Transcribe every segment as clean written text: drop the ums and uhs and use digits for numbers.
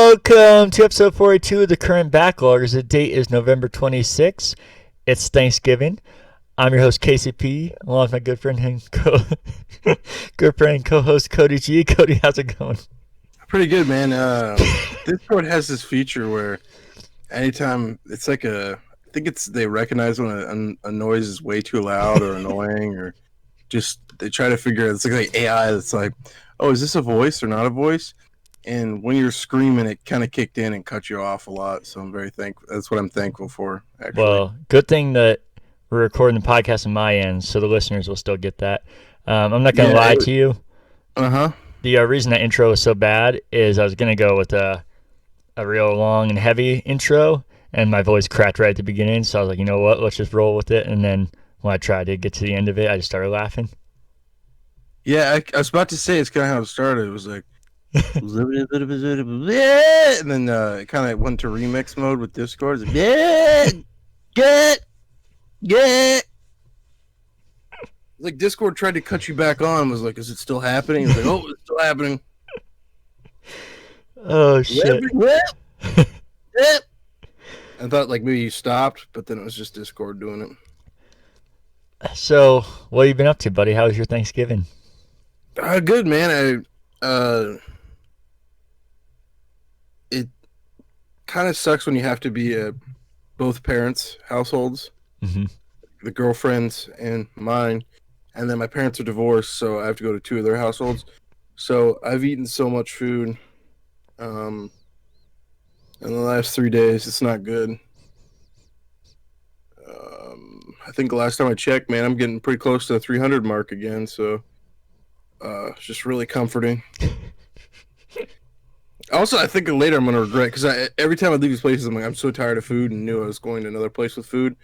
Welcome to episode 42 of the Current Backloggers. The date is November 26th. It's Thanksgiving. I'm your host, KCP, along with my good friend and co-host, Cody G. Cody, how's it going? Pretty good, man. Discord has this feature where anytime it's like I think they recognize when a noise is way too loud or annoying, or just they try to figure out. It's like AI that's like, oh, is this a voice or not a voice? And when you're screaming, it kind of kicked in and cut you off a lot. So I'm very thankful. That's what I'm thankful for, actually. Well, good thing that we're recording the podcast on my end, so the listeners will still get that. I'm not going to lie to you. Uh-huh. The reason that intro was so bad is I was going to go with a real long and heavy intro, and my voice cracked right at the beginning, so I was like, you know what, let's just roll with it. And then when I tried to get to the end of it, I just started laughing. Yeah, I was about to say it's kind of how it started. It was like, and then it kind of went to remix mode with Discord. It's like, like Discord tried to cut you back on. Was like, is it still happening? It was like, oh, it's still happening. Oh shit! I thought like maybe you stopped, but then it was just Discord doing it. So, what have you been up to, buddy? How was your Thanksgiving? Good, man. It kind of sucks when you have to be both parents' households, the girlfriend's and mine, and then my parents are divorced, so I have to go to two of their households. So I've eaten so much food in the last 3 days. It's not good. I think the last time I checked, man, I'm getting pretty close to the 300 mark again, so it's just really comforting. Also, I think later I'm going to regret, because every time I leave these places, I'm like, I'm so tired of food, and knew I was going to another place with food,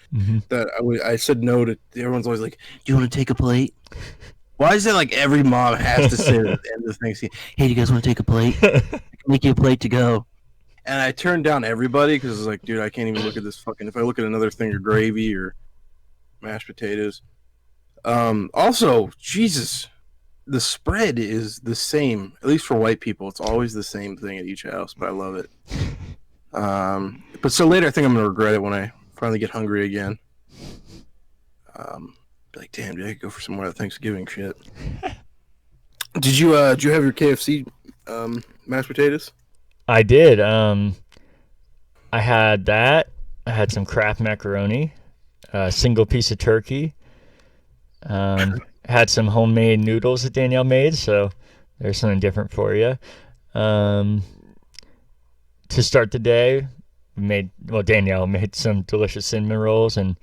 that I said no to. Everyone's always like, do you want to take a plate? Why is it like every mom has to say at the end of Thanksgiving, hey, do you guys want to take a plate? I can make you a plate to go. And I turned down everybody, because it's like, dude, I can't even look at this fucking, if I look at another thing of gravy or mashed potatoes. Also, Jesus, the spread is the same, at least for white people. It's always the same thing at each house, but I love it. But so later, I think I'm gonna regret it when I finally get hungry again. Be like, damn, dude, I could go for some more of that Thanksgiving shit. Did you have your KFC mashed potatoes? I did. I had that. I had some Kraft macaroni, a single piece of turkey. Had some homemade noodles that Danielle made, so there's something different for you. To start the day, Danielle made some delicious cinnamon rolls and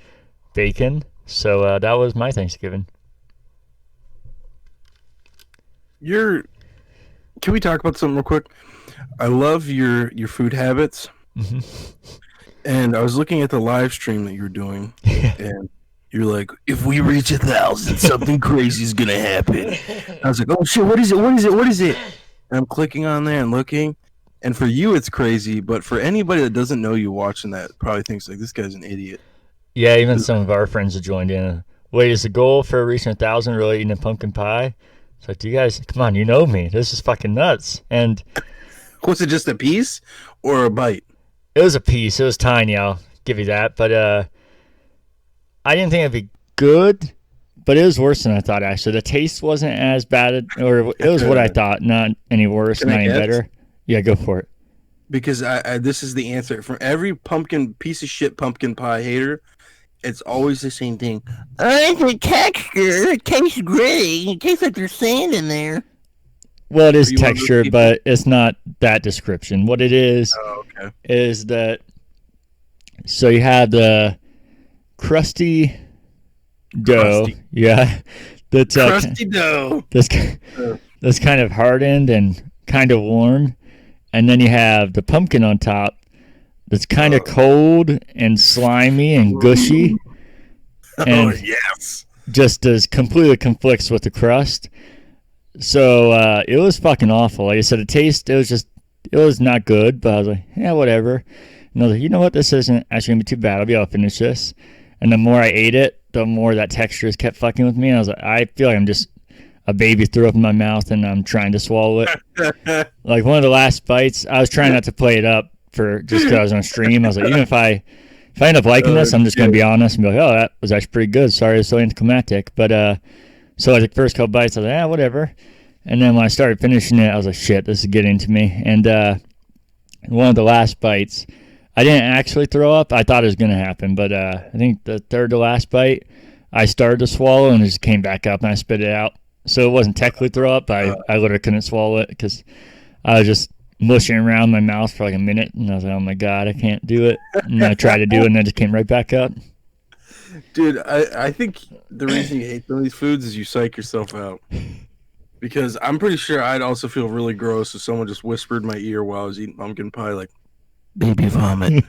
bacon, so that was my Thanksgiving. Can we talk about something real quick? I love your food habits, and I was looking at the live stream that you were doing, and you're like, if we reach 1,000, something crazy is gonna happen. I was like, oh shit, what is it? And I'm clicking on there and looking, and for you it's crazy, but for anybody that doesn't know you watching that probably thinks like, this guy's an idiot. Yeah, even some of our friends have joined in. Wait, is the goal for reaching 1,000 really eating a pumpkin pie? It's like, you guys, come on, you know me. This is fucking nuts. And was it just a piece or a bite? It was a piece. It was tiny, I'll give you that. But I didn't think it'd be good, but it was worse than I thought, actually. The taste wasn't as bad, or it was what I thought, not any worse, not any better. Yeah, go for it. Because this is the answer. From every piece of shit pumpkin pie hater, it's always the same thing. I like the texture. It tastes great. It tastes like there's sand in there. Well, it is texture, but it's not that description. What it is, is that, so you have the crusty dough. Yeah. That's, crusty dough. That's kind of hardened and kind of warm. And then you have the pumpkin on top that's kind of cold and slimy and gushy. And just completely conflicts with the crust. So it was fucking awful. Like I said, it was not good, but I was like, yeah, whatever. And I was like, you know what, this isn't actually going to be too bad. I'll be able to finish this. And the more I ate it, the more that texture kept fucking with me. And I was like, I feel like I'm just a baby threw up in my mouth and I'm trying to swallow it. Like one of the last bites, I was trying not to play it up for just because I was on stream. I was like, even if I end up liking this, I'm just gonna be honest and be like, oh, that was actually pretty good. Sorry, it's so anticlimactic. But so like the first couple bites, I was like, whatever. And then when I started finishing it, I was like, shit, this is getting to me. And one of the last bites, I didn't actually throw up. I thought it was gonna happen, but I think the third to last bite, I started to swallow and it just came back up and I spit it out. So it wasn't technically throw up. I literally couldn't swallow it because I was just mushing around my mouth for like a minute, and I was like, "Oh my god, I can't do it." And I tried to do it, and it just came right back up. Dude, I think the reason you hate some of these foods is you psych yourself out. Because I'm pretty sure I'd also feel really gross if someone just whispered in my ear while I was eating pumpkin pie, like, baby vomit.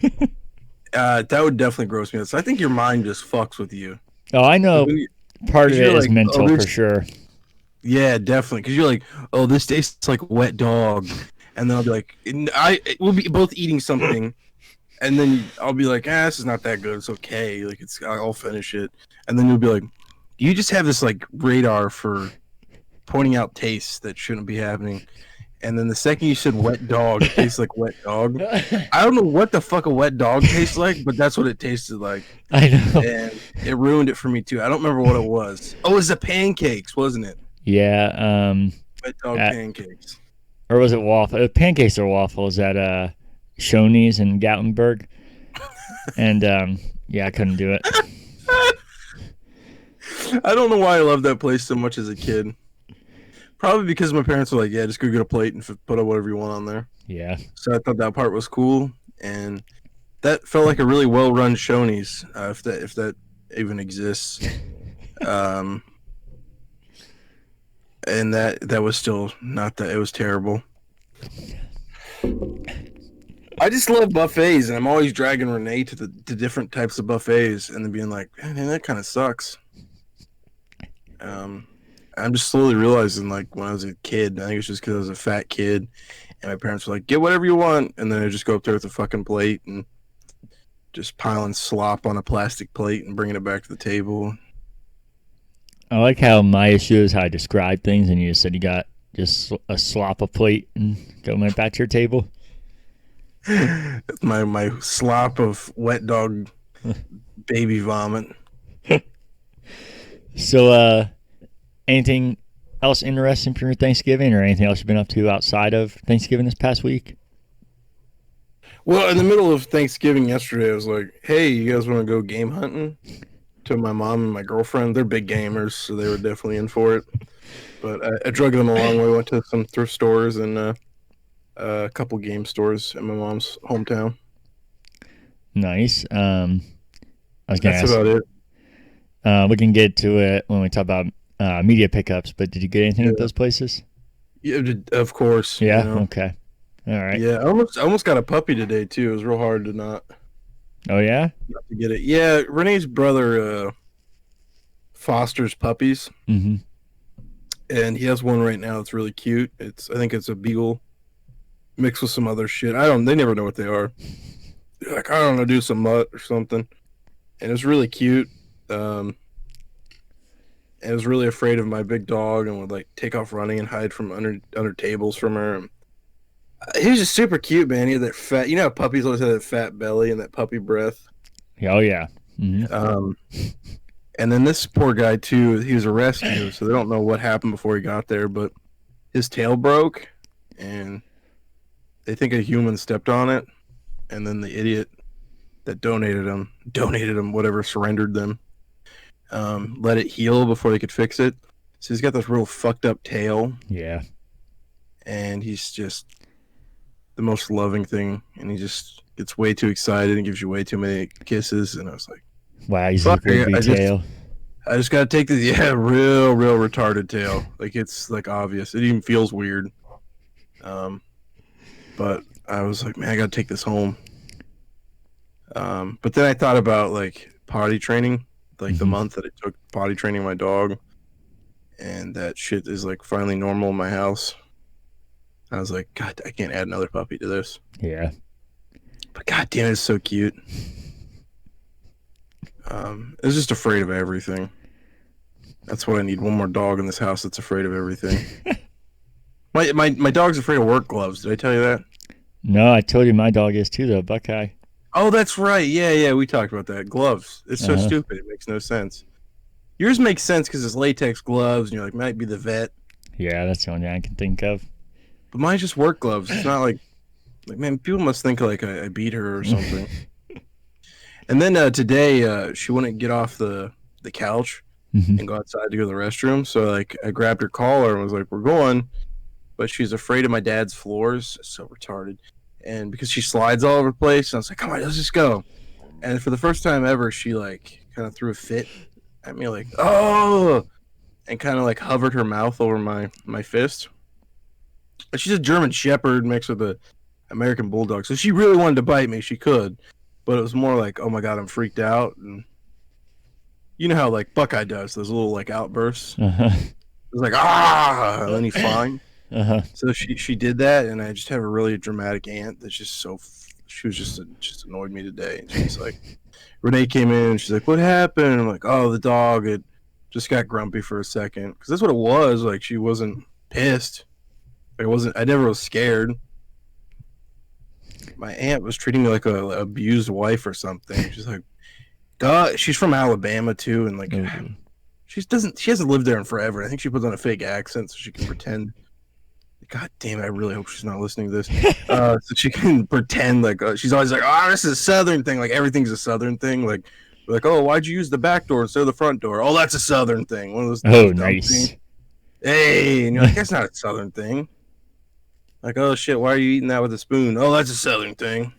That would definitely gross me out. So I think your mind just fucks with you. Oh, I know. Part of it is mental for sure. Yeah, definitely. Because you're like, oh, this tastes like wet dog. And then I'll be like, we'll be both eating something. And then I'll be like, this is not that good. It's okay. Like, I'll finish it. And then you'll be like, you just have this, like, radar for pointing out tastes that shouldn't be happening. And then the second you said wet dog, it tastes like wet dog. I don't know what the fuck a wet dog tastes like, but that's what it tasted like. I know. And it ruined it for me, too. I don't remember what it was. Oh, it was the pancakes, wasn't it? Yeah. Wet dog pancakes. Or was it waffle? Pancakes or waffles at Shoney's in Gatlinburg. And, yeah, I couldn't do it. I don't know why I loved that place so much as a kid. Probably because my parents were like, yeah, just go get a plate and put up whatever you want on there. Yeah. So I thought that part was cool. And that felt like a really well-run Shoney's, if that even exists. And that was still not that. It was terrible. I just love buffets, and I'm always dragging Renee to different types of buffets, and then being like, man, that kind of sucks. I'm just slowly realizing, like, when I was a kid, I think it's just because I was a fat kid, and my parents were like, get whatever you want, and then I just go up there with a fucking plate and just piling slop on a plastic plate and bringing it back to the table. I like how my issue is how I describe things, and you just said you got just a slop of plate and go right back to your table. my slop of wet dog baby vomit. So, anything else interesting for your Thanksgiving, or anything else you've been up to outside of Thanksgiving this past week? Well, in the middle of Thanksgiving yesterday, I was like, hey, you guys want to go game hunting? To my mom and my girlfriend. They're big gamers, so they were definitely in for it. But I drug them along. We went to some thrift stores and a couple game stores in my mom's hometown. Nice. I was going to ask. That's about it. We can get to it when we talk about media pickups, but did you get anything at those places? Yeah, of course. Yeah? You know? Okay. All right. Yeah, I almost got a puppy today, too. It was real hard to not. Oh, yeah? Not to get it. Yeah, Renee's brother fosters puppies. Mm-hmm. And he has one right now that's really cute. I think it's a beagle mixed with some other shit. They never know what they are. They're like, I don't know, do some mutt or something. And it's really cute. And I was really afraid of my big dog and would like take off running and hide from under tables from her. And he was just super cute, man. He had that fat, you know how puppies always have that fat belly and that puppy breath. Oh yeah. Mm-hmm. And then this poor guy too. He was a rescue, so they don't know what happened before he got there. But his tail broke, and they think a human stepped on it, and then the idiot that donated him, whatever, surrendered them. Let it heal before they could fix it. So he's got this real fucked up tail. Yeah. And he's just the most loving thing, and he just gets way too excited and gives you way too many kisses. And I was like, wow, he's a big tail. I just gotta take this, real retarded tail. Like, it's like obvious. It even feels weird. But I was like, man, I gotta take this home. But then I thought about like potty training, like the month that it took potty training my dog, and that shit is like finally normal in my house. I was like, God, I can't add another puppy to this. Yeah. But God damn, it's so cute. I was just afraid of everything. That's what I need. One more dog in this house that's afraid of everything. My dog's afraid of work gloves. Did I tell you that? No, I told you my dog is too, though, Buckeye. Oh, that's right. Yeah, we talked about that. Gloves. It's so stupid. It makes no sense. Yours makes sense because it's latex gloves, and you're like, might be the vet. Yeah, that's the only thing I can think of. But mine's just work gloves. It's not like man, people must think like I beat her or something. And then today, she wouldn't get off the couch and go outside to go to the restroom. So like, I grabbed her collar and was like, "We're going," but she's afraid of my dad's floors. So retarded. And because she slides all over the place, I was like, "Come on, let's just go." And for the first time ever, she like kind of threw a fit at me, like, "Oh," and kind of like hovered her mouth over my fist. But she's a German Shepherd mixed with a American Bulldog, so she really wanted to bite me. She could, but it was more like, "Oh my god, I'm freaked out." And you know how like Buckeye does those little like outbursts. It was like, "Ah," and then he's fine. So she did that, and I just have a really dramatic aunt that's just so. She was just annoyed me today. And she's like, Renee came in, and she's like, "What happened?" And I'm like, "Oh, the dog. It just got grumpy for a second." Because that's what it was. Like, she wasn't pissed. I never was scared. My aunt was treating me like a abused wife or something. She's like, God, she's from Alabama too, and like, she hasn't lived there in forever. I think she puts on a fake accent so she can pretend. God damn it! I really hope she's not listening to this. So she can pretend like she's always like, "Oh, this is a Southern thing. Like everything's a Southern thing. Like, oh, why'd you use the back door instead of the front door? Oh, that's a Southern thing. One of those. Oh, nice. Things. Hey, and you're like, that's not a Southern thing. Like, oh shit, why are you eating that with a spoon? Oh, that's a Southern thing.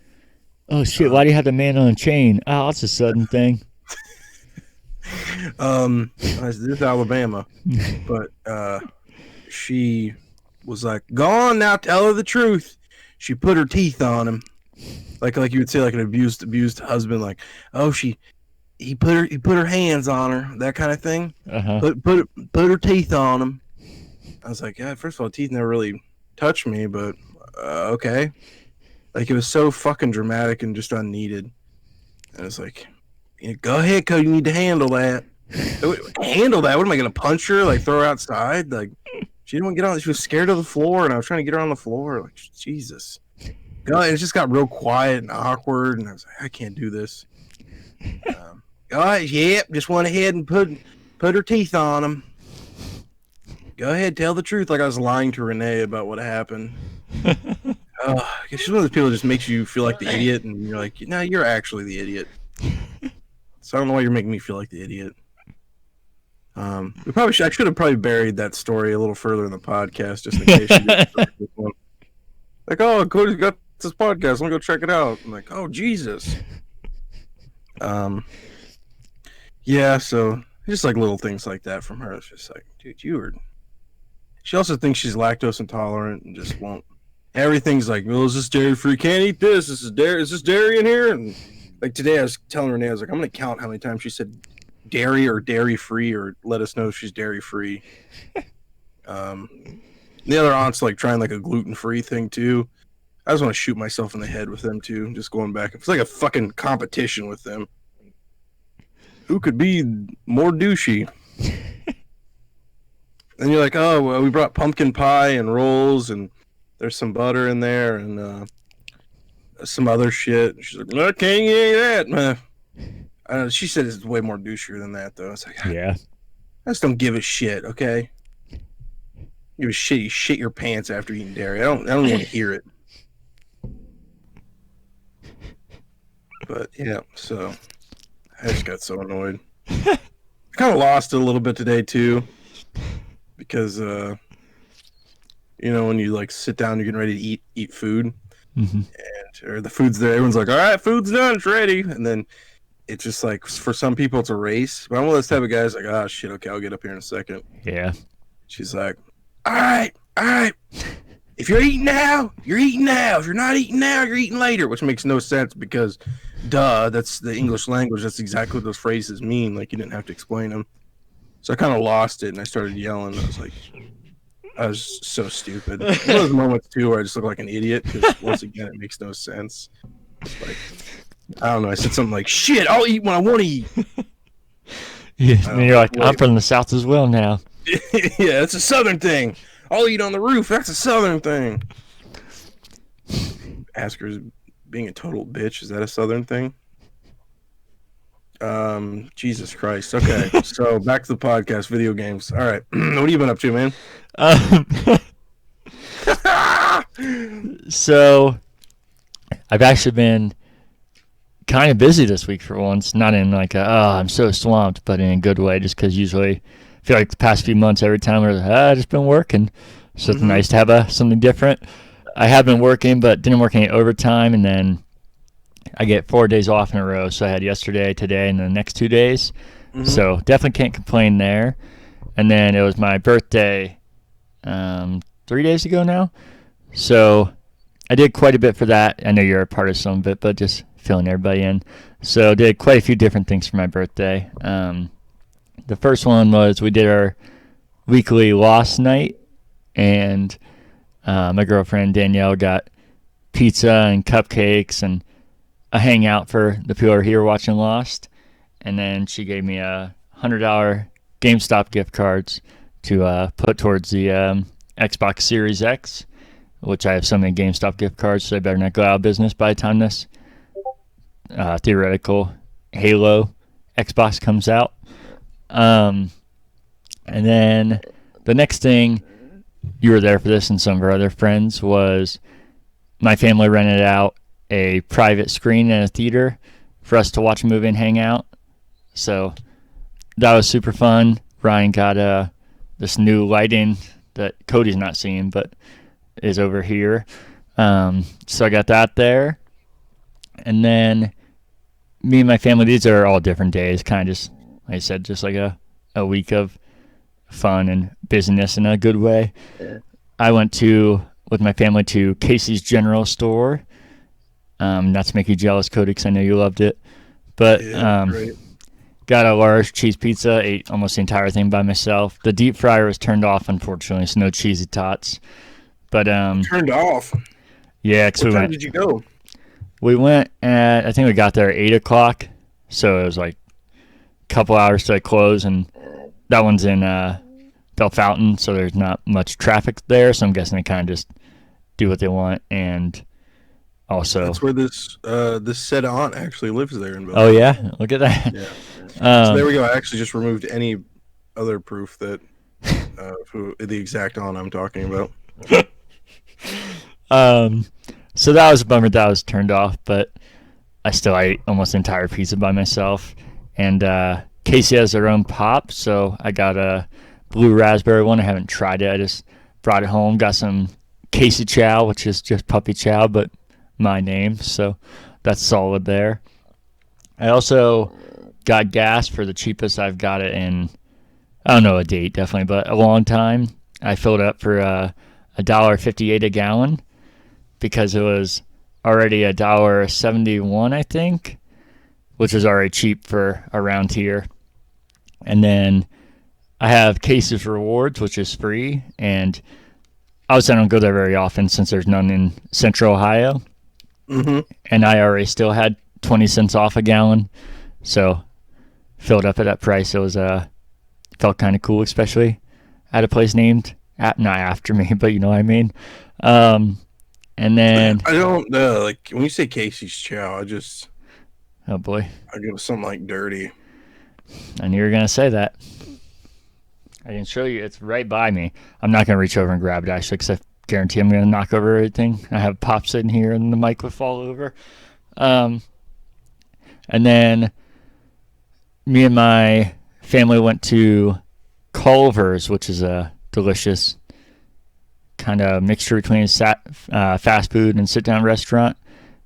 Oh shit, why do you have the man on a chain? Oh, that's a Southern thing. This is Alabama, but she was like, "Go on now, tell her the truth." She put her teeth on him, like you would say, like an abused husband. Like, oh, he put her hands on her, that kind of thing. Put her teeth on him. I was like, yeah. First of all, teeth never really touched me, but okay. Like, it was so fucking dramatic and just unneeded. And it's like, go ahead, cause you need to handle that. Handle that? What am I gonna punch her? Like, throw her outside? Like, she didn't want to get on. She was scared of the floor, and I was trying to get her on the floor. Like, Jesus. God, it just got real quiet and awkward, and I was like, I can't do this. Yep, just went ahead and put her teeth on him. Go ahead, tell the truth. Like I was lying to Renee about what happened. She's one of those people that just makes you feel like the idiot, and you're like, no, you're actually the idiot. So I don't know why you're making me feel like the idiot. I should have probably buried that story a little further in the podcast, just in case you didn't start this one. Like, oh, Cody's got this podcast. Let me go check it out. I'm like, oh, Jesus. Yeah, so just like little things like that from her. It's just like, dude, you were. She also thinks she's lactose intolerant and just won't. Everything's like, well, is this dairy free? Can't eat this. Is this dairy in here? And like today, I was telling Renee, I was like, I'm gonna count how many times she said dairy or dairy free, or let us know if she's dairy free. The other aunt's like trying like a gluten free thing too. I just want to shoot myself in the head with them too. Just going back, it's like a fucking competition with them. Who could be more douchey? And you're like, oh, well, we brought pumpkin pie and rolls, and there's some butter in there, and some other shit. And she's like, no, can't eat that. She said it's way more douchier than that, though. It's like, yeah. I just don't give a shit, okay? Give a shit. You shit your pants after eating dairy. I don't want to hear it. But yeah, so I just got so annoyed. I kind of lost it a little bit today too, because when you like sit down, you're getting ready to eat food, or the food's there. Everyone's like, "All right, food's done, it's ready," and then it's just like for some people it's a race. But I'm one of those type of guys like, "Oh shit, okay, I'll get up here in a second." Yeah. She's like, all right. If you're eating now, you're eating now. If you're not eating now, you're eating later, which makes no sense because, that's the English language. That's exactly what those phrases mean. Like, you didn't have to explain them. So I kind of lost it, and I started yelling. I was so stupid. One of those moments, too, where I just look like an idiot because, once again, it makes no sense. Like, I don't know. I said something like, shit, I'll eat when I want to eat. And you're like, I'm from the South as well now. Yeah, it's a Southern thing. I'll eat on the roof. That's a Southern thing. Asker's being a total bitch. Is that a Southern thing? Jesus Christ. Okay, so back to the podcast, video games. All right, what have you been up to, man? So, I've actually been kind of busy this week for once. Not in like I'm so swamped, but in a good way. Just because usually I feel like the past few months, every time I've just been working. So it's nice to have something different. I have been working, but didn't work any overtime, and then I get 4 days off in a row. So I had yesterday, today, and the next 2 days. So definitely can't complain there. And then it was my birthday 3 days ago now. So I did quite a bit for that. I know you're a part of some of it, but just filling everybody in. So did quite a few different things for my birthday. The first one was we did our weekly Lost night, and my girlfriend Danielle got pizza and cupcakes and a hangout for the people who are here watching Lost. And then she gave me a $100 GameStop gift cards to put towards the Xbox Series X, which I have so many GameStop gift cards, so I better not go out of business by the time this theoretical Halo Xbox comes out. And then the next thing, you were there for this and some of our other friends, was my family rented out a private screen in a theater for us to watch a movie and hang out. So that was super fun. Ryan got this new lighting that Cody's not seeing, but is over here. So I got that there. And then me and my family, these are all different days, kind of just, like I said, just like a week of fun and business in a good way. Yeah. I went with my family to Casey's General Store. Not to make you jealous, Cody, because I know you loved it. But got a large cheese pizza, ate almost the entire thing by myself. The deep fryer was turned off, unfortunately, so no cheesy tots. But turned off? Yeah. What time did you go? We went at, I think we got there at 8 o'clock, so it was like a couple hours till it closed, and that one's in Bellefontaine, so there's not much traffic there, so I'm guessing they kind of just do what they want. And also, that's where this said aunt actually lives there in Bellefontaine. Oh yeah, look at that. Yeah. So there we go. I actually just removed any other proof that who the exact aunt I'm talking about. So that was a bummer that was turned off, but I still ate almost the entire pizza by myself. And Casey has their own pop, so I got a blue raspberry one. I haven't tried it. I just brought it home. Got some Casey Chow, which is just puppy chow, but my name, so that's solid there. I also got gas for the cheapest I've got it in, I don't know a date definitely, but a long time. I filled up for $1.58 a gallon because it was already $1.71, I think, which is already cheap for around here. And then I have Casey's Rewards, which is free, and obviously I don't go there very often since there's none in Central Ohio. And I already still had 20 cents off a gallon, so filled up at that price. It was felt kind of cool, especially at a place named not after me, but you know what I mean. And then I don't like when you say Casey's Chow, I just oh boy, I go something like dirty. I knew you were gonna say that. I can show you. It's right by me. I'm not gonna reach over and grab it actually, because I guarantee I'm gonna knock over everything. I have Pop sitting here, and the mic would fall over. And then me and my family went to Culver's, which is a delicious kind of mixture between fast food and sit-down restaurant.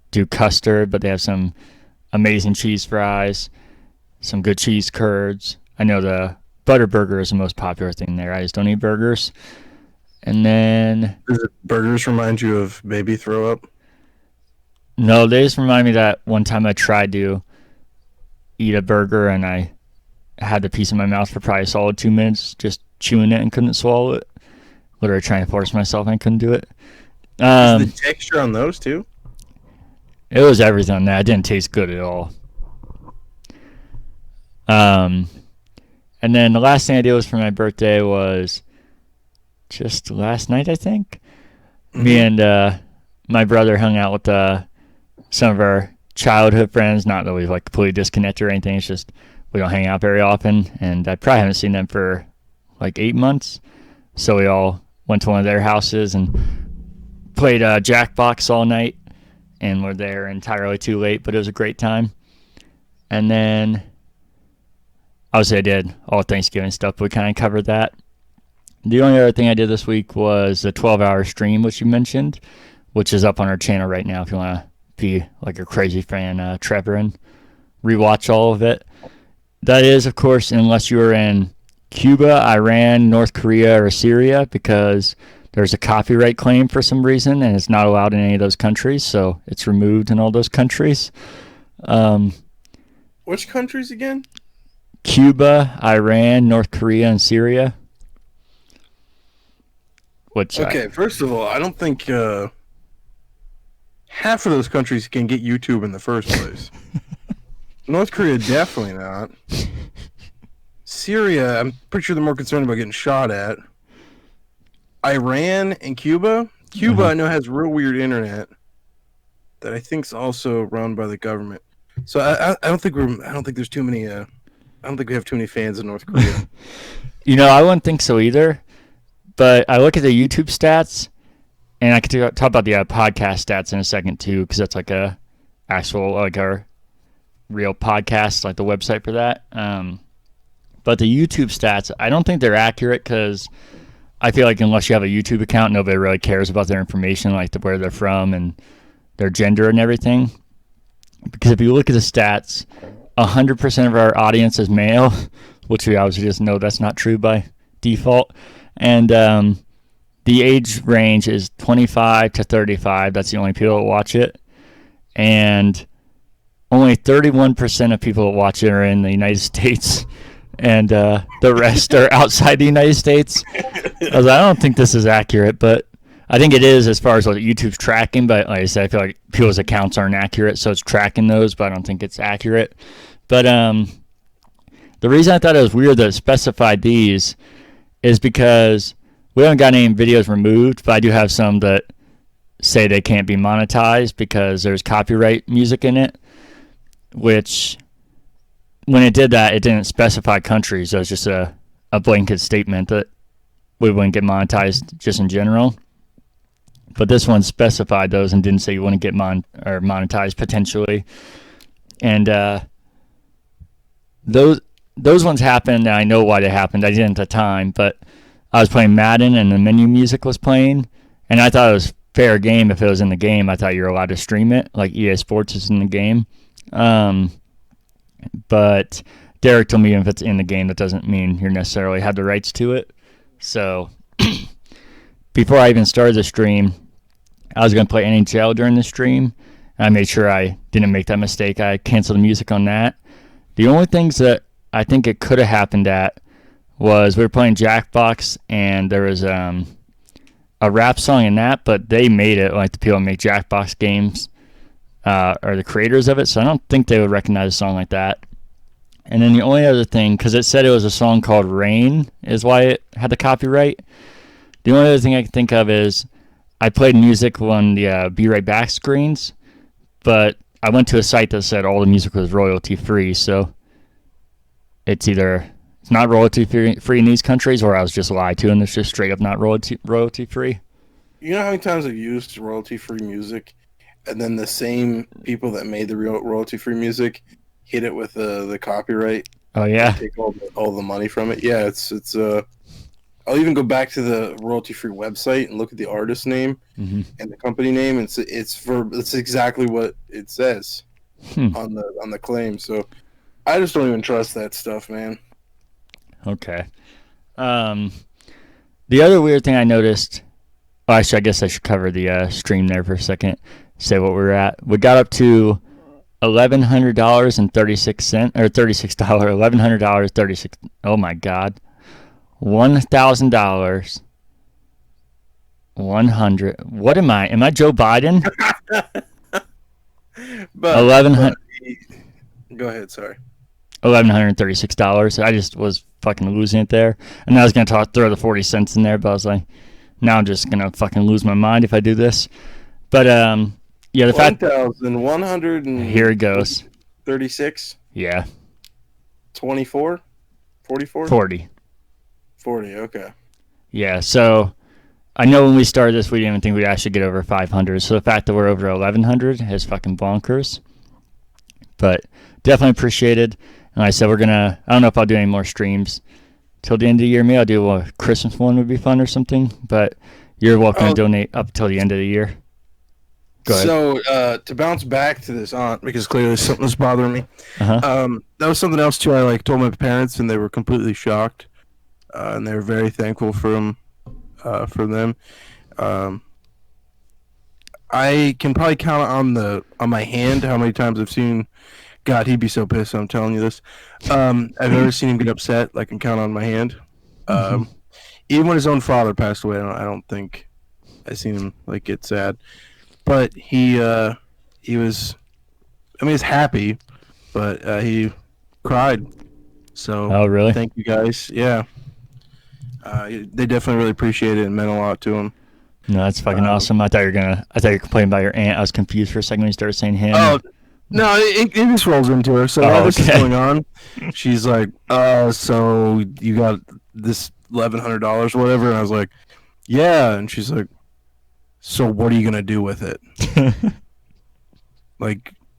Do custard, but they have some amazing cheese fries, some good cheese curds. I know the butter burger is the most popular thing there. I just don't eat burgers. And then does burgers remind you of baby throw up? No, they just remind me that one time I tried to eat a burger and I had the piece in my mouth for probably a solid 2 minutes, just chewing it and couldn't swallow it. Literally trying to force myself and I couldn't do it. Is the texture on those too? It was everything on that. It didn't taste good at all. And then the last thing I did was for my birthday was just last night, I think. Me and my brother hung out with some of our childhood friends. Not that we've like completely disconnected or anything. It's just we don't hang out very often, and I probably haven't seen them for like 8 months. So we all went to one of their houses and played Jackbox all night, and were there entirely too late, but it was a great time. And then obviously I did all Thanksgiving stuff, but we kind of covered that. The only other thing I did this week was a 12-hour stream, which you mentioned, which is up on our channel right now if you want to be like a crazy fan, Trevor, and rewatch all of it. That is, of course, unless you were in Cuba, Iran, North Korea, or Syria, because there's a copyright claim for some reason, and it's not allowed in any of those countries, so it's removed in all those countries. Which countries again? Cuba, Iran, North Korea, and Syria. Okay, first of all, I don't think half of those countries can get YouTube in the first place. North Korea, definitely not. Syria, I'm pretty sure they're more concerned about getting shot at. Iran and Cuba. Cuba, I know, has real weird internet that I think is also run by the government. So I don't think there's too many. I don't think we have too many fans in North Korea. I wouldn't think so either. But I look at the YouTube stats, and I can talk about the podcast stats in a second too, because that's like a actual like our real podcast, like the website for that. But the YouTube stats, I don't think they're accurate, because I feel like unless you have a YouTube account, nobody really cares about their information, like where they're from and their gender and everything. Because if you look at the stats, 100% of our audience is male, which we obviously just know that's not true by default. And the age range is 25 to 35. That's the only people that watch it. And only 31% of people that watch it are in the United States. And the rest are outside the United States. I don't think this is accurate, but I think it is as far as what YouTube's tracking. But like I said, I feel like people's accounts aren't accurate, so it's tracking those, but I don't think it's accurate. But the reason I thought it was weird that it specified these is because we haven't got any videos removed, but I do have some that say they can't be monetized because there's copyright music in it, which when it did that, it didn't specify countries. It was just a blanket statement that we wouldn't get monetized just in general. But this one specified those and didn't say you wouldn't get monetized potentially. And those ones happened, and I know why they happened. I didn't at the time, but I was playing Madden, and the menu music was playing, and I thought it was fair game if it was in the game. I thought you were allowed to stream it, like EA Sports is in the game. But Derek told me if it's in the game, that doesn't mean you necessarily have the rights to it. So before I even started the stream, I was going to play NHL during the stream. I made sure I didn't make that mistake. I canceled the music on that. The only things that I think it could have happened at was we were playing Jackbox, and there was a rap song in that, but they made it, like the people that make Jackbox games are the creators of it, so I don't think they would recognize a song like that. And then the only other thing, because it said it was a song called Rain, is why it had the copyright. The only other thing I can think of is I played music on the Be Right Back screens, but I went to a site that said all the music was royalty free, so it's either it's not royalty free in these countries, or I was just lied to and it's just straight up not royalty free. You know how many times I've used royalty free music, and then the same people that made the royalty free music hit it with the copyright? Oh yeah, take all the money from it. Yeah, it's I'll even go back to the royalty free website and look at the artist name and the company name, and it's exactly what it says on the claim. So I just don't even trust that stuff, man. Okay. The other weird thing I noticed. Well, actually, I guess I should cover the stream there for a second. Say what we're at. We got up to $1,100.36 or $36. $1,100.36. Oh my God. $1,000. 100. What am I? Am I Joe Biden? But 1,100. Go ahead. Sorry. $1,136. I just was fucking losing it there. And I was going to throw the 40 cents in there, but I was like, now I'm just going to fucking lose my mind if I do this. But, yeah, the fact... 1,100 and... Here it goes. 36? Yeah. 24? 44? 40. 40, okay. Yeah, so I know when we started this, we didn't even think we'd actually get over 500. So the fact that we're over 1,100 is fucking bonkers. But definitely appreciated. And like I said, I don't know if I'll do any more streams till the end of the year. Maybe I'll do a Christmas one would be fun or something. But you're welcome to donate up till the end of the year. Go ahead. So to bounce back to this aunt, because clearly something's bothering me. That was something else too. I told my parents, and they were completely shocked, and they were very thankful for them. I can probably count on my hand how many times I've seen. God, he'd be so pissed. I'm telling you this. I've never seen him get upset. I can count on my hand. Even when his own father passed away, I don't think I seen him get sad. But he was, he's happy, but he cried. So, oh really? Thank you guys. Yeah, they definitely really appreciate it and meant a lot to him. No, that's fucking awesome. I thought you were complaining about your aunt. I was confused for a second when you started saying him. Oh no, it just rolls into her. So this is going on. She's like, so you got this $1,100 or whatever, and I was like, yeah, and she's like, so what are you gonna do with it?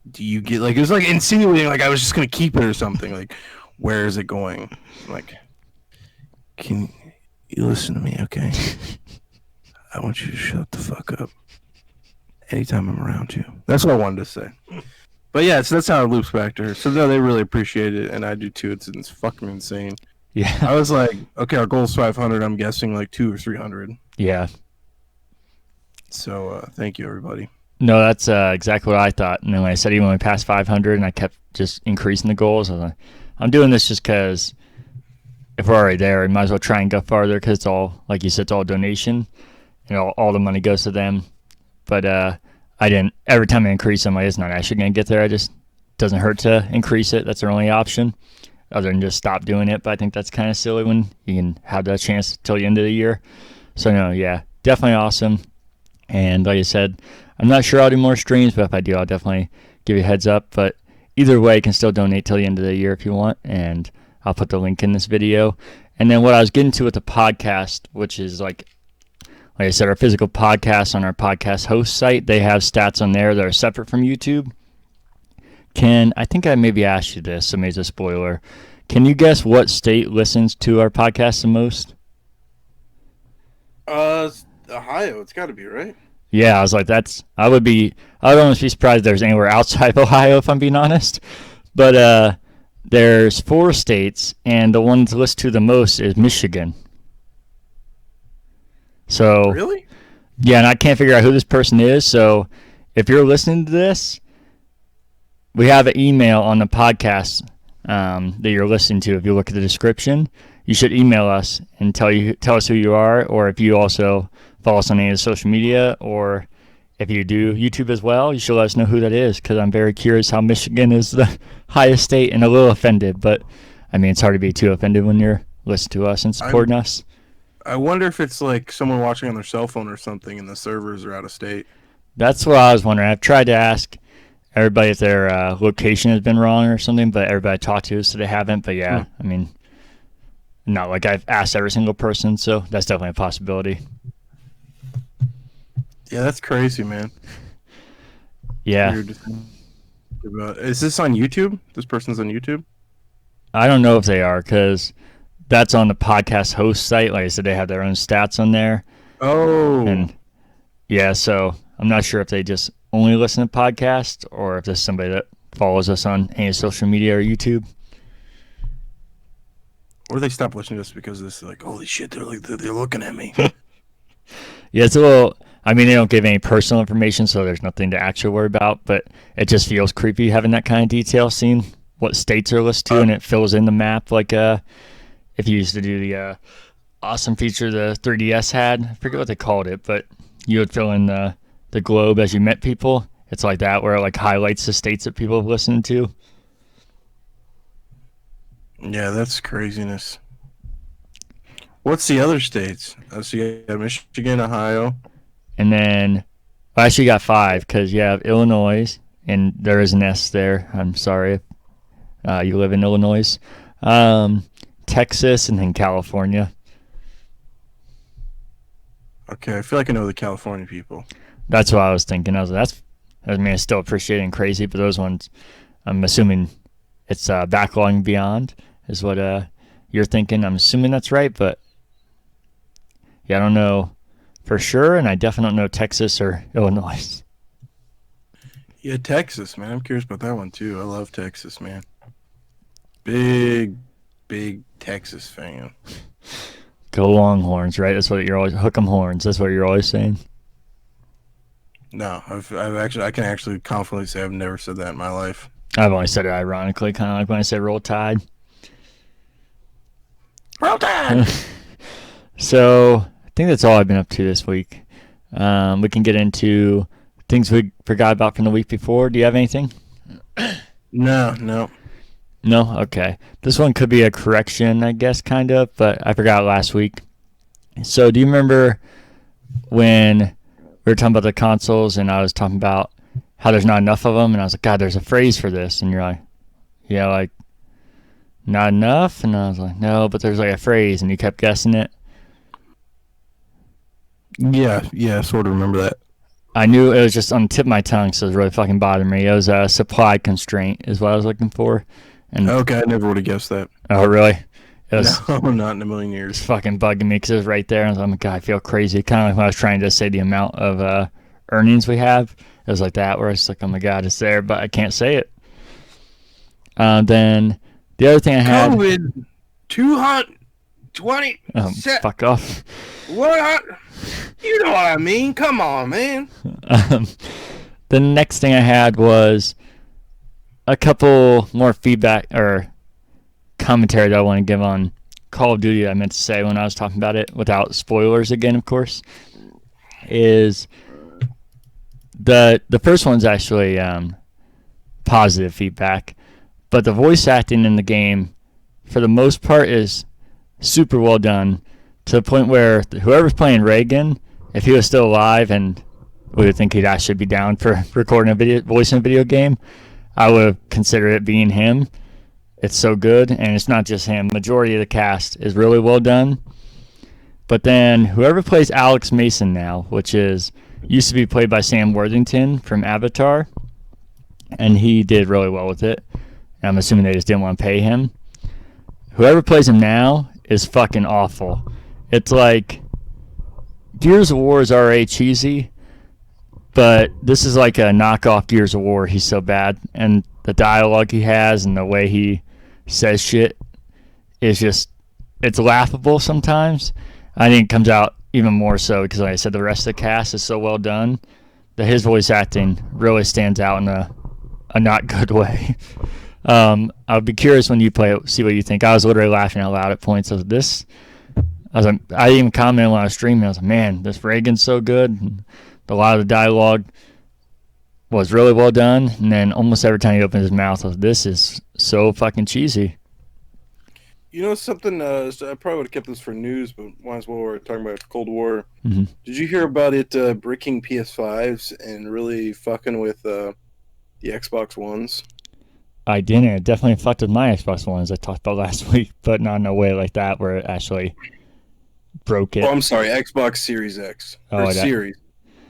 Do you get it was insinuating I was just gonna keep it or something. Where is it going? I'm can you listen to me, okay? I want you to shut the fuck up anytime I'm around you. That's what I wanted to say. But yeah, so that's how it loops back to her. So no, they really appreciate it, and I do too. It's fucking insane. Yeah. I was like, okay, our goal is 500. I'm guessing 200 or 300. Yeah. So thank you, everybody. No, that's exactly what I thought. And then when I said even when we passed 500 and I kept just increasing the goals, I was like, I'm doing this just because if we're already there, we might as well try and go farther because it's all, like you said, it's all donation. All the money goes to them. But I didn't, every time I increase them, it's not actually going to get there. I just, doesn't hurt to increase it. That's our only option other than just stop doing it. But I think that's kind of silly when you can have that chance till the end of the year. So no, yeah, definitely awesome. And like I said, I'm not sure I'll do more streams, but if I do, I'll definitely give you a heads up. But either way, you can still donate till the end of the year if you want, and I'll put the link in this video. And then what I was getting to with the podcast, which is like I said, our physical podcast on our podcast host site, they have stats on there that are separate from YouTube. I think I maybe asked you this, so maybe it's a spoiler. Can you guess what state listens to our podcast the most? Ohio, it's got to be, right? Yeah, I was like, I would almost be surprised if there's anywhere outside of Ohio, if I'm being honest. But there's 4 states, and the one to listen to the most is Michigan. So really? Yeah, and I can't figure out who this person is. So if you're listening to this, we have an email on the podcast that you're listening to. If you look at the description, you should email us and tell us who you are, or if you also follow us on any of the social media, or if you do YouTube as well, you should let us know who that is, because I'm very curious how Michigan is the highest state and a little offended. But, it's hard to be too offended when you're listening to us and supporting us. I wonder if it's someone watching on their cell phone or something and the servers are out of state. That's what I was wondering. I've tried to ask everybody if their location has been wrong or something, but everybody I talked to said they haven't. But yeah, not like I've asked every single person, so that's definitely a possibility. Yeah, that's crazy, man. Yeah. Is this on YouTube? This person's on YouTube? I don't know if they are, because that's on the podcast host site. Like I said, they have their own stats on there. Oh. And yeah, so I'm not sure if they just only listen to podcasts or if there's somebody that follows us on any social media or YouTube. Or they stop listening to us because this is holy shit, they're looking at me. Yeah, it's a little, they don't give any personal information, so there's nothing to actually worry about, but it just feels creepy having that kind of detail, seeing what states are listed to, and it fills in the map like if you used to do the awesome feature the 3DS had. I forget what they called it, but you would fill in the globe as you met people. It's like that, where it highlights the states that people have listened to. Yeah, that's craziness. What's the other states? So you got Michigan, Ohio. And then I actually got 5 because you have Illinois, and there is an S there. I'm sorry if you live in Illinois. Texas, and then California. Okay, I feel like I know the California people. That's what I was thinking. I was like, it's still appreciating crazy, but those ones, I'm assuming it's backlogging beyond is what you're thinking. I'm assuming that's right, but yeah, I don't know for sure, and I definitely don't know Texas or Illinois. Yeah, Texas, man. I'm curious about that one too. I love Texas, man. Big Texas fan. Go Longhorns, right? That's what you're always hook 'em horns. That's what you're always saying. No, I can actually confidently say I've never said that in my life. I've only said it ironically, kind of like when I said Roll Tide. Roll Tide. So I think that's all I've been up to this week. We can get into things we forgot about from the week before. Do you have anything? No. No? Okay. This one could be a correction, I guess, kind of, but I forgot last week. So do you remember when we were talking about the consoles and I was talking about how there's not enough of them? And I was like, God, there's a phrase for this. And you're like, yeah, like, not enough? And I was like, no, but there's like a phrase, and you kept guessing it. Yeah, sort of remember that. I knew it was just on the tip of my tongue, so it was really fucking bothering me. It was a supply constraint is what I was looking for. And okay, I never would have guessed that. Oh, really? It was, no, not in a million years. It's fucking bugging me because it was right there. I was like, oh my God, I feel crazy. Kind of like when I was trying to say the amount of earnings we have. It was like that, where it's like, oh my God, it's there, but I can't say it. Then the other thing I had... COVID 220... fuck off. What? You know what I mean. Come on, man. The next thing I had was a couple more feedback or commentary that I want to give on Call of Duty. I meant to say when I was talking about it, without spoilers again, of course, is the first one's actually positive feedback, but the voice acting in the game, for the most part, is super well done, to the point where whoever's playing Reagan, if he was still alive and we would think he'd actually be down for recording a voice in a video game, I would consider it being him. It's so good, and it's not just him. Majority of the cast is really well done. But then whoever plays Alex Mason now, which used to be played by Sam Worthington from Avatar, and he did really well with it. And I'm assuming they just didn't want to pay him. Whoever plays him now is fucking awful. It's like Gears of War is already cheesy, but this is like a knockoff Gears of War. He's so bad, and the dialogue he has and the way he says shit is just, it's laughable sometimes. I think it comes out even more so because, like I said, the rest of the cast is so well done that his voice acting really stands out in a not good way. I'll be curious when you play it, see what you think. I was literally laughing out loud at points of this. I even commented when I was streaming. I was like, man, this Reagan's so good. And a lot of the dialogue was really well done. And then almost every time he opened his mouth, I was like, this is so fucking cheesy. You know something? I probably would have kept this for news, but might as well. We're talking about Cold War. Mm-hmm. Did you hear about it bricking PS5s and really fucking with the Xbox Ones? I didn't. It definitely fucked with my Xbox Ones I talked about last week, but not in a way like that where it actually broke it. Oh, I'm sorry. Xbox Series X. Or Series.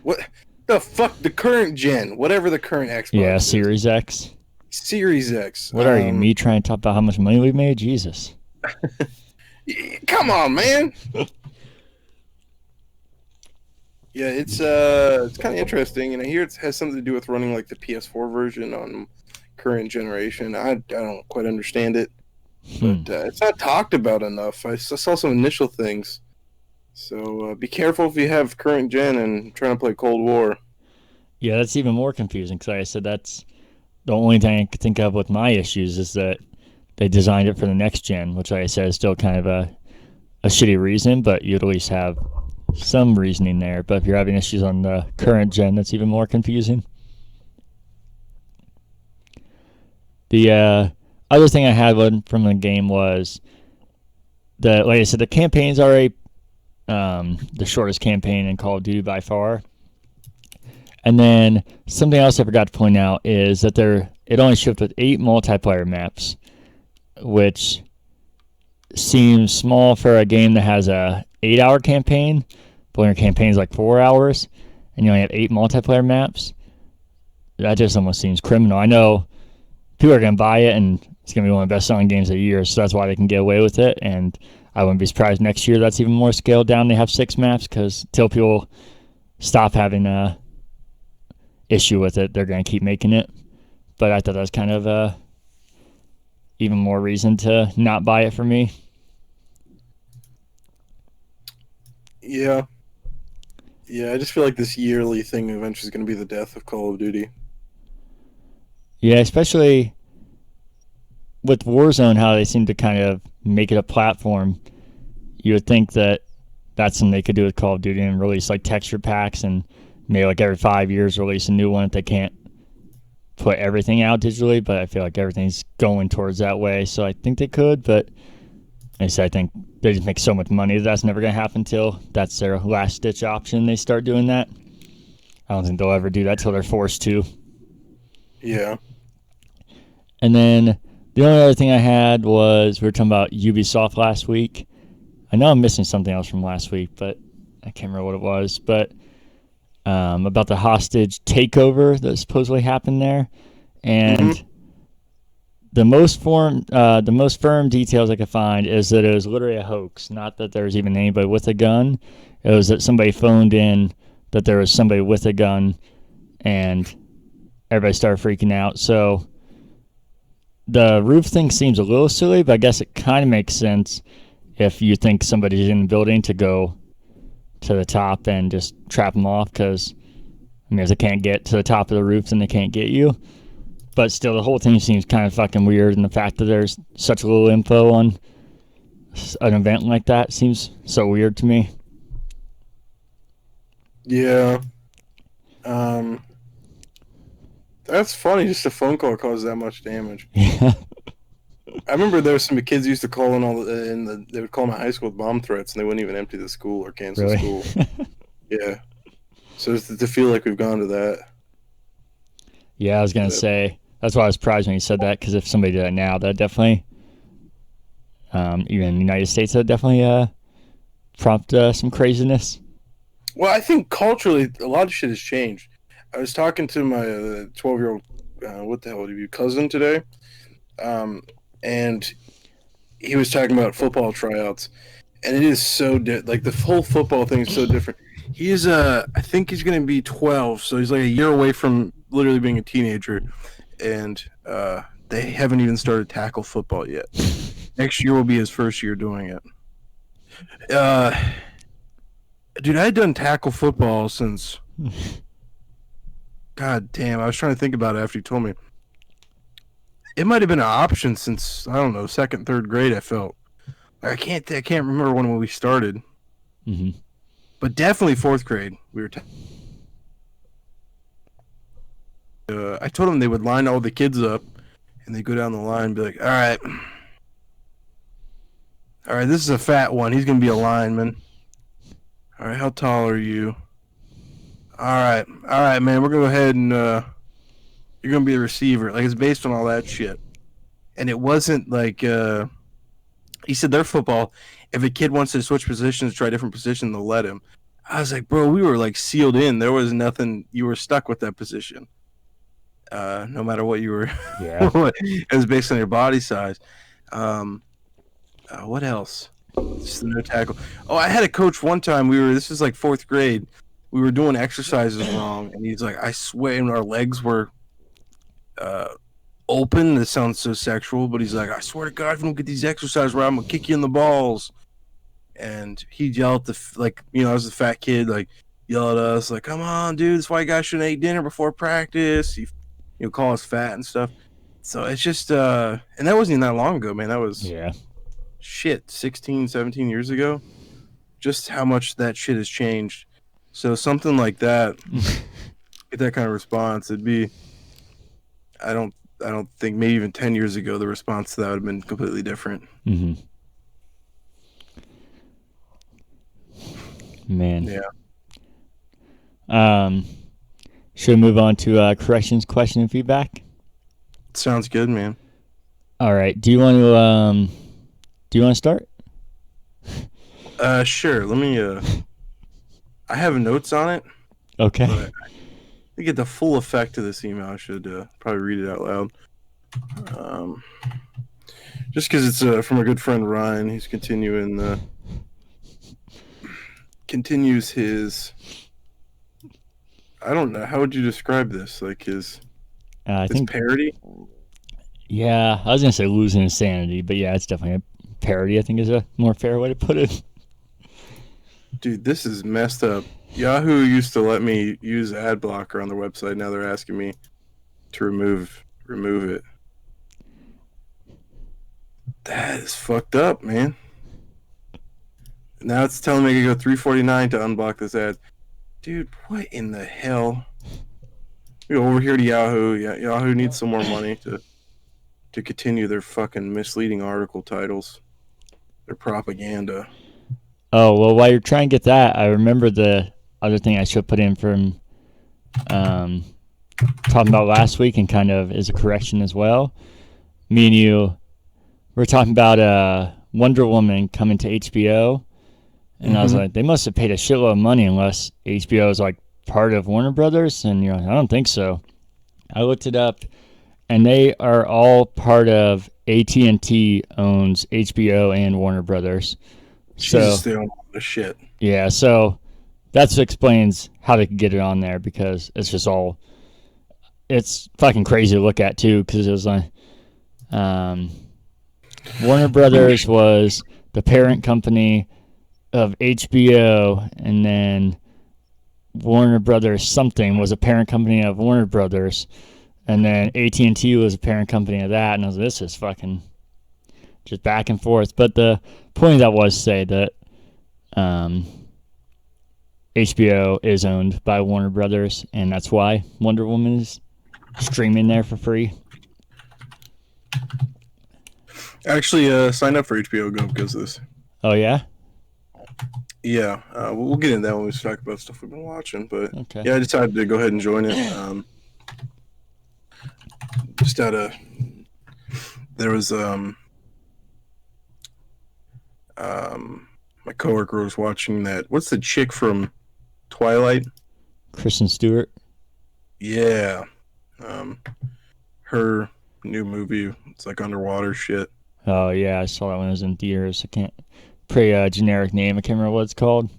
What the fuck? The current gen. Whatever the current Xbox Yeah, is. Series X. Series X. What are you, me trying to talk about how much money we've made? Jesus. Come on, man. Yeah, it's kind of interesting, and I hear it has something to do with running like the PS4 version on current generation. I don't quite understand it, but it's not talked about enough. I saw some initial things, so be careful if you have current gen and trying to play Cold War. Yeah, that's even more confusing because, like I said, that's the only thing I could think of with my issues is that they designed it for the next gen, which, like I said, is still kind of a shitty reason, but you'd at least have some reasoning there. But if you're having issues on the current gen, that's even more confusing. The other thing I had from the game was like I said, the campaigns are the shortest campaign in Call of Duty by far. And then something else I forgot to point out is that it only shipped with 8 multiplayer maps, which seems small for a game that has a 8-hour campaign, but when your campaign is like 4 hours and you only have 8 multiplayer maps, that just almost seems criminal. I know people are going to buy it and it's going to be one of the best selling games of the year, so that's why they can get away with it. And I wouldn't be surprised next year that's even more scaled down. They have 6 maps because until people stop having a issue with it, they're going to keep making it. But I thought that was kind of even more reason to not buy it for me. Yeah. Yeah, I just feel like this yearly thing eventually is going to be the death of Call of Duty. Yeah, especially with Warzone, how they seem to kind of make it a platform. You would think that that's something they could do with Call of Duty and release like texture packs and maybe like every 5 years release a new one if they can't put everything out digitally, but I feel like everything's going towards that way, so I think they could, but I think they just make so much money that's never going to happen until that's their last ditch option. They start doing that. I don't think they'll ever do that till they're forced to. Yeah. And then the only other thing I had was we were talking about Ubisoft last week. I know I'm missing something else from last week, but I can't remember what it was. But about the hostage takeover that supposedly happened there, and the most firm details I could find is that it was literally a hoax. Not that there was even anybody with a gun. It was that somebody phoned in that there was somebody with a gun, and everybody started freaking out. So the roof thing seems a little silly, but I guess it kind of makes sense if you think somebody's in the building to go to the top and just trap them off, because I mean, if they can't get to the top of the roof, then they can't get you. But still, the whole thing seems kind of fucking weird, and the fact that there's such little info on an event like that seems so weird to me. Yeah. That's funny. Just a phone call caused that much damage. Yeah. I remember there were some kids used to call in they would call my high school with bomb threats, and they wouldn't even empty the school or cancel Really? school. Yeah. So it's to feel like we've gone to that. Yeah, I was gonna say that's why I was surprised when you said that, because if somebody did it now, that definitely, even in the United States, that definitely prompt some craziness. Well, I think culturally, a lot of shit has changed. I was talking to my 12-year-old, what the hell would you cousin today, and he was talking about football tryouts, and it is so like the whole football thing is so different. He's I think he's going to be 12, so he's like a year away from literally being a teenager, and they haven't even started tackle football yet. Next year will be his first year doing it. Dude, I had done tackle football since. God damn, I was trying to think about it after you told me. It might have been an option since, I don't know, second, third grade. I felt I can't remember when we started, but definitely fourth grade. We were. I told them they would line all the kids up, and they go down the line and be like, all right, this is a fat one. He's gonna be a lineman. All right, how tall are you? All right, man. We're gonna go ahead and you're gonna be a receiver. Like, it's based on all that shit, and it wasn't like he said their football. If a kid wants to switch positions, try a different position, they'll let him. I was like, bro, we were like sealed in. There was nothing. You were stuck with that position. No matter what you were. Yeah. It was based on your body size. What else? Just no tackle. Oh, I had a coach one time. This was like fourth grade. We were doing exercises wrong, and he's like, I swear, and our legs were open. This sounds so sexual, but he's like, I swear to God, if you don't get these exercises right, I'm gonna kick you in the balls. And he yelled I was a fat kid, like yell at us, like, come on, dude, that's why you guys shouldn't eat dinner before practice. He, call us fat and stuff. So it's just, and that wasn't even that long ago, man. That was, 16, 17 years ago. Just how much that shit has changed. So something like that, get that kind of response, it'd be, I don't think maybe even 10 years ago, the response to that would have been completely different. Mm-hmm. Man. Yeah. Should we move on to corrections, question, and feedback? Sounds good, man. All right. Do you want to start? Sure. Let me. I have notes on it, Okay. but to get the full effect of this email, I should probably read it out loud. Just because it's from a good friend Ryan. He's continues his. I don't know. How would you describe this? Like his I think. parody? Yeah, I was gonna say losing insanity, but yeah, it's definitely a parody. I think is a more fair way to put it. Dude, this is messed up. Yahoo used to let me use ad blocker on their website. Now they're asking me to remove it. That is fucked up, man. Now it's telling me I can go $3.49 to unblock this ad. Dude, what in the hell? We go over here to Yahoo. Yahoo needs some more money to continue their fucking misleading article titles. Their propaganda. Oh well, while you're trying to get that, I remember the other thing I should put in from talking about last week, and kind of is a correction as well. Me and you were talking about Wonder Woman coming to HBO, and I was like, they must have paid a shitload of money unless HBO is like part of Warner Brothers, and you're like, I don't think so. I looked it up, and they are all part of AT&T owns HBO and Warner Brothers. Jesus, they own all this shit. Yeah, so that's what explains how they could get it on there, because it's just all, it's fucking crazy to look at too, because it was like Warner Brothers was the parent company of HBO, and then Warner Brothers something was a parent company of Warner Brothers, and then AT&T was a parent company of that, and I was like, this is fucking just back and forth. But the point of that was to say that HBO is owned by Warner Brothers, and that's why Wonder Woman is streaming there for free. Actually, signed up for HBO Go because of this. Oh yeah? Yeah, we'll get into that when we talk about stuff we've been watching. But Okay. yeah, I decided to go ahead and join it. Just out of there was my coworker was watching that. What's the chick from Twilight? Kristen Stewart. Yeah, her new movie. It's like underwater shit. Oh yeah, I saw that when it was in theaters. I can't. Pretty generic name. I can't remember what it's called.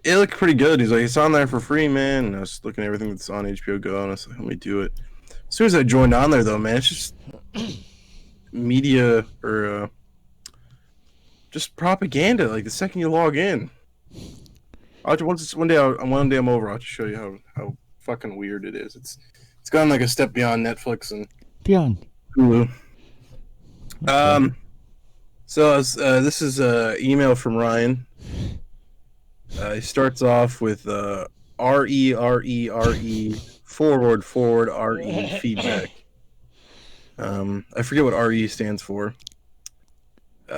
It looked pretty good. He's like, it's on there for free, man. And I was looking at everything that's on HBO Go, and I was like, let me do it. As soon as I joined on there, though, man, it's just media or just propaganda. Like the second you log in, one day I'm over. I'll just show you how fucking weird it is. It's gone like a step beyond Netflix and Beyond Hulu. Okay. So this is an email from Ryan. He starts off with RERERE forward RE feedback. I forget what RE stands for.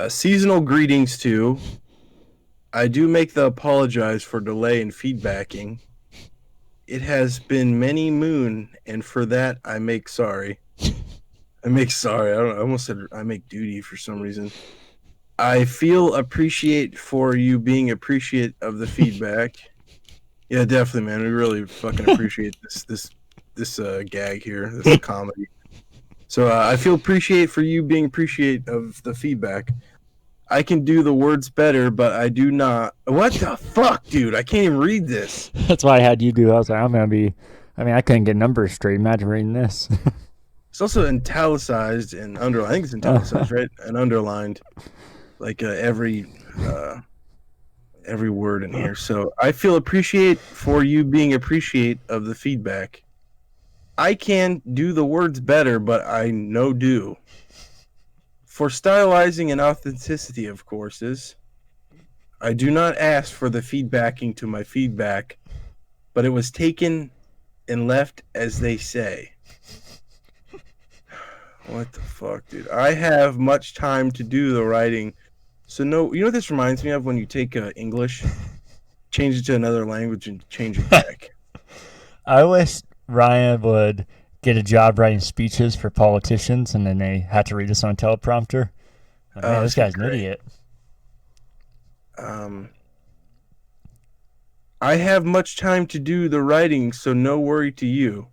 Seasonal greetings to. I do make the apologize for delay in feedbacking. It has been many moon, and for that I make sorry. I almost said I make duty for some reason. I feel appreciate for you being appreciate of the feedback. Yeah, definitely, man. We really fucking appreciate this gag here, this comedy. So I feel appreciate for you being appreciate of the feedback. I can do the words better, but I do not. What the fuck, dude? I can't even read this. That's why I had you do. I was like, I'm gonna be. I mean, I couldn't get numbers straight. Imagine reading this. It's also italicized and underlined. I think it's italicized, right? And underlined, like every word in here. So I feel appreciate for you being appreciate of the feedback. I can do the words better, but I no do. For stylizing and authenticity of courses, I do not ask for the feedbacking to my feedback, but it was taken and left as they say. What the fuck, dude? I have much time to do the writing. So no, you know what this reminds me of when you take English change it to another language and change it back. I wish Ryan would get a job writing speeches for politicians, and then they had to read this on teleprompter. Like, man, this guy's an idiot. I have much time to do the writing, so no worry to you.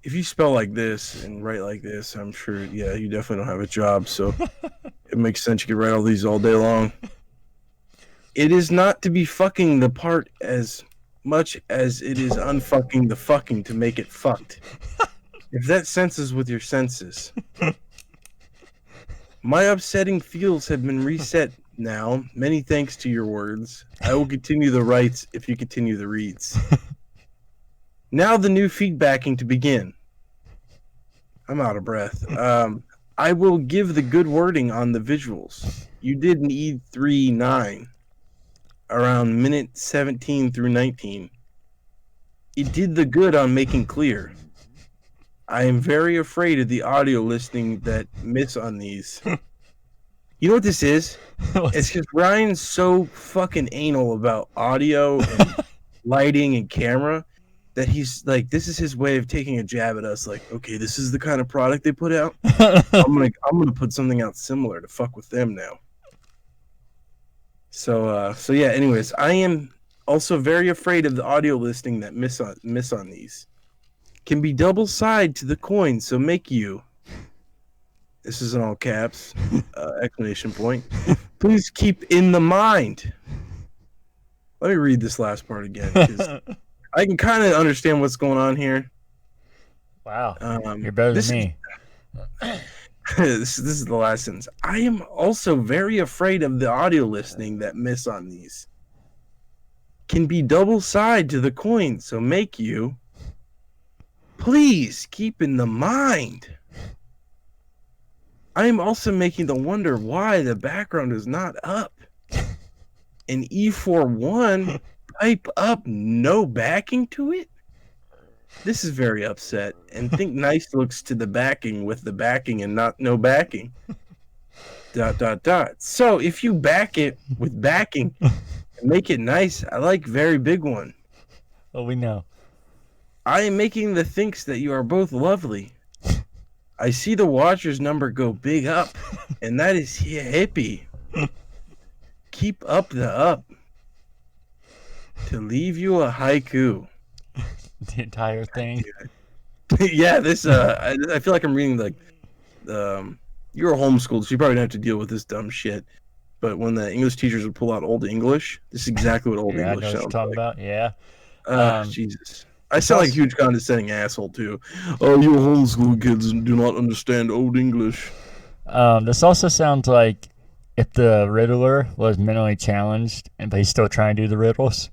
If you spell like this and write like this, I'm sure, yeah, you definitely don't have a job, so it makes sense you could write all these all day long. It is not to be fucking the part as much as it is unfucking the fucking to make it fucked. If that senses with your senses. My upsetting feels have been reset now. Many thanks to your words. I will continue the writes if you continue the reads. Now the new feedbacking to begin. I'm out of breath. I will give the good wording on the visuals. You did need 3-9 around minute 17 through 19. It did the good on making clear. I am very afraid of the audio listening that miss on these. You know what this is? It's because Ryan's so fucking anal about audio and lighting and camera that he's like, this is his way of taking a jab at us. Like, okay, this is the kind of product they put out. I'm gonna put something out similar to fuck with them now. So yeah. Anyways, I am also very afraid of the audio listening that miss on these. Can be double side to the coin, so make you. This is in all caps, exclamation point. Please keep in the mind. Let me read this last part again, because I can kind of understand what's going on here. Wow, you're better than me. This is the last sentence. I am also very afraid of the audio listening that miss on these. Can be double side to the coin, so make you. Please keep in the mind. I am also making the wonder why the background is not up. An E41 pipe up, no backing to it? This is very upset, and think nice looks to the backing with the backing and not no backing. ... So if you back it with backing and make it nice, I like very big one. Oh, we know. I am making the thinks that you are both lovely. I see the watcher's number go big up, and that is hippie. Keep up the up. To leave you a haiku. The entire thing. Yeah, this I feel like I'm reading like you were homeschooled, so you probably don't have to deal with this dumb shit. But when the English teachers would pull out Old English, this is exactly what Old Yeah, I know English what you're sounds talking like. about. Yeah. Jesus. I sound like a huge condescending asshole too. Oh, you homeschool kids do not understand Old English. This also sounds like if the Riddler was mentally challenged, but he's still trying to do the riddles.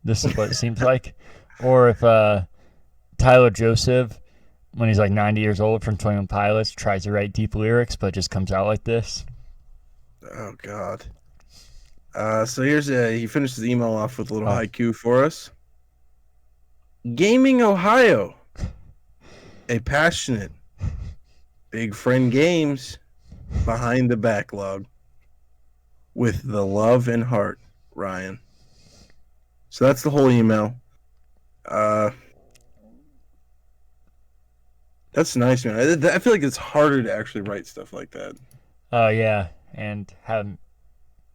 This is what it seems like. Or if Tyler Joseph, when he's like 90 years old from 21 Pilots, tries to write deep lyrics, but just comes out like this. Oh, God. So here's he finished his email off with a little haiku for us. Gaming Ohio. A passionate big friend games behind the backlog with the love and heart, Ryan. So that's the whole email. That's nice, man. I feel like it's harder to actually write stuff like that. Oh, yeah. And have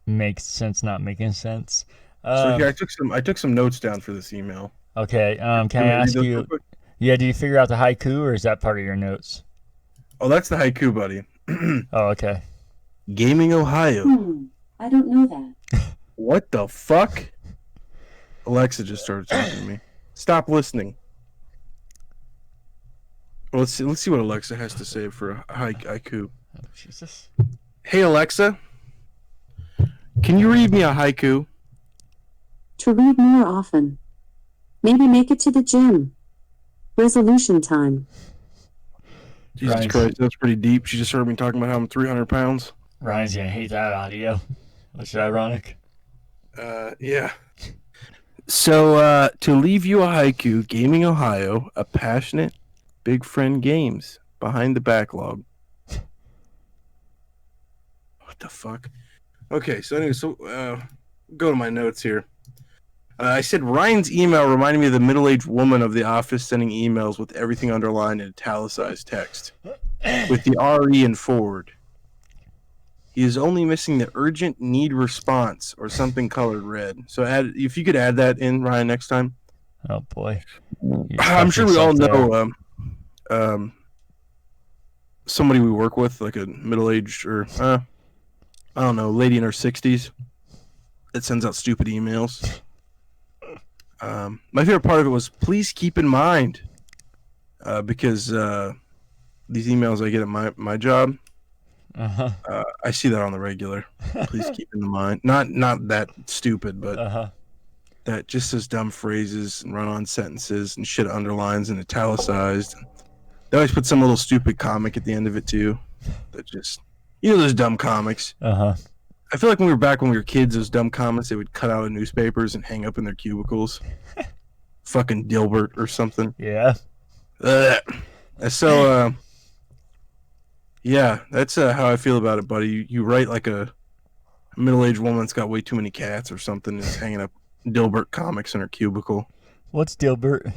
make sense not making sense. So here, I took some notes down for this email. Okay. Can I ask you? Yeah. Do you figure out the haiku, or is that part of your notes? Oh, that's the haiku, buddy. Oh, okay. Gaming Ohio. I don't know that. What the fuck? Alexa just started talking to me. Stop listening. Well, let's see what Alexa has to say for a haiku. Oh, Jesus. Hey, Alexa. Can you read me a haiku? To read more often. Maybe make it to the gym. Resolution time. Jesus Christ, that's pretty deep. She just heard me talking about how I'm 300 pounds. Ryan's gonna hate that audio. Which is ironic. Yeah. So, to leave you a haiku, Gaming Ohio, a passionate, big friend games behind the backlog. What the fuck? Okay, so anyway, go to my notes here. I said Ryan's email reminded me of the middle-aged woman of The Office sending emails with everything underlined in italicized text, with the RE in forward. He is only missing the urgent need response or something colored red. So if you could add that in, Ryan, next time. Oh boy, I'm sure we all know somebody we work with, like a middle-aged or I don't know, lady in her 60s that sends out stupid emails. My favorite part of it was, please keep in mind, because these emails I get at my job, I see that on the regular. Please keep in mind, not that stupid, but that just says dumb phrases and run-on sentences and shit underlines and italicized. They always put some little stupid comic at the end of it too. That just, those dumb comics. I feel like when we were kids, those dumb comics they would cut out of newspapers and hang up in their cubicles. Fucking Dilbert or something. Yeah. So, yeah, that's how I feel about it, buddy. You write like a middle-aged woman that's got way too many cats or something, is hanging up Dilbert comics in her cubicle. What's Dilbert?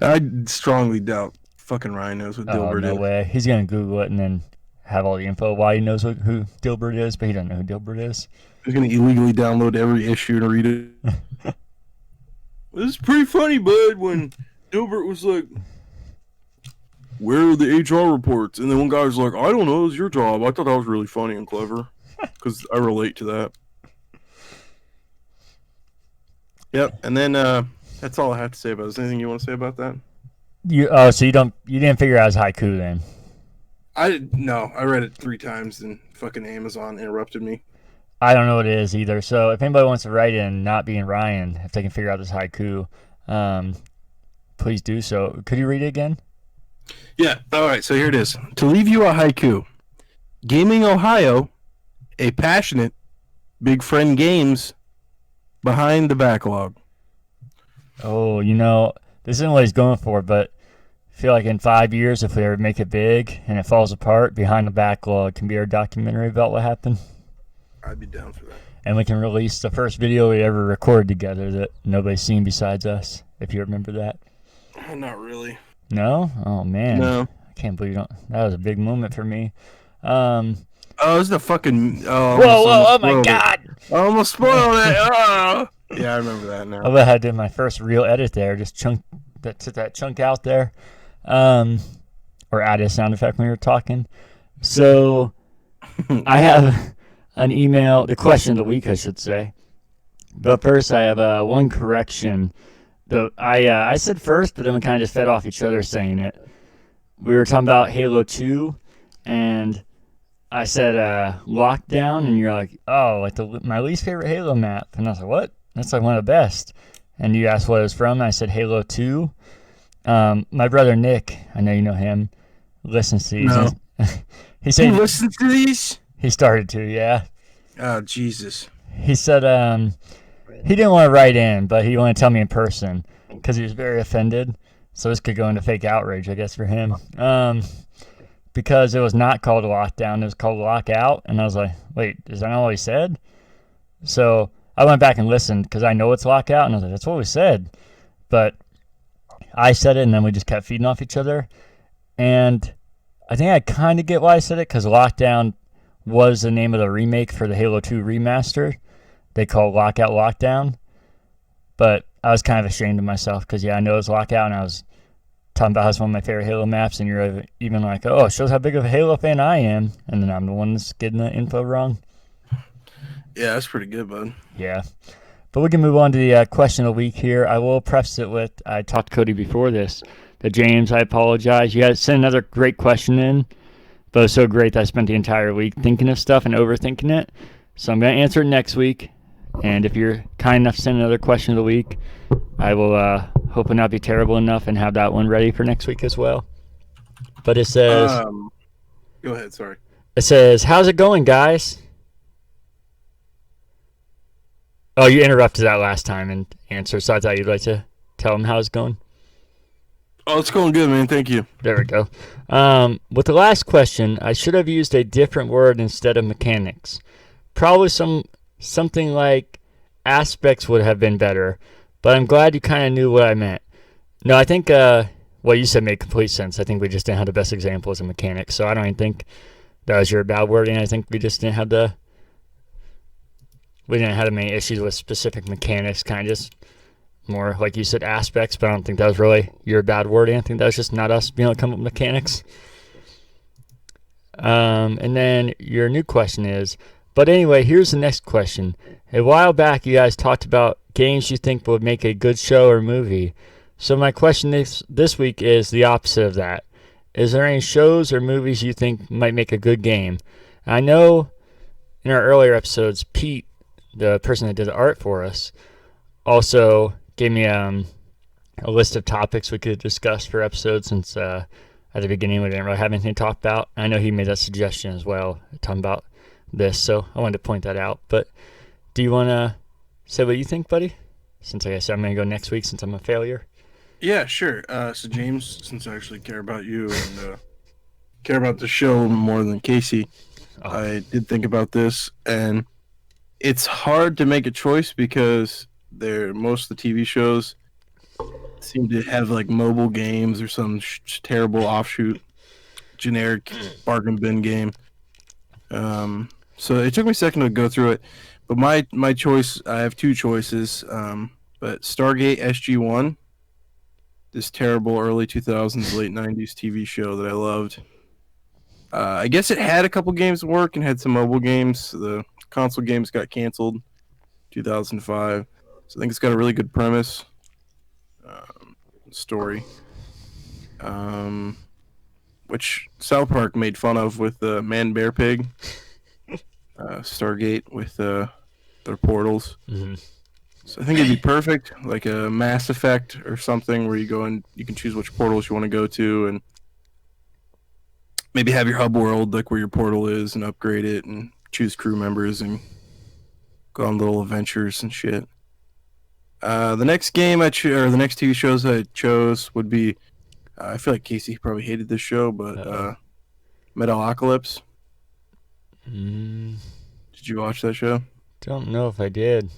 I strongly doubt fucking Ryan knows what Dilbert is. No way. He's gonna Google it and then have all the info why he knows who Dilbert is, but he doesn't know who Dilbert is. He's gonna illegally download every issue and read it. This is pretty funny, bud, when Dilbert was like, where are the HR reports? And then one guy was like, I don't know, it's your job. I thought that was really funny and clever. Because I relate to that. Yep, and then that's all I have to say about it. Is there anything you want to say about that? So you didn't figure out his haiku then? No, I read it 3 times and fucking Amazon interrupted me. I don't know what it is either. So if anybody wants to write in, not being Ryan, if they can figure out this haiku, please do so. Could you read it again? Yeah. All right. So here it is. To leave you a haiku. Gaming Ohio, a passionate Big Friend Games behind the backlog. Oh, this isn't what he's going for, but I feel like in 5 years, if we ever make it big and it falls apart, Behind the Backlog can be our documentary about what happened. I'd be down for that. And we can release the first video we ever recorded together that nobody's seen besides us, if you remember that. Not really. No? Oh, man. No. I can't believe you don't. That was a big moment for me. Oh, this is the fucking... whoa, oh my God! I almost spoiled it! Oh. Yeah, I remember that now. I bet I did my first real edit there, just took that chunk out there. Or add a sound effect when we were talking. So, I have an email, the question of the week, I should say. But first, I have one correction. I said first, but then we kind of just fed off each other saying it. We were talking about Halo 2, and I said Lockdown, and you're like, oh, like my least favorite Halo map. And I was like, what? That's like one of the best. And you asked what it was from, and I said Halo 2. My brother Nick, I know you know him, listens to these. No. He said he listens to these? He started to, yeah. Oh, Jesus. He said he didn't want to write in, but he wanted to tell me in person because he was very offended. So this could go into fake outrage, I guess, for him. Because it was not called Lockdown, it was called Lockout. And I was like, wait, is that not what he said? So I went back and listened because I know it's Lockout. And I was like, that's what we said. But I said it, and then we just kept feeding off each other. And I think I kind of get why I said it, because Lockdown was the name of the remake for the Halo 2 remaster. They call Lockout Lockdown. But I was kind of ashamed of myself because, yeah, I know it's Lockout, and I was talking about how it's one of my favorite Halo maps, and you're even like, oh, it shows how big of a Halo fan I am. And then I'm the one that's getting the info wrong. Yeah, that's pretty good, bud. Yeah. But we can move on to the question of the week here. I will preface it with, I talked to Cody before this, that James, I apologize. You guys sent another great question in, but it was so great that I spent the entire week thinking of stuff and overthinking it. So I'm going to answer it next week. And if you're kind enough to send another question of the week, I will hope it not be terrible enough and have that one ready for next week as well. But it says... go ahead, sorry. It says, how's it going, guys? Oh, you interrupted that last time and answered, so I thought you'd like to tell them how it's going. Oh, it's going good, man. Thank you. There we go. With the last question, I should have used a different word instead of mechanics. Probably some something like aspects would have been better, but I'm glad you kind of knew what I meant. No, I think what you said made complete sense. I think we just didn't have the best examples of mechanics, so I don't even think that was your bad wording. I think we just didn't have many issues with specific mechanics, kind of just more, like you said, aspects, but I don't think that was really your bad wording. I think that was just not us being able to come up with mechanics. And then your new question is, but anyway, here's the next question. A while back, you guys talked about games you think would make a good show or movie. So my question this week is the opposite of that. Is there any shows or movies you think might make a good game? I know in our earlier episodes, Pete, the person that did the art for us, also gave me a list of topics we could discuss for episodes since at the beginning we didn't really have anything to talk about. I know he made that suggestion as well, talking about this, so I wanted to point that out. But do you want to say what you think, buddy? Since like I said, I'm going to go next week since I'm a failure. Yeah, sure. So James, since I actually care about you and care about the show more than Casey, I did think about this, and it's hard to make a choice because most of the TV shows seem to have like mobile games or some terrible offshoot generic bargain bin game. So it took me a second to go through it, but my choice, I have two choices. But Stargate SG-1, this terrible early 2000s, late 90s TV show that I loved. I guess it had a couple games of work and had some mobile games. The console games got canceled 2005. So I think it's got a really good premise, story, which South Park made fun of with Man Bear Pig, Stargate with their portals. Mm-hmm. So I think it'd be perfect, like a Mass Effect or something, where you go and you can choose which portals you want to go to, and maybe have your hub world, like where your portal is, and upgrade it, and choose crew members, and go on little adventures and shit. The next game or the next TV shows I chose would be, I feel like Casey probably hated this show, but Metalocalypse. Did you watch that show? Don't know if I did.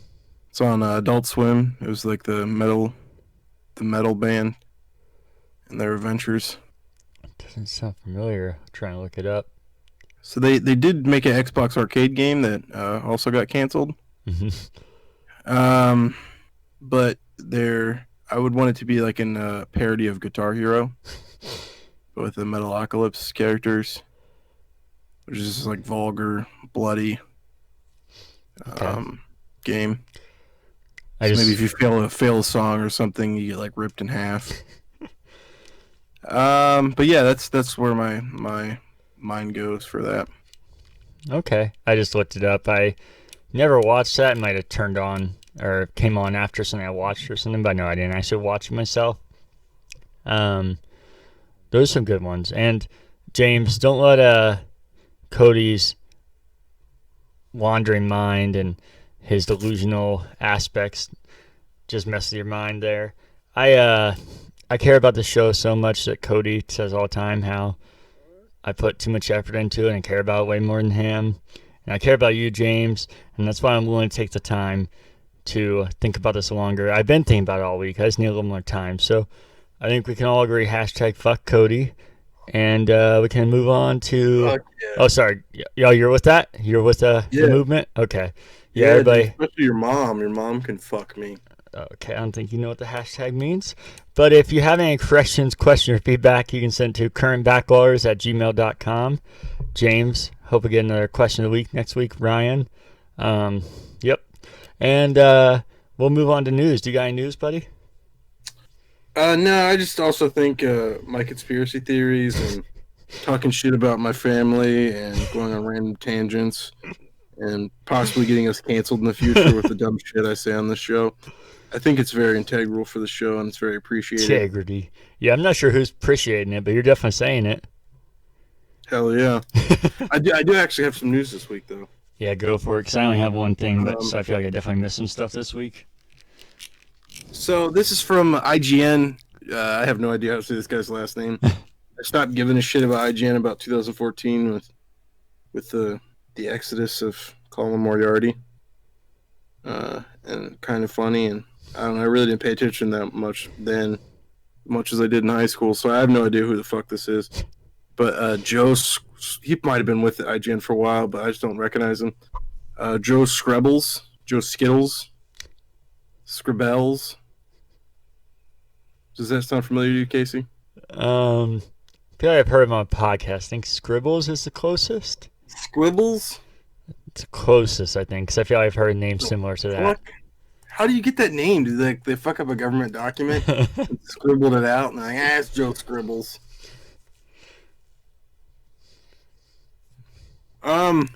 It's on Adult Swim. It was like the metal band and their adventures. Doesn't sound familiar. I'm trying to look it up. So they did make an Xbox arcade game that also got canceled. But I would want it to be like a parody of Guitar Hero, but with the Metalocalypse characters, which is just like vulgar, bloody game. Maybe if you fail a song or something, you get like ripped in half. But yeah, that's where my mind goes for that. Okay, I just looked it up. I never watched that. It might have turned on or came on after something I watched or something, but no, I didn't actually watch it myself. Those are some good ones. And James, don't let Cody's wandering mind and his delusional aspects just mess with your mind there. I care about the show so much that Cody says all the time how I put too much effort into it and care about it way more than him. And I care about you, James, and that's why I'm willing to take the time to think about this longer. I've been thinking about it all week. I just need a little more time. So I think we can all agree, #fuck Cody. And we can move on to... Yeah. Oh, sorry. Yo, you're with that? You're with the movement? Okay. Yeah, everybody... Especially your mom. Your mom can fuck me. Okay, I don't think you know what the hashtag means. But if you have any corrections, questions, or feedback, you can send it to currentbackloggers@gmail.com. James, hope we get another question of the week next week. Ryan. Yep. And we'll move on to news. Do you got any news, buddy? No, I just also think my conspiracy theories and talking shit about my family and going on random tangents and possibly getting us canceled in the future with the dumb shit I say on this show. I think it's very integral for the show and it's very appreciated. Integrity. Yeah, I'm not sure who's appreciating it, but you're definitely saying it. Hell yeah. I do actually have some news this week, though. Yeah, go for it, because I only have one thing, but so I feel like I definitely missed some stuff this week. So this is from IGN. I have no idea how to say this guy's last name. I stopped giving a shit about IGN about 2014 with the exodus of Colin Moriarty. and kind of funny. And I don't know, I really didn't pay attention that much then, much as I did in high school. So I have no idea who the fuck this is. But he might have been with IGN for a while, but I just don't recognize him. Joe Skittles, Scribbles. Does that sound familiar to you, Casey? I feel like I've heard him on a podcast. I think Scribbles is the closest. Squibbles? It's the closest, I think, because I feel like I've heard a name similar to that. How do you get that name? Do they fuck up a government document and scribbled it out? And it's Joe Scribbles. If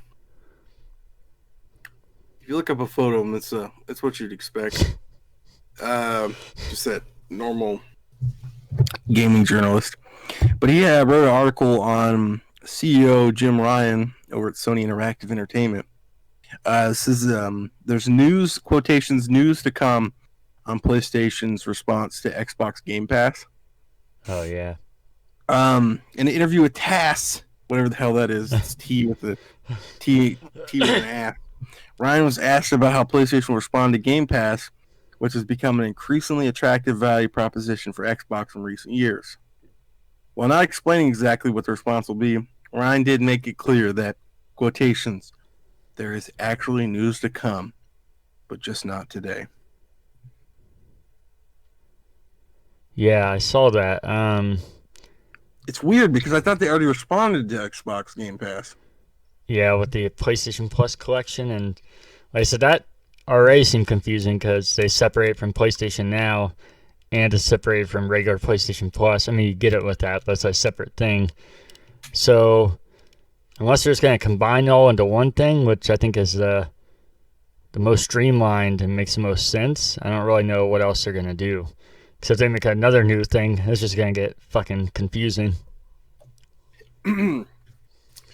you look up a photo of him, it's what you'd expect. Just that normal gaming journalist. But he wrote an article on CEO Jim Ryan over at Sony Interactive Entertainment. This is there's news to come on PlayStation's response to Xbox Game Pass. Oh yeah. In an interview with TASS, whatever the hell that is, it's T with an ass. Ryan was asked about how PlayStation will respond to Game Pass, which has become an increasingly attractive value proposition for Xbox in recent years. While not explaining exactly what the response will be, Ryan did make it clear that, quotations, there is actually news to come, but just not today. Yeah, I saw that. It's weird because I thought they already responded to Xbox Game Pass. Yeah, with the PlayStation Plus collection, and like I said, that already seemed confusing because they separate from PlayStation Now and it's separated from regular PlayStation Plus. I mean, you get it with that, but it's a separate thing. So unless they're just going to combine it all into one thing, which I think is the most streamlined and makes the most sense, I don't really know what else they're going to do. Because if they make another new thing, it's just going to get fucking confusing.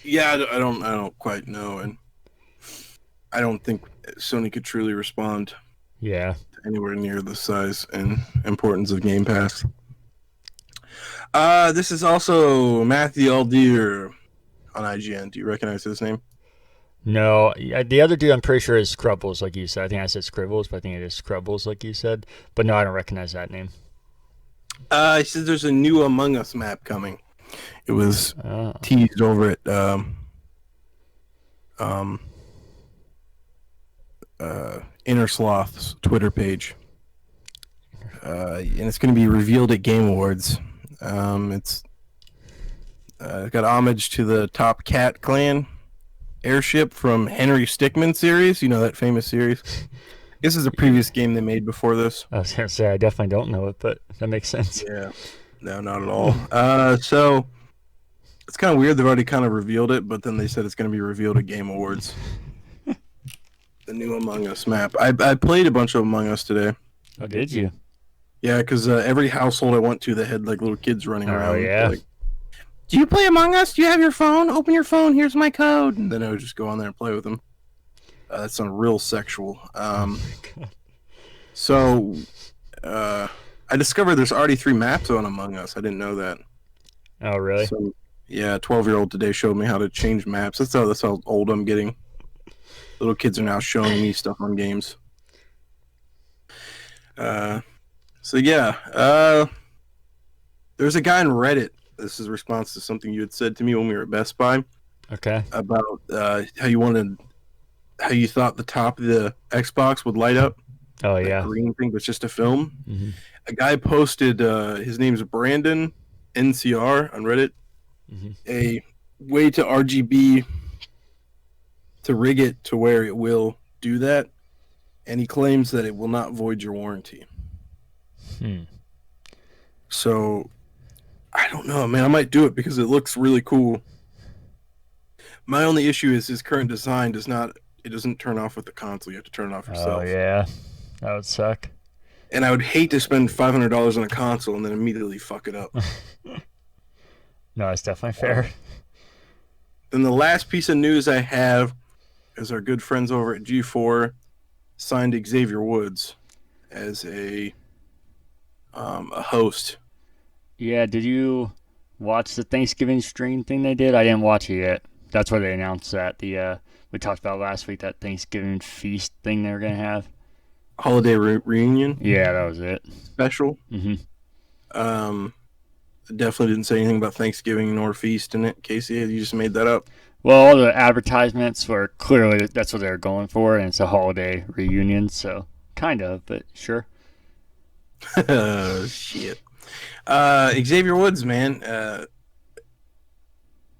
Yeah, I don't quite know, and I don't think Sony could truly respond. Yeah. Anywhere near the size and importance of Game Pass. This is also Matthew Aldeer on IGN. Do you recognize his name? No, the other dude I'm pretty sure is Scrubbles, like you said. I think I said Scribbles, but I think it is Scrubbles, like you said. But no, I don't recognize that name. He says there's a new Among Us map coming. It was teased over at Inner Sloth's Twitter page. And it's going to be revealed at Game Awards. It's got homage to the Top Cat Clan airship from Henry Stickmin series. You know that famous series? This is a previous game they made before this. I was going to say, I definitely don't know it, but that makes sense. Yeah. No, not at all. So it's kind of weird. They've already kind of revealed it, but then they said it's going to be revealed at Game Awards. The new Among Us map. I played a bunch of Among Us today. Oh, did you? Yeah, because every household I went to, they had like little kids running around. Oh, yeah. Like, do you play Among Us? Do you have your phone? Open your phone. Here's my code. And then I would just go on there and play with them. That sounded real sexual. So I discovered there's already 3 maps on Among Us. I didn't know that. Oh, really? So, yeah, 12-year-old today showed me how to change maps. That's how old I'm getting. Little kids are now showing me stuff on games. So yeah, there's a guy on Reddit. This is a response to something you had said to me when we were at Best Buy. Okay. About how you thought the top of the Xbox would light up. Oh, that yeah. green thing was just a film. Mm-hmm. A guy posted, his name's Brandon NCR on Reddit, a way to RGB to rig it to where it will do that, and he claims that it will not void your warranty. So I don't know, man. I might do it because it looks really cool. My only issue is his current design doesn't turn off with the console. You have to turn it off yourself. Oh, yeah. That would suck. And I would hate to spend $500 on a console and then immediately fuck it up. No, it's definitely fair. Then the last piece of news I have is our good friends over at G4 signed Xavier Woods as a host. Yeah, did you watch the Thanksgiving stream thing they did? I didn't watch it yet. That's where they announced that. The we talked about last week, that Thanksgiving feast thing they were going to have. Holiday reunion Yeah, that was it. special. Hmm. Definitely didn't say anything about Thanksgiving nor feast in it. Casey, you just made that up. Well, all the advertisements were clearly that's what they were going for, and it's a holiday reunion, so kind of, but sure. Shit. Xavier Woods, man. The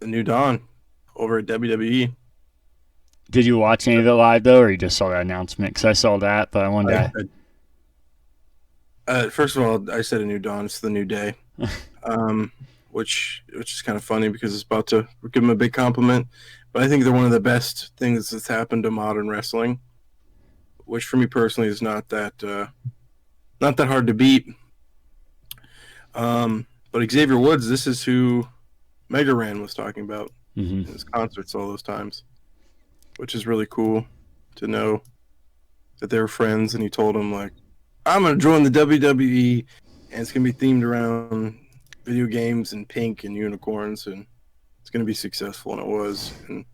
new Dawn over at WWE. Did you watch any of it live, though, or you just saw that announcement? Because I saw that, but I wanted to... First of all, I said a new dawn. It's the new day, which is kind of funny because it's about to give them a big compliment. But I think they're one of the best things that's happened to modern wrestling, which for me personally is not that hard to beat. But Xavier Woods, this is who Mega Ran was talking about in his concerts all those times, which is really cool to know that they were friends. And he told him, like, I'm going to join the WWE, and it's going to be themed around video games and pink and unicorns, and it's going to be successful, and it was. And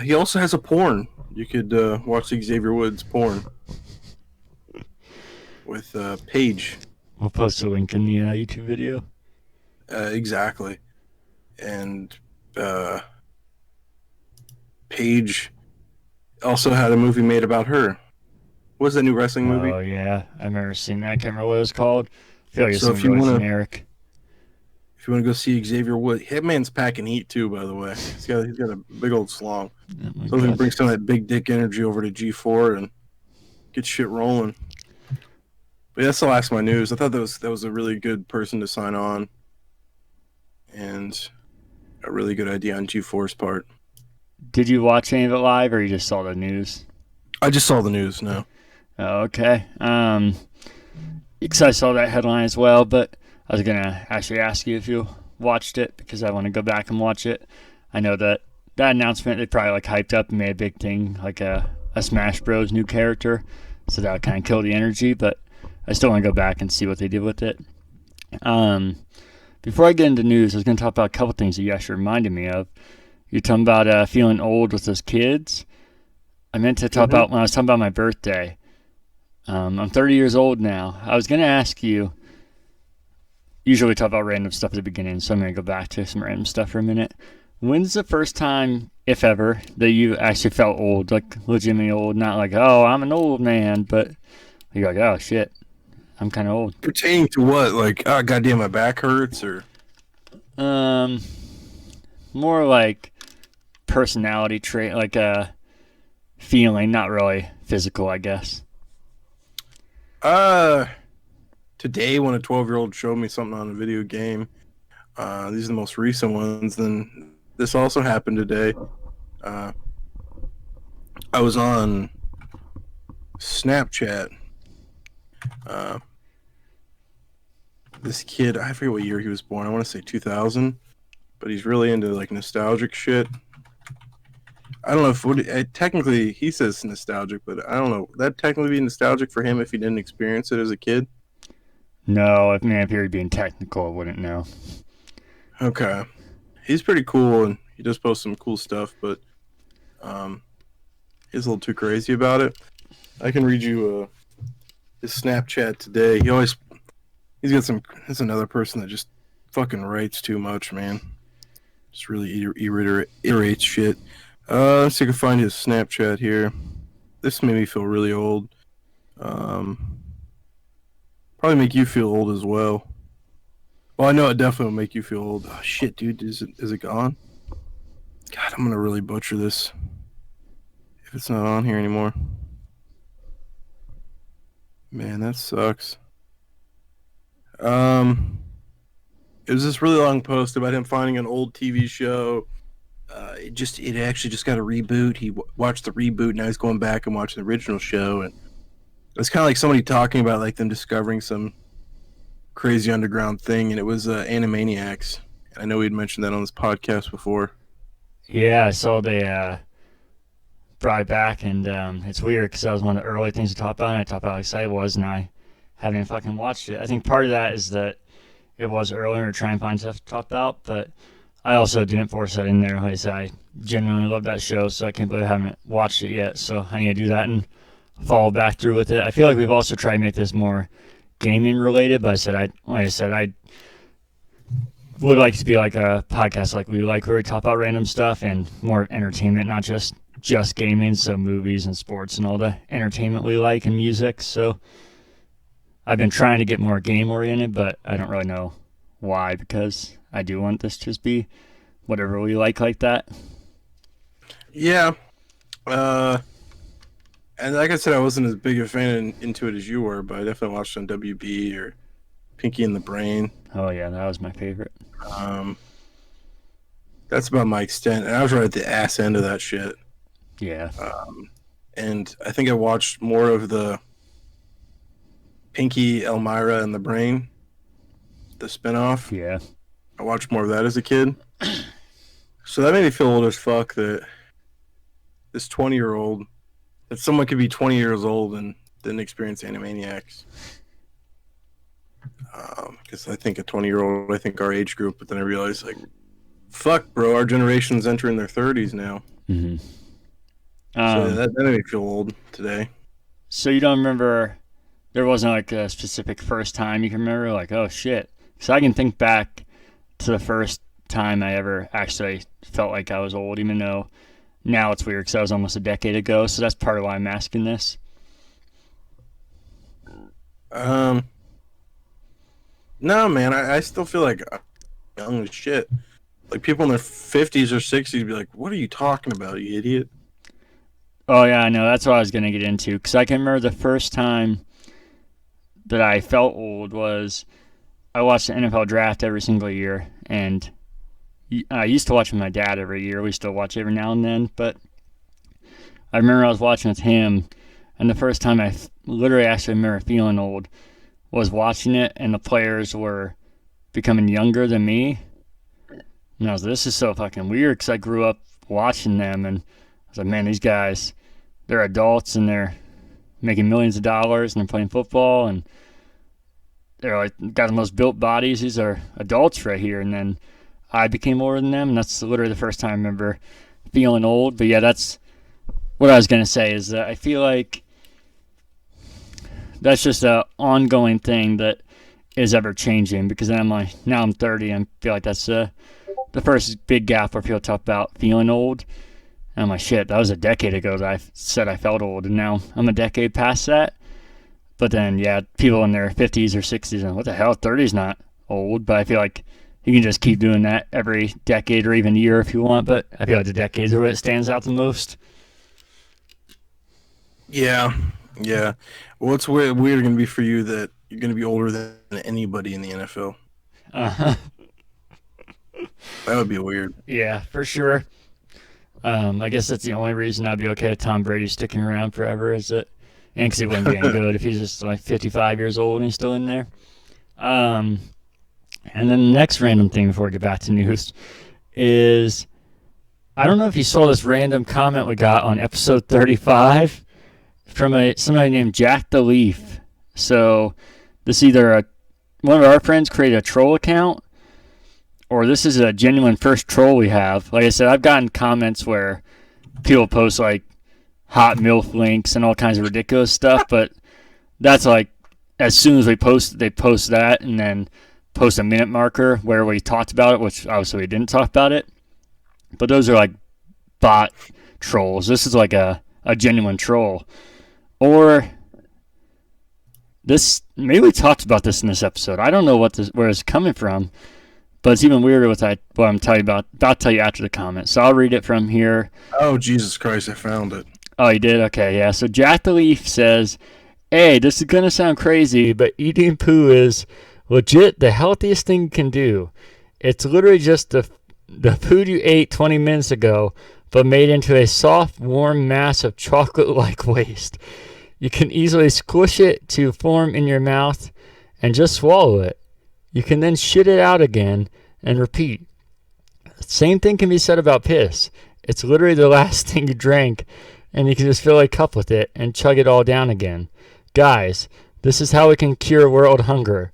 he also has a porn. You could watch Xavier Woods porn with Paige. We'll post a link in the YouTube video. Exactly. And Paige also had a movie made about her. What was that new wrestling movie? Oh, yeah. I remember seeing that. I can't remember what it was called. I feel like it's So if you really wanna- generic. If you want to go see Xavier Woods, Hitman's packing heat too, by the way. He's got a big old slong. Oh my So he can God. bring some of that big dick energy over to G4 and get shit rolling. But that's the last of my news. I thought that was a really good person to sign on, and a really good idea on G4's part. Did you watch any of it live, or you just saw the news? I just saw the news now. Oh, okay. Because I saw that headline as well, but I was going to actually ask you if you watched it, because I want to go back and watch it. I know that announcement, they probably like hyped up and made a big thing, like a Smash Bros. New character, so that would kind of kill the energy, but I still want to go back and see what they did with it. Before I get into news, I was going to talk about a couple things that you actually reminded me of. You're talking about feeling old with those kids. I meant to talk about when I was talking about my birthday. I'm 30 years old now. I was going to ask you, usually we talk about random stuff at the beginning, so I'm going to go back to some random stuff for a minute. When's the first time, if ever, that you actually felt old, like legitimately old? Not like, oh, I'm an old man, but you're like, oh, shit, I'm kind of old. Pertaining to what? Like, oh, goddamn, my back hurts, or? More like personality trait, like a feeling, not really physical, I guess. Today when a 12-year-old showed me something on a video game, these are the most recent ones, then this also happened today. I was on Snapchat. This kid, I forget what year he was born. I want to say 2000, but he's really into like nostalgic shit. I don't know if technically he says nostalgic, but I don't know. Would that technically be nostalgic for him if he didn't experience it as a kid? No, if you're being technical, I wouldn't know. Okay, he's pretty cool and he does post some cool stuff, but he's a little too crazy about it. I can read you his Snapchat today. He's got some. There's another person that just fucking writes too much, man. Just really iterates shit. Let's see if I can find his Snapchat here. This made me feel really old. Probably make you feel old as well. Well, I know it definitely will make you feel old. Oh, shit, dude. Is it gone? God, I'm going to really butcher this if it's not on here anymore. Man, that sucks. It was this really long post about him finding an old TV show. It actually just got a reboot. He watched the reboot, now he's going back and watching the original show, and it's kind of like somebody talking about like them discovering some crazy underground thing, and it was Animaniacs. I know we'd mentioned that on this podcast before. Yeah, I saw they brought it back, and it's weird because that was one of the early things to talk about, and I talked about how excited I was, and I haven't fucking watched it. I think part of that is that it was earlier to try and find stuff to talk about, but I also didn't force that in there. Like I said, I genuinely love that show, so I can't believe I haven't watched it yet. So I need to do that and follow back through with it. I feel like we've also tried to make this more gaming related, but I would like to be like a podcast like we like, where we talk about random stuff and more entertainment, not just gaming. So movies and sports and all the entertainment we like and music. So I've been trying to get more game oriented, but I don't really know why, because I do want this to just be whatever we like that. Yeah. And like I said, I wasn't as big a fan into it as you were, but I definitely watched on WB or Pinky and the Brain. Oh yeah, that was my favorite. That's about my extent, and I was right at the ass end of that shit. Yeah. And I think I watched more of the Pinky, Elmira, and the Brain, the spinoff. Yeah. I watched more of that as a kid. So that made me feel old as fuck that this 20-year-old, that someone could be 20 years old and didn't experience Animaniacs. Because I think a 20-year-old, I think our age group, but then I realized, like, fuck, bro, our generation's entering their 30s now. Mm-hmm. So that made me feel old today. So you don't remember, there wasn't like a specific first time you can remember, like, oh shit. Because I can think back to the first time I ever actually felt like I was old, even though now it's weird because that was almost a decade ago. So that's part of why I'm asking this. No, man, I still feel like I'm young as shit. Like, people in their 50s or 60s be like, what are you talking about, you idiot? Oh, yeah, I know. That's what I was going to get into. Because I can remember the first time that I felt old was I watched the NFL draft every single year. And I used to watch with my dad every year. We still watch every now and then. But I remember I was watching with him. And the first time I literally actually remember feeling old was watching it. And the players were becoming younger than me. And I was like, this is so fucking weird, because I grew up watching them, and I was like, man, these guys, they're adults, and they're making millions of dollars, and they're playing football, and they're like, got the most built bodies. These are adults right here. And then I became older than them, and that's literally the first time I remember feeling old. But yeah, that's what I was going to say, is that I feel like that's just an ongoing thing that is ever changing, because then I'm like, now I'm 30, and I feel like that's the first big gap where people talk about feeling old. And I'm like, shit, that was a decade ago that I said I felt old, and now I'm a decade past that. But then, yeah, people in their 50s or 60s, and what the hell, 30's not old. But I feel like you can just keep doing that every decade or even year if you want. But I feel like the decades are what stands out the most. Yeah. Well, it's weird going to be for you that you're going to be older than anybody in the NFL. Uh-huh. That would be weird. Yeah, for sure. I guess that's the only reason I'd be okay with Tom Brady sticking around forever, is that, and because he wouldn't be any good if he's just like 55 years old and he's still in there. And then the next random thing before we get back to news is, I don't know if you saw this random comment we got on episode 35 from somebody named Jack the Leaf. So this either one of our friends created a troll account, or this is a genuine first troll we have. Like I said, I've gotten comments where people post like hot MILF links and all kinds of ridiculous stuff, but that's like, as soon as they post that and then post a minute marker where we talked about it, which obviously we didn't talk about it. But those are like bot trolls. This is like a genuine troll. Or this, maybe we talked about this in this episode. I don't know where it's coming from. But it's even weirder what I'm telling you about. I'll tell you after the comment. So I'll read it from here. Oh, Jesus Christ, I found it. Oh, you did? Okay, yeah. So Jack the Leaf says, hey, this is going to sound crazy, but eating poo is legit the healthiest thing you can do. It's literally just the food you ate 20 minutes ago, but made into a soft, warm mass of chocolate-like waste. You can easily squish it to form in your mouth and just swallow it. You can then shit it out again and repeat. Same thing can be said about piss. It's literally the last thing you drank, and you can just fill a cup with it and chug it all down again. Guys, this is how we can cure world hunger.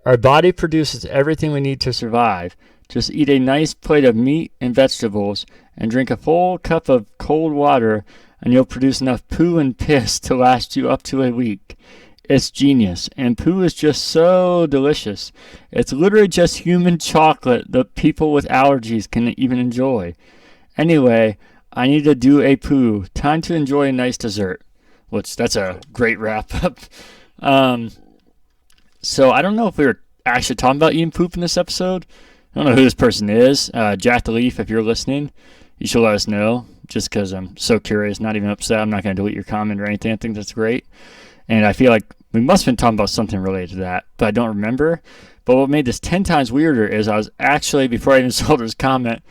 Our body produces everything we need to survive. Just eat a nice plate of meat and vegetables and drink a full cup of cold water, and you'll produce enough poo and piss to last you up to a week. It's genius, and poo is just so delicious. It's literally just human chocolate that people with allergies can even enjoy. Anyway, I need to do a poo. Time to enjoy a nice dessert. Which, that's a great wrap up. So I don't know if we were actually talking about eating poop in this episode. I don't know who this person is. Jack the Leaf, if you're listening, you should let us know. Just because I'm so curious, not even upset. I'm not going to delete your comment or anything. I think that's great. And I feel like we must have been talking about something related to that, but I don't remember. But what made this 10 times weirder is I was actually, before I even saw this comment,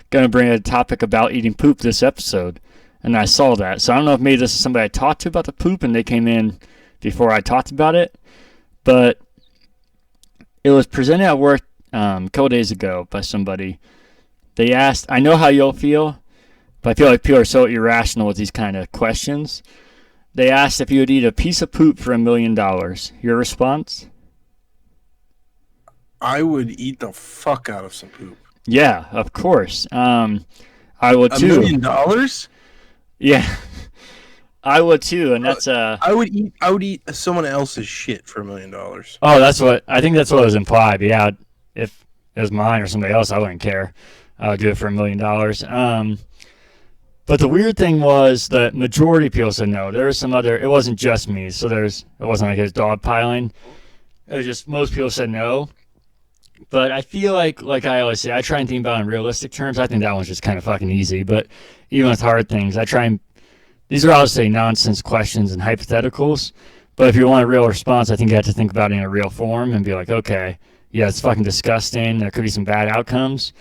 going to bring a topic about eating poop this episode. And I saw that. So I don't know if maybe this is somebody I talked to about the poop and they came in before I talked about it. But it was presented at work a couple days ago by somebody. They asked, I know how you'll feel, but I feel like people are so irrational with these kind of questions. They asked if you would eat a piece of poop for $1 million. Your response? I would eat the fuck out of some poop. Yeah, of course. I would too. $1 million? Yeah, I would too, and that's I would eat someone else's shit for $1 million. Oh, I think that's what was implied. But yeah, if it was mine or somebody else, I wouldn't care. I would do it for $1 million. But the weird thing was that majority of people said no. There was some other. It wasn't just me, so it wasn't like his dog piling. It was just most people said no. But I feel like I always say, I try and think about it in realistic terms. I think that one's just kind of fucking easy. But even with hard things, I try and. These are obviously nonsense questions and hypotheticals. But if you want a real response, I think you have to think about it in a real form and be like, okay, yeah, it's fucking disgusting. There could be some bad outcomes.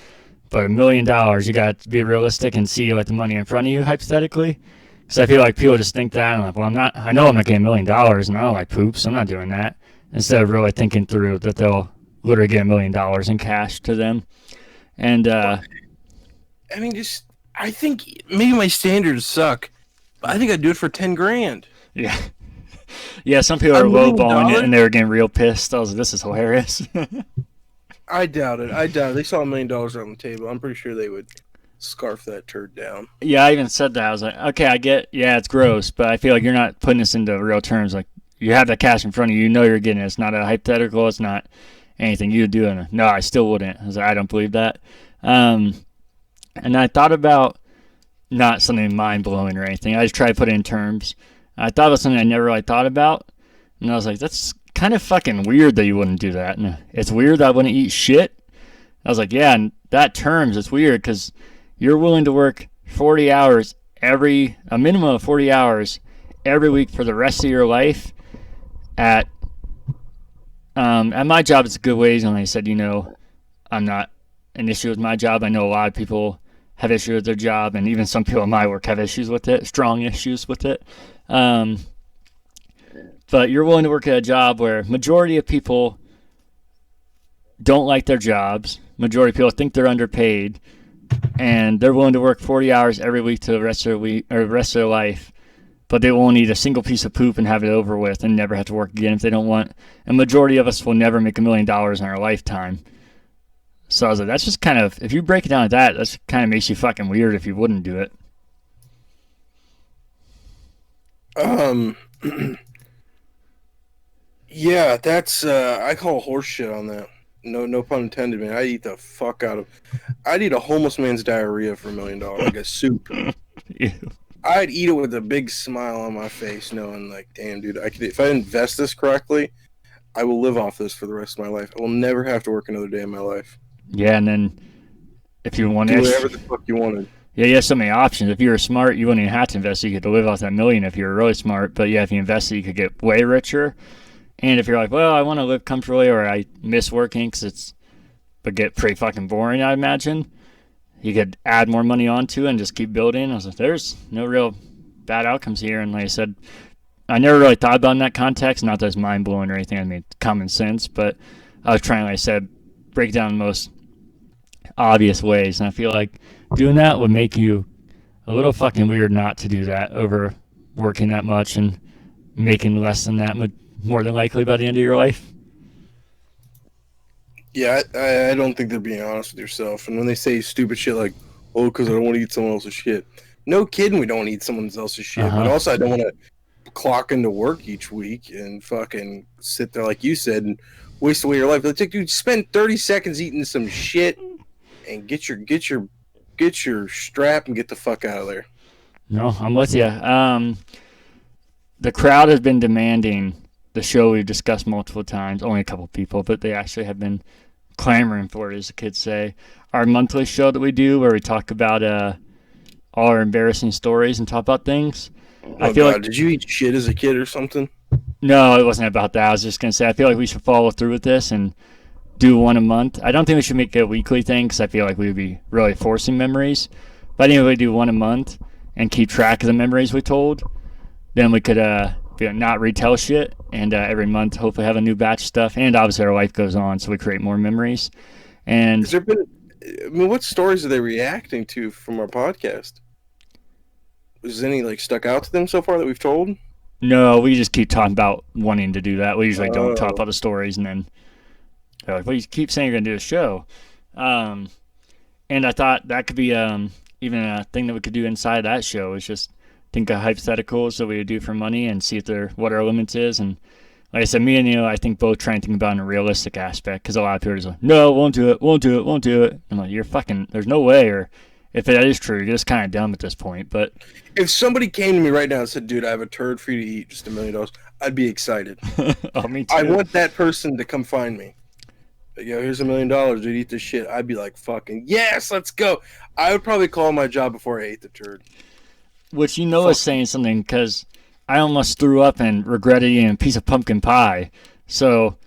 But $1 million, you got to be realistic and see like the money in front of you, hypothetically. Because I feel like people just think that, and I'm like, well, I know I'm not getting $1 million, and I don't like poop, so I'm not doing that. Instead of really thinking through that they'll literally get $1 million in cash to them. And, I mean, I think maybe my standards suck, but I think I'd do it for 10 grand. Yeah. Yeah, some people are lowballing it, and they were getting real pissed. I was like, this is hilarious. I doubt it. They saw $1 million on the table. I'm pretty sure they would scarf that turd down. Yeah, I even said that. I was like, okay, I get, yeah, it's gross, but I feel like you're not putting this into real terms. Like, you have that cash in front of you. You know you're getting it. It's not a hypothetical. It's not anything you would do. And no, I still wouldn't. I was like, I don't believe that. And I thought about not something mind-blowing or anything. I just tried to put it in terms. I thought about something I never really thought about. And I was like, that's kind of fucking weird that you wouldn't do that. And it's weird that I wouldn't eat shit. I was like, yeah, in that terms, it's weird because you're willing to work 40 hours a minimum of 40 hours every week for the rest of your life at my job. It's a good wage. And like I said, I'm not an issue with my job. I know a lot of people have issues with their job, and even some people at my work have issues with it, strong issues with it. But you're willing to work at a job where majority of people don't like their jobs. Majority of people think they're underpaid, and they're willing to work 40 hours every week to the rest of their week or rest of their life, but they won't eat a single piece of poop and have it over with and never have to work again if they don't want. And majority of us will never make $1 million in our lifetime. So I was like, that's just kind of, if you break it down like that, that's kind of makes you fucking weird if you wouldn't do it. Yeah, that's I call horse shit on that. No pun intended, man. I'd eat a homeless man's diarrhea for $1 million, like a soup. Ew. I'd eat it with a big smile on my face, knowing like, damn, dude, if I invest this correctly, I will live off this for the rest of my life. I will never have to work another day in my life. Yeah, and then if you want do whatever the fuck you wanted. Yeah, you have so many options. If you were smart, you wouldn't even have to invest. You could live off that $1 million if you were really smart. But yeah, if you invested, you could get way richer. And if you're like, well, I want to live comfortably, or I miss working but get pretty fucking boring, I imagine, you could add more money onto it and just keep building. I was like, there's no real bad outcomes here. And like I said, I never really thought about it in that context. Not that it's mind-blowing or anything. I mean, common sense. But I was trying, like I said, break down the most obvious ways. And I feel like doing that would make you a little fucking weird not to do that over working that much and making less than that more than likely by the end of your life. Yeah, I don't think they're being honest with yourself. And when they say stupid shit like, "Oh, because I don't want to eat someone else's shit," no kidding, we don't eat someone else's shit. But also, I don't want to clock into work each week and fucking sit there like you said and waste away your life. It's like, dude, spend 30 seconds eating some shit and get your strap and get the fuck out of there. No, I'm with you. The crowd has been demanding the show we've discussed multiple times. Only a couple people, but they actually have been clamoring for it, as the kids say. Our monthly show that we do, where we talk about all our embarrassing stories and talk about things. I feel like, did you eat shit as a kid or something? No, it wasn't about that. I was just gonna say I feel like we should follow through with this and do one a month. I don't think we should make it a weekly thing because I feel like we would be really forcing memories. But anyway, we do one a month and keep track of the memories we told. Then we could not retell shit, and every month hopefully have a new batch of stuff. And obviously our life goes on, so we create more memories. And has there been? I mean, what stories are they reacting to from our podcast? Was any like stuck out to them so far that we've told? No, we just keep talking about wanting to do that. We usually don't talk about the stories, and then they're like, "Well, you keep saying you're gonna do a show." And I thought that could be even a thing that we could do inside of that show is just think of hypotheticals that we would do for money and see if they're what our limits is. And like I said, me and I think both try and think about it in a realistic aspect because a lot of people are just like, no, won't do it. I'm like, you're fucking, there's no way. Or if that is true, you're just kind of dumb at this point. But if somebody came to me right now and said, dude, I have a turd for you to eat, just $1 million, I'd be excited. Oh, me too. I want that person to come find me. Yo, here's $1 million, dude, eat this shit. I'd be like, fucking, yes, let's go. I would probably call my job before I ate the turd. Which is saying something because I almost threw up and regretted eating a piece of pumpkin pie. So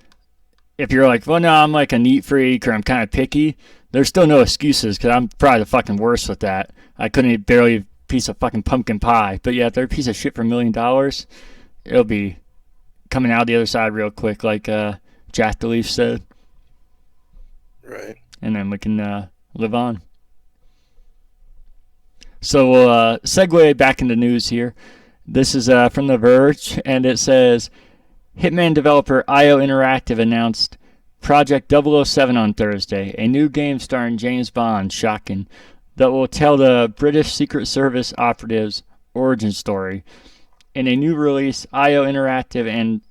if you're like, well, no, I'm like a neat freak or I'm kind of picky, there's still no excuses because I'm probably the fucking worst with that. I couldn't eat barely a piece of fucking pumpkin pie. But yeah, if they're a piece of shit for $1 million, it'll be coming out the other side real quick, like Jack the Leaf said. Right. And then we can live on. So we'll segue back into news here. This is from The Verge, and it says, Hitman developer IO Interactive announced Project 007 on Thursday, a new game starring James Bond, shocking, that will tell the British Secret Service operative's origin story. In a new release, IO Interactive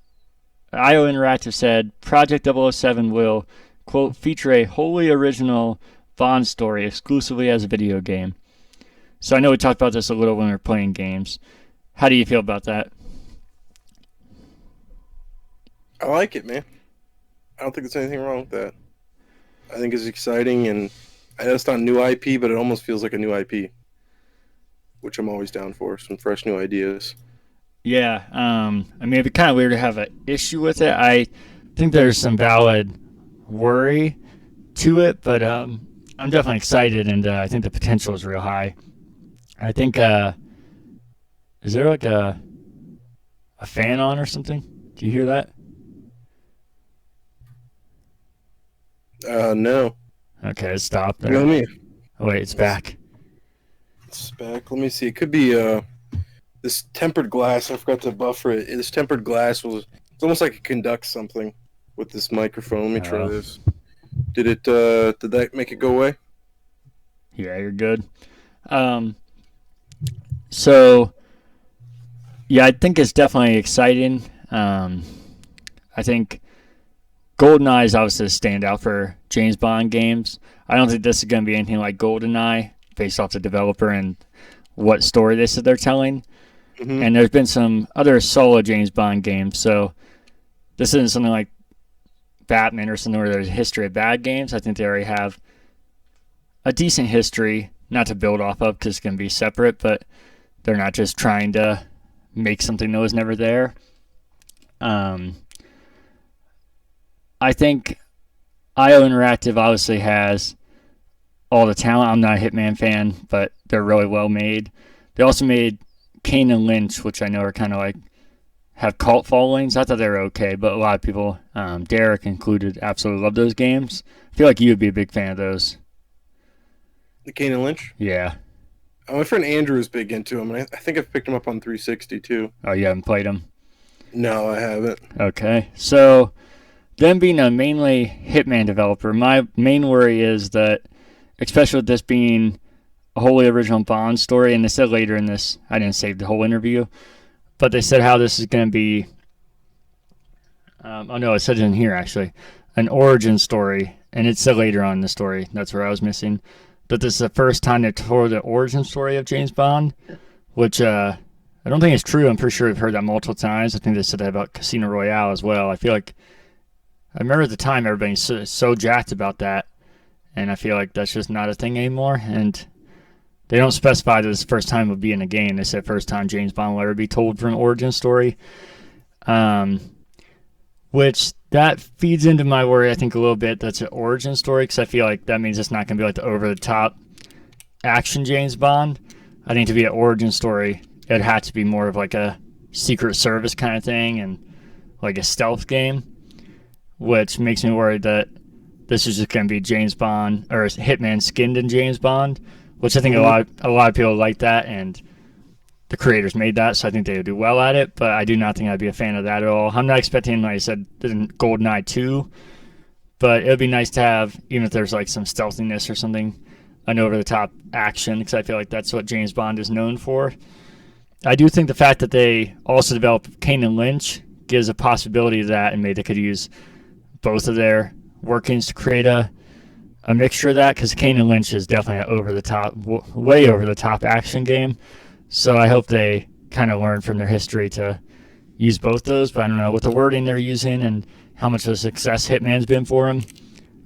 said Project 007 will, quote, feature a wholly original Bond story exclusively as a video game. So I know we talked about this a little when we were playing games. How do you feel about that? I like it, man. I don't think there's anything wrong with that. I think it's exciting, and I know it's not new IP, but it almost feels like a new IP, which I'm always down for, some fresh new ideas. Yeah, I mean, it'd be kind of weird to have an issue with it. I think there's some valid worry to it, but I'm definitely excited, and I think the potential is real high. I think, is there like a fan on or something? Do you hear that? No. Okay, it stopped there. You know me. Oh, wait, it's back. It's back. Let me see. It could be this tempered glass. I forgot to buffer it. This tempered glass it's almost like it conducts something with this microphone. Let me try this. Did that make it go away? Yeah, you're good. So, yeah, I think it's definitely exciting. I think GoldenEye is obviously a standout for James Bond games. I don't think this is going to be anything like GoldenEye based off the developer and what story they said they're telling. Mm-hmm. And there's been some other solo James Bond games, so this isn't something like Batman or something where there's a history of bad games. I think they already have a decent history, not to build off of because it's going to be separate, but they're not just trying to make something that was never there. I think IO Interactive obviously has all the talent. I'm not a Hitman fan, but they're really well made. They also made Kane and Lynch, which I know are kind of like have cult followings. I thought they were okay, but a lot of people, Derek included, absolutely love those games. I feel like you would be a big fan of those. The Kane and Lynch? Yeah. My friend Andrew is big into them, and I think I've picked them up on 360 too. Oh, you haven't played them? No, I haven't. Okay. So them being a mainly Hitman developer, my main worry is that, especially with this being a wholly original Bond story, and they said later in this, I didn't save the whole interview, but they said how this is going to be, oh no, it said it in here actually, an origin story, and it said later on in the story, that's where I was missing, that this is the first time they told the origin story of James Bond, which I don't think it's true. I'm pretty sure I've heard that multiple times. I think they said that about Casino Royale as well. I feel like, I remember at the time everybody's so jacked about that, and I feel like that's just not a thing anymore, and they don't specify that this first time will be in a game. They said first time James Bond will ever be told for an origin story. Which that feeds into my worry, I think, a little bit. That's an origin story, because I feel like that means it's not going to be like the over-the-top action James Bond. I think to be an origin story, it had to be more of like a Secret Service kind of thing and like a stealth game, which makes me worried that this is just going to be James Bond, or Hitman skinned in James Bond, which I think a lot of people like that, and the creators made that, so I think they would do well at it, but I do not think I'd be a fan of that at all. I'm not expecting, like I said, GoldenEye 2, but it would be nice to have, even if there's like some stealthiness or something, an over-the-top action, because I feel like that's what James Bond is known for. I do think the fact that they also developed Kane and Lynch gives a possibility of that, and maybe they could use both of their workings to create a mixture of that, because Kane and Lynch is definitely an over-the-top, way over-the-top action game. So I hope they kind of learn from their history to use both those, but I don't know, with the wording they're using and how much of a success Hitman's been for them,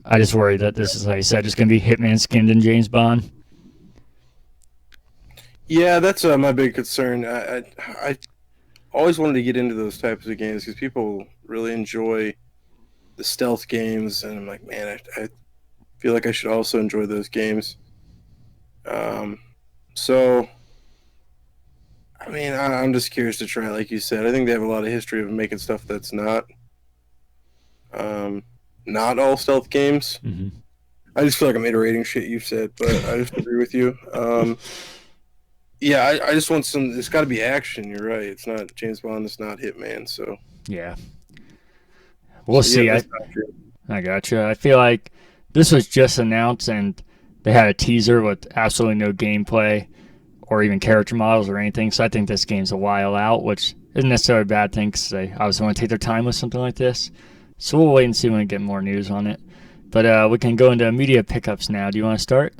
I just worry that this is, like I said, just going to be Hitman skinned in James Bond. Yeah, that's my big concern. I always wanted to get into those types of games because people really enjoy the stealth games, and I'm like, man, I feel like I should also enjoy those games. So, I mean, I'm just curious to try. Like you said, I think they have a lot of history of making stuff that's not all stealth games. Mm-hmm. I just feel like I'm iterating shit you said, but I just agree with you. Yeah, I just want some. It's got to be action. You're right. It's not James Bond. It's not Hitman. So yeah, we'll see. Yeah, I gotcha. I feel like this was just announced, and they had a teaser with absolutely no gameplay or even character models or anything. So I think this game's a while out, which isn't necessarily a bad thing, because they obviously want to take their time with something like this. So we'll wait and see when we get more news on it. But we can go into media pickups now. Do you want to start?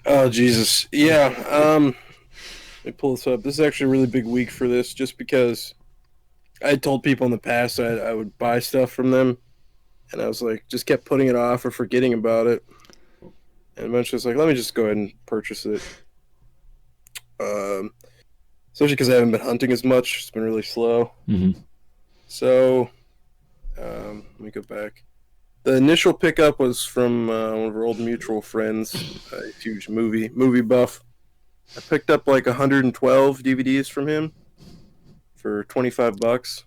Oh, Jesus. Yeah. Let me pull this up. This is actually a really big week for this, just because I had told people in the past I would buy stuff from them, and I was like, just kept putting it off or forgetting about it. And eventually I was like, let me just go ahead and purchase it. Especially because I haven't been hunting as much. It's been really slow. Mm-hmm. So, let me go back. The initial pickup was from one of our old mutual friends, a huge movie buff. I picked up like 112 DVDs from him for $25.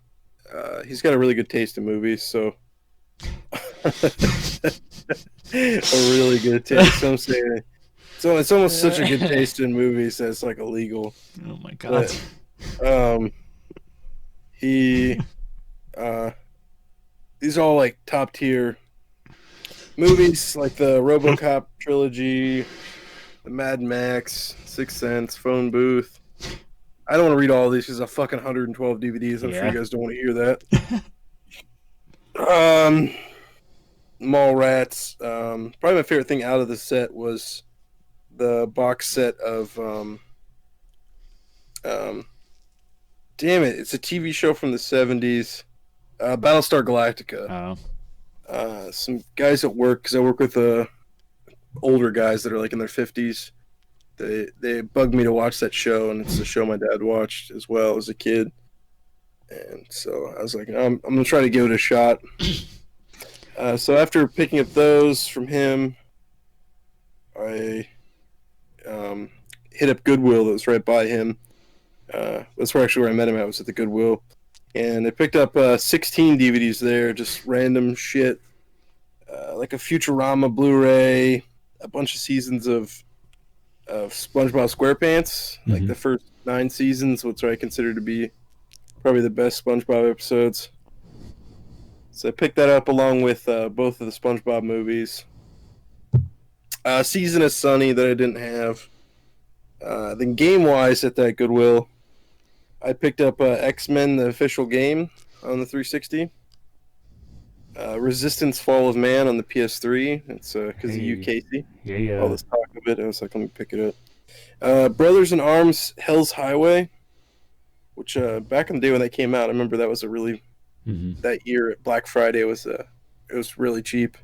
He's got a really good taste in movies, so a really good taste. I'm saying it's almost such a good taste in movies that it's like illegal. Oh my god! But, these are all like top tier movies, like the RoboCop trilogy, the Mad Max, Sixth Sense, Phone Booth. I don't want to read all of these because I fucking 112 DVDs. I'm sure you guys don't want to hear that. Mallrats. Probably my favorite thing out of the set was the box set of damn it, it's a TV show from the 70s, Battlestar Galactica. Some guys at work, because I work with older guys that are like in their 50s. They bugged me to watch that show, and it's a show my dad watched as well as a kid. And so I was like, I'm going to try to give it a shot. So after picking up those from him, I hit up Goodwill that was right by him. That's where I met him at, was at the Goodwill. And I picked up 16 DVDs there, just random shit. Like a Futurama Blu-ray, a bunch of seasons of SpongeBob SquarePants, like the first 9 seasons, which I consider to be probably the best SpongeBob episodes. So I picked that up along with both of the SpongeBob movies. Season of Sunny that I didn't have. Then game-wise at that Goodwill, I picked up X-Men, the official game on the 360. Resistance Fall of Man on the PS3. It's because of you, Casey. All this talk of it. I was like, let me pick it up. Brothers in Arms, Hell's Highway, which back in the day when that came out, I remember that was a really that year at Black Friday it was really cheap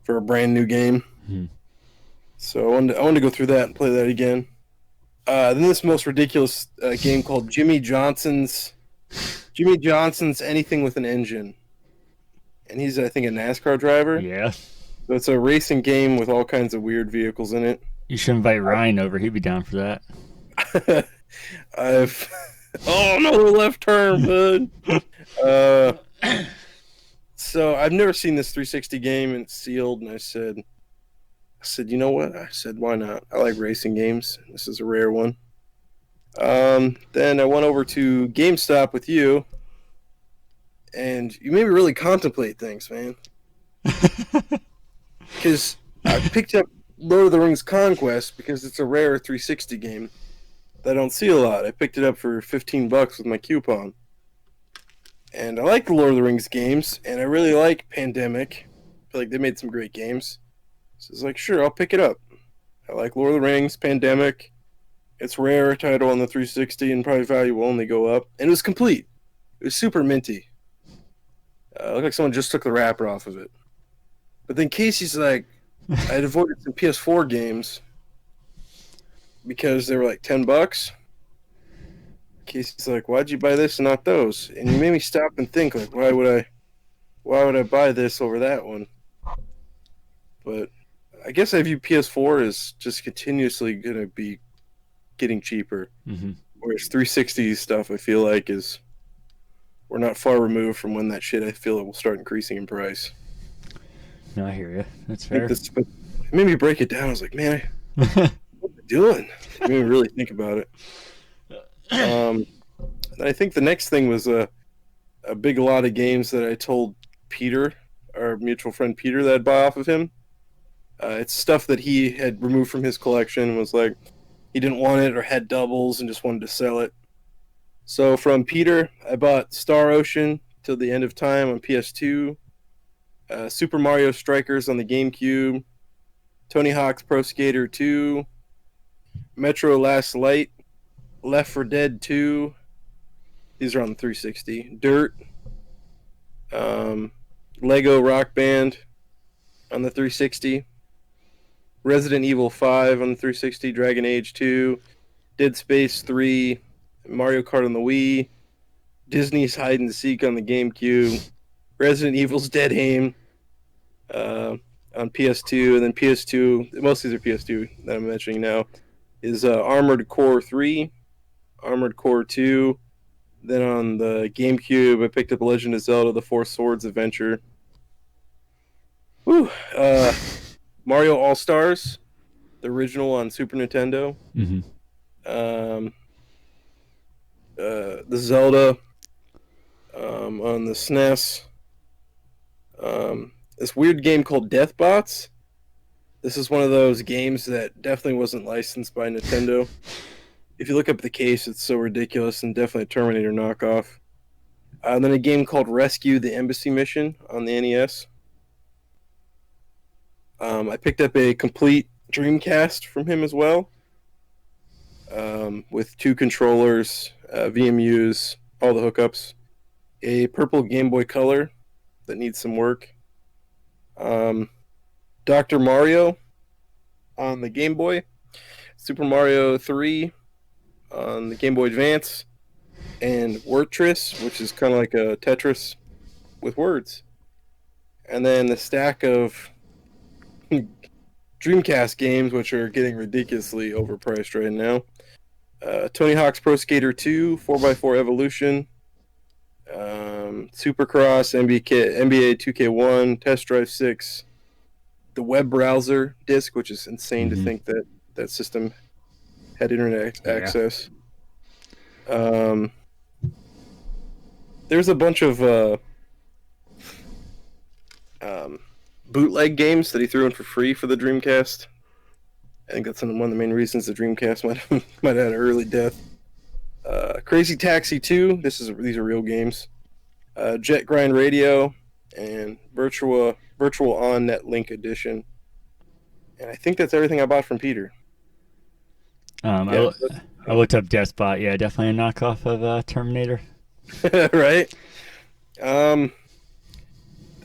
for a brand new game. So I wanted to go through that and play that again. Then this most ridiculous game called Jimmy Johnson's Anything with an Engine, and he's I think a NASCAR driver. Yeah. So it's a racing game with all kinds of weird vehicles in it. You should invite Ryan over. He'd be down for that. Oh no, left turn, bud. So I've never seen this 360 game, and it's sealed. And I said, you know what? I said, why not? I like racing games. This is a rare one. Then I went over to GameStop with you, and you made me really contemplate things, man. Because I picked up Lord of the Rings Conquest because it's a rare 360 game that I don't see a lot. I picked it up for $15 with my coupon. And I like the Lord of the Rings games, and I really like Pandemic. I feel like they made some great games. So it's like, sure, I'll pick it up. I like Lord of the Rings, Pandemic. It's rare title on the 360, and probably value will only go up. And it was complete. It was super minty. It looked like someone just took the wrapper off of it. But then Casey's like, I had avoided some PS4 games because they were like $10. Casey's like, why'd you buy this and not those? And you made me stop and think, like, why would I buy this over that one? But I guess I view PS4 as just continuously going to be getting cheaper. Whereas 360 stuff, I feel like, we're not far removed from when that shit, I feel it will start increasing in price. No, I hear you. That's fair. But it made me break it down. I was like, man, what am I doing? It made me really think about it. I think the next thing was a big lot of games that I told Peter, our mutual friend Peter, that I'd buy off of him. It's stuff that he had removed from his collection and was like, he didn't want it or had doubles and just wanted to sell it. So from Peter, I bought Star Ocean till the end of time on PS2, Super Mario Strikers on the GameCube, Tony Hawk's Pro Skater 2, Metro Last Light, Left 4 Dead 2. These are on the 360. Dirt, Lego Rock Band on the 360. Resident Evil 5 on the 360. Dragon Age 2. Dead Space 3. Mario Kart on the Wii. Disney's Hide and Seek on the GameCube. Resident Evil's Dead Aim on PS2. And then PS2, most of these are PS2 that I'm mentioning now, is Armored Core 3. Armored Core 2. Then on the GameCube, I picked up Legend of Zelda: The Four Swords Adventure. Whew. Mario All-Stars, the original on Super Nintendo. The Zelda on the SNES. This weird game called Deathbots. This is one of those games that definitely wasn't licensed by Nintendo. If you look up the case, it's so ridiculous and definitely a Terminator knockoff. Then a game called Rescue the Embassy Mission on the NES. I picked up a complete Dreamcast from him as well, with 2 controllers, VMUs, all the hookups. A purple Game Boy Color that needs some work. Dr. Mario on the Game Boy. Super Mario 3 on the Game Boy Advance. And Wordtris, which is kind of like a Tetris with words. And then the stack of Dreamcast games, which are getting ridiculously overpriced right now. Tony Hawk's Pro Skater 2, 4x4 Evolution, Supercross, NBA 2K1, Test Drive 6, the web browser disc, which is insane to think that that system had internet access. There's a bunch of bootleg games that he threw in for free for the Dreamcast. I think that's one of the main reasons the Dreamcast might have had an early death. Crazy Taxi 2. These are real games. Jet Grind Radio and Virtual On Net Link Edition. And I think that's everything I bought from Peter. I looked up Deathbot. Yeah, definitely a knockoff of Terminator. Right? The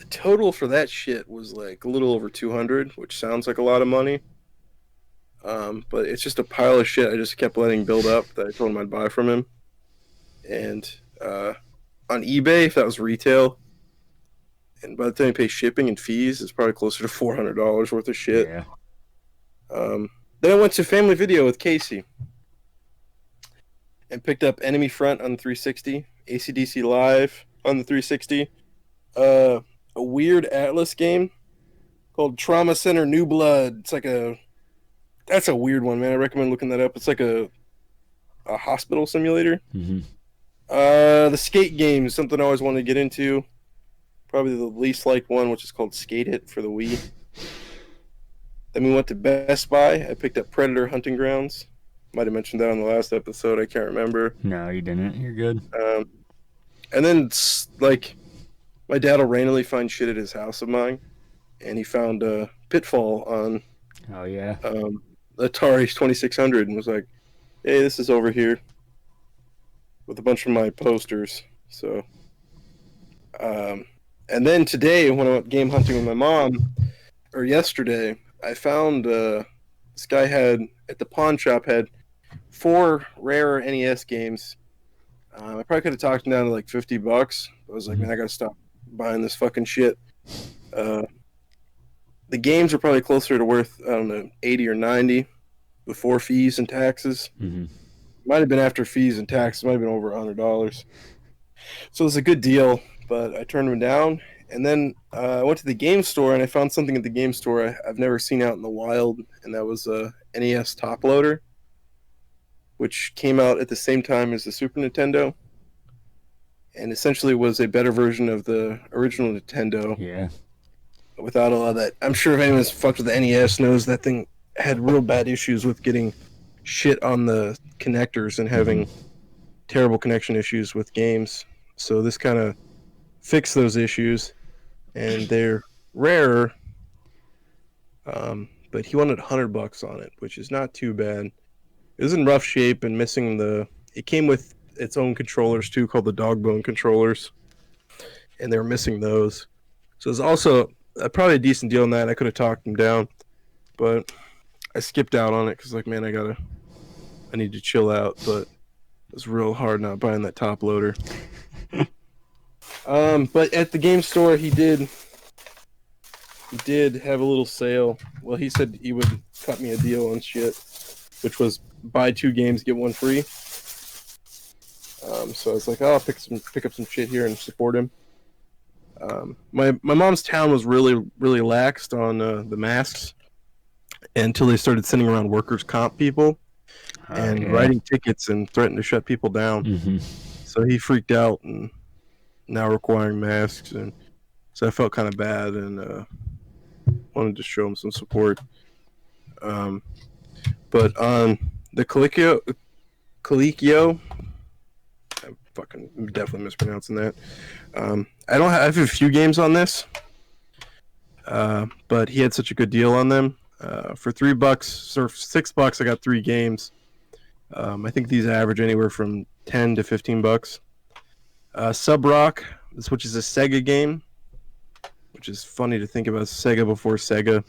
total for that shit was like a little over 200, which sounds like a lot of money. But it's just a pile of shit I just kept letting build up that I told him I'd buy from him. And on eBay, if that was retail, and by the time you pay shipping and fees, it's probably closer to $400 worth of shit. Yeah. Then I went to Family Video with Casey and picked up Enemy Front on the 360, AC/DC Live on the 360, a weird Atlas game called Trauma Center New Blood. That's a weird one, man. I recommend looking that up. It's like a hospital simulator. Mm-hmm. The skate game is something I always wanted to get into. Probably the least liked one, which is called Skate It for the Wii. Then we went to Best Buy. I picked up Predator Hunting Grounds. Might have mentioned that on the last episode. I can't remember. No, you didn't. You're good. And then, like, my dad will randomly find shit at his house of mine. And he found Pitfall on Oh, yeah. Atari 2600 and was like, hey, this is over here. With a bunch of my posters. So, and then today, when I went game hunting with my mom, or yesterday, I found this guy had, at the pawn shop, had 4 rare NES games. I probably could have talked him down to like $50. I was like, man, I gotta stop buying this fucking shit. The games are probably closer to worth, I don't know, 80 or 90 before fees and taxes. Mm-hmm. Might have been after fees and taxes, might have been over $100. So it was a good deal, but I turned them down. And then I went to the game store and I found something at the game store I've never seen out in the wild, and that was a NES Top Loader, which came out at the same time as the Super Nintendo, and essentially was a better version of the original Nintendo. Yeah. Without all of that. I'm sure if anyone's fucked with the NES knows that thing had real bad issues with getting shit on the connectors and having terrible connection issues with games. So this kind of fixed those issues, and they're rarer. But he wanted $100 on it, which is not too bad. It was in rough shape and missing it came with its own controllers too, called the dog bone controllers, and they were missing those. So it's also probably a decent deal on that. I could have talked him down, but I skipped out on it because, like, man, I need to chill out. But it was real hard not buying that top loader. But at the game store, he did have a little sale. Well, he said he would cut me a deal on shit, which was buy 2 games, get 1 free. So I was like, oh, I'll pick up some shit here and support him. My mom's town was really, really laxed on the masks until they started sending around workers' comp people and writing tickets and threatening to shut people down. Mm-hmm. So he freaked out and now requiring masks, and so I felt kind of bad and wanted to show him some support. But on the Colicchio, I'm fucking definitely mispronouncing that. I have a few games on this, but he had such a good deal on them. For $3 or $6, I got 3 games. I think these average anywhere from $10 to $15. Sub Rock, which is a Sega game, which is funny to think about Sega before Sega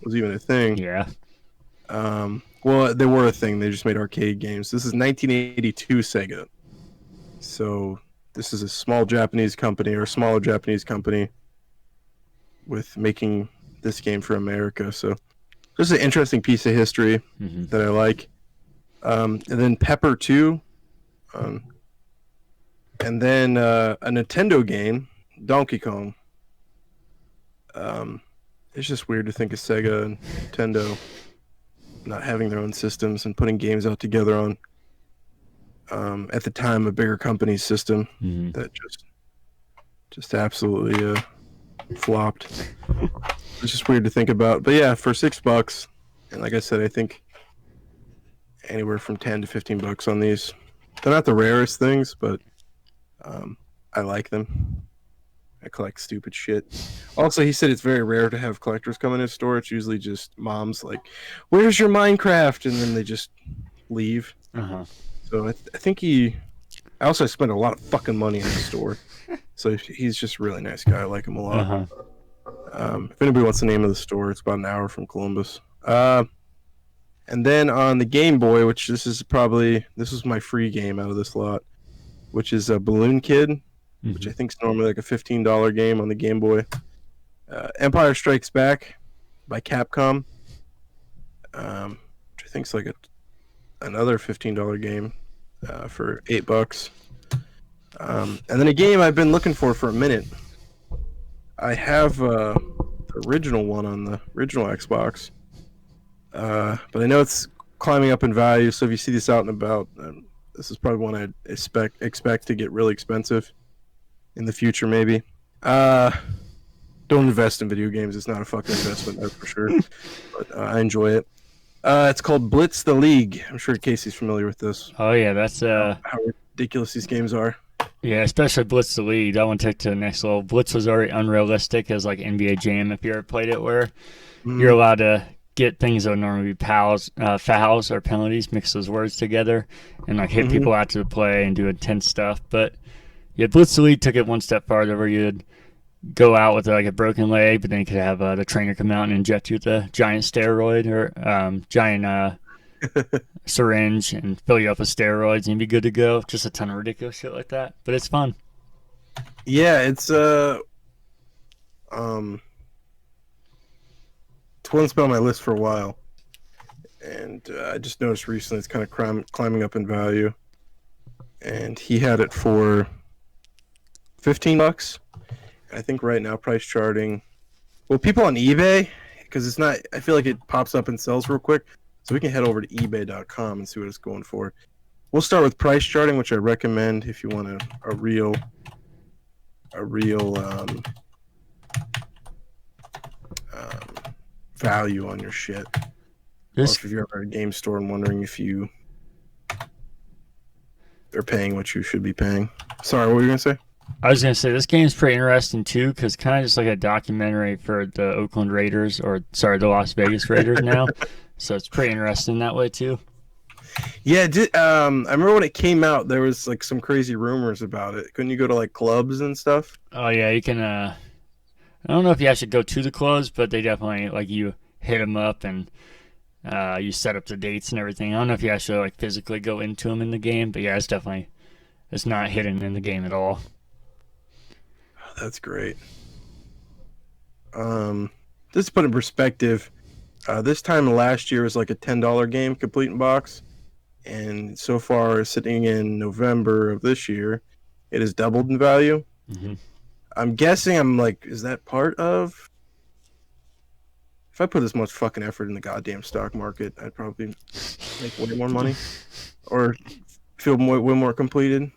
was even a thing. Yeah. Well, they were a thing. They just made arcade games. This is 1982 Sega. So this is a smaller Japanese company with making this game for America. So just an interesting piece of history that I like. And then Pepper 2. And then a Nintendo game, Donkey Kong. It's just weird to think of Sega and Nintendo not having their own systems and putting games out together on, at the time, a bigger company's system that just absolutely flopped. It's just weird to think about. But yeah, for $6, and like I said, I think anywhere from 10 to 15 bucks on these. They're not the rarest things, but I like them. I collect stupid shit. Also, he said it's very rare to have collectors come in his store. It's usually just moms like, "Where's your Minecraft?" and then they just leave. So I think he. I also spent a lot of fucking money in the store, so he's just a really nice guy. I like him a lot. If anybody wants the name of the store, it's about an hour from Columbus. And then on the Game Boy, which this was my free game out of this lot, which is a Balloon Kid, which I think is normally like a $15 game on the Game Boy. Empire Strikes Back by Capcom, which I think is like another $15 game for $8. And then a game I've been looking for a minute. I have the original one on the original Xbox, but I know it's climbing up in value. So if you see this out and about, this is probably one I expect to get really expensive in the future, maybe. Don't invest in video games. It's not a fucking investment, that's for sure. But I enjoy it. It's called Blitz the League. I'm sure Casey's familiar with this. Oh yeah, that's How ridiculous these games are. Yeah, especially Blitz the League. That one took to the next level. Blitz was already unrealistic as like NBA Jam if you ever played it, where you're allowed to get things that would normally be fouls or penalties, mix those words together, and like hit people after the play and do intense stuff. But yeah, Blitz the League took it one step farther, where you'd go out with like a broken leg, but then you could have the trainer come out and inject you with a giant steroid or giant syringe and fill you up with steroids and you'd be good to go. Just a ton of ridiculous shit like that, but it's fun. Yeah, it's one that's been on my list for a while, and I just noticed recently it's kind of climbing up in value, and he had it for $15. I think right now price charting. Well, people on eBay, because it's not. I feel like it pops up and sells real quick, so we can head over to eBay.com and see what it's going for. We'll start with price charting, which I recommend if you want a real value on your shit. Or if you're ever at a game store and wondering if they're paying what you should be paying. Sorry, what were you gonna say? I was going to say, this game's pretty interesting, too, because kind of just like a documentary for the Oakland Raiders, the Las Vegas Raiders now. So it's pretty interesting that way, too. Yeah, I remember when it came out, there was like some crazy rumors about it. Couldn't you go to like clubs and stuff? Oh, yeah, you can, I don't know if you actually go to the clubs, but they definitely, like, you hit them up and you set up the dates and everything. I don't know if you actually, like, physically go into them in the game, but yeah, it's not hidden in the game at all. That's great. Just to put in perspective, this time last year was like a $10 game, complete in box, and so far, sitting in November of this year, it has doubled in value. I'm guessing is that part of? If I put this much fucking effort in the goddamn stock market, I'd probably make way more money, or feel way more completed.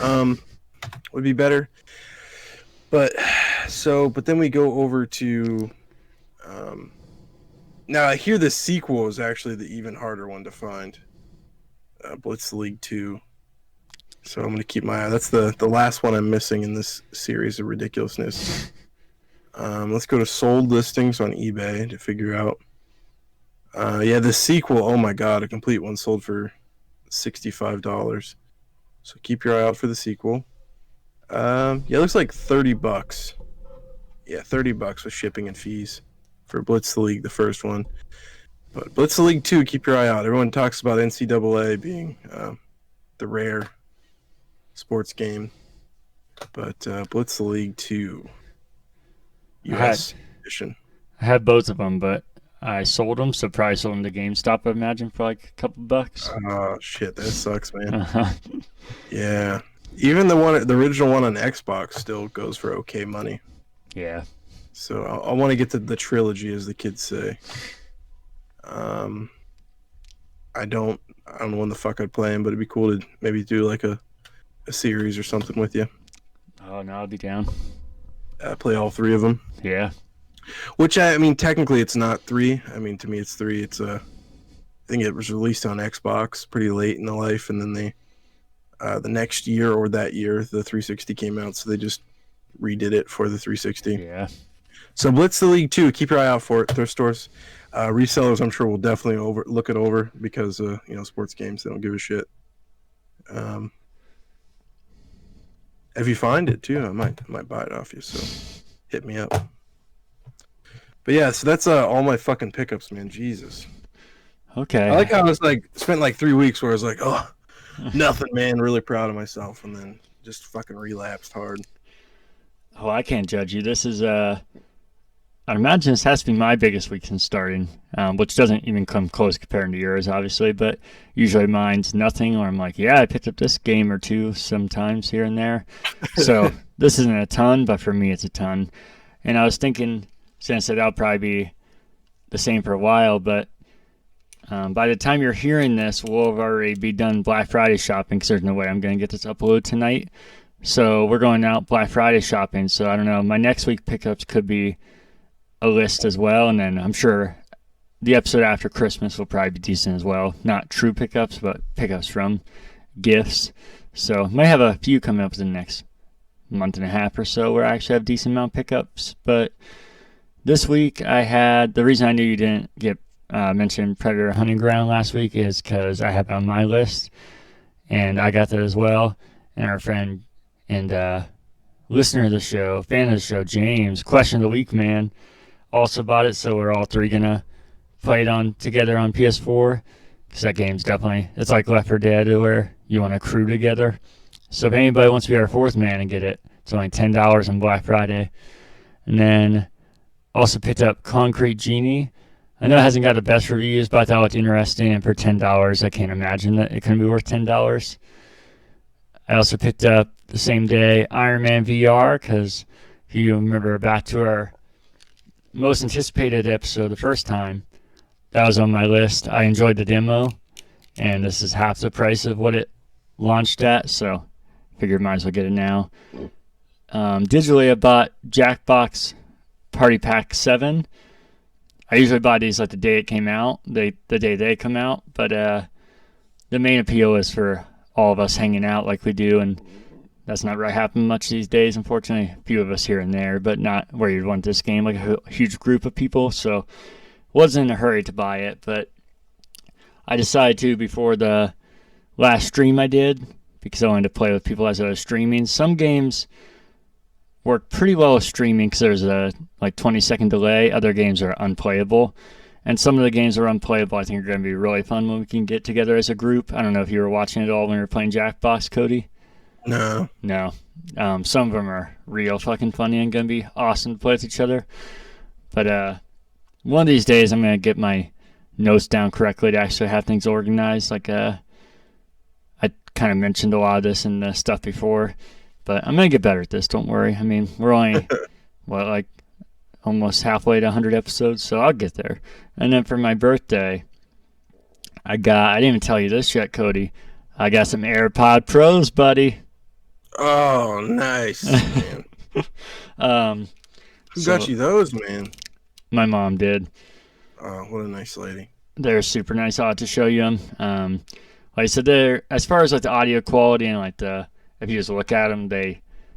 Would be better. But then we go over to now I hear the sequel is actually the even harder one to find. Blitz League 2. So I'm gonna keep my eye. That's the last one I'm missing in this series of ridiculousness. Let's go to sold listings on eBay to figure out. Yeah, the sequel, oh my god, a complete one sold for $65. So keep your eye out for the sequel. Yeah, it looks like $30. Yeah, $30 with shipping and fees for Blitz the League, the first one. But Blitz the League 2, keep your eye out. Everyone talks about NCAA being the rare sports game. But Blitz the League 2, US edition. I had both of them, but I sold them, so probably sold them to GameStop, I imagine, for like a couple bucks. Oh, shit, that sucks, man. Yeah. Even the original one on Xbox still goes for okay money. Yeah. So I want to get to the trilogy, as the kids say. I don't know when the fuck I'd play them, but it'd be cool to maybe do like a series or something with you. Oh no, I'll be down. play all 3 of them. Yeah. Which I mean, technically, it's not 3. I mean, to me, it's 3. It's I think it was released on Xbox pretty late in the life, and then they the next year or that year, the 360 came out, so they just redid it for the 360. Yeah. So Blitz the League 2, keep your eye out for it. Thrift stores, resellers, I'm sure will definitely look it over because sports games, they don't give a shit. If you find it too, I might buy it off you. So hit me up. But yeah, so that's all my fucking pickups, man. Jesus. Okay. I like how I was spent 3 weeks where I was like, oh, nothing, man. Really proud of myself, and then just fucking relapsed hard. Oh, I can't judge you. This is I'd imagine this has to be my biggest week since starting, which doesn't even come close compared to yours, obviously. But usually mine's nothing, or I'm like, yeah, I picked up this game or two sometimes here and there. So this isn't a ton, but for me, it's a ton. And I was thinking, since that'll probably be the same for a while, but by the time you're hearing this, we'll have already be done Black Friday shopping because there's no way I'm going to get this uploaded tonight. So we're going out Black Friday shopping. So I don't know. My next week pickups could be a list as well, and then I'm sure the episode after Christmas will probably be decent as well. Not true pickups, but pickups from gifts. So might have a few coming up in the next month and a half or so where I actually have a decent amount of pickups. But this week I had, the reason I knew you didn't get mentioned Predator Hunting Ground last week is because I have it on my list, and I got that as well. And our friend and listener of the show, fan of the show, James, question of the week, man, also bought it, so we're all 3 gonna play it on together on PS4, because that game's definitely, it's like Left 4 Dead where you want to crew together. So if anybody wants to be our 4th man and get it, it's only $10 on Black Friday. And then also picked up Concrete Genie. I know it hasn't got the best reviews, but I thought it looked interesting, and for $10 I can't imagine that it couldn't be worth $10. I also picked up the same day Iron Man VR, because if you remember back to our most anticipated episode the first time, that was on my list. I enjoyed the demo, and this is half the price of what it launched at, so I figured might as well get it now. Digitally, I bought Jackbox Party Pack 7. I usually buy these like the day it came out, the day they come out, but the main appeal is for all of us hanging out like we do, and that's not really happening much these days, unfortunately. A few of us here and there, but not where you'd want this game, like a huge group of people. So wasn't in a hurry to buy it, but I decided to before the last stream I did, because I wanted to play with people as I was streaming. Some games work pretty well with streaming because there's a 20-second delay. Other games are unplayable. And some of the games are unplayable. I think are going to be really fun when we can get together as a group. I don't know if you were watching it all when we were playing Jackbox, Cody. No. Some of them are real fucking funny and going to be awesome to play with each other. But one of these days I'm going to get my notes down correctly to actually have things organized. I kind of mentioned a lot of this in the stuff before, but I'm going to get better at this. Don't worry. I mean, we're only, almost halfway to 100 episodes, so I'll get there. And then for my birthday, I didn't even tell you this yet, Cody. I got some AirPod Pros, buddy. Oh, nice, man. Who got you those, man? My mom did. Oh, what a nice lady. They're super nice. I'll have to show you them. Like I said, they're, as far as the audio quality and if you just look at them,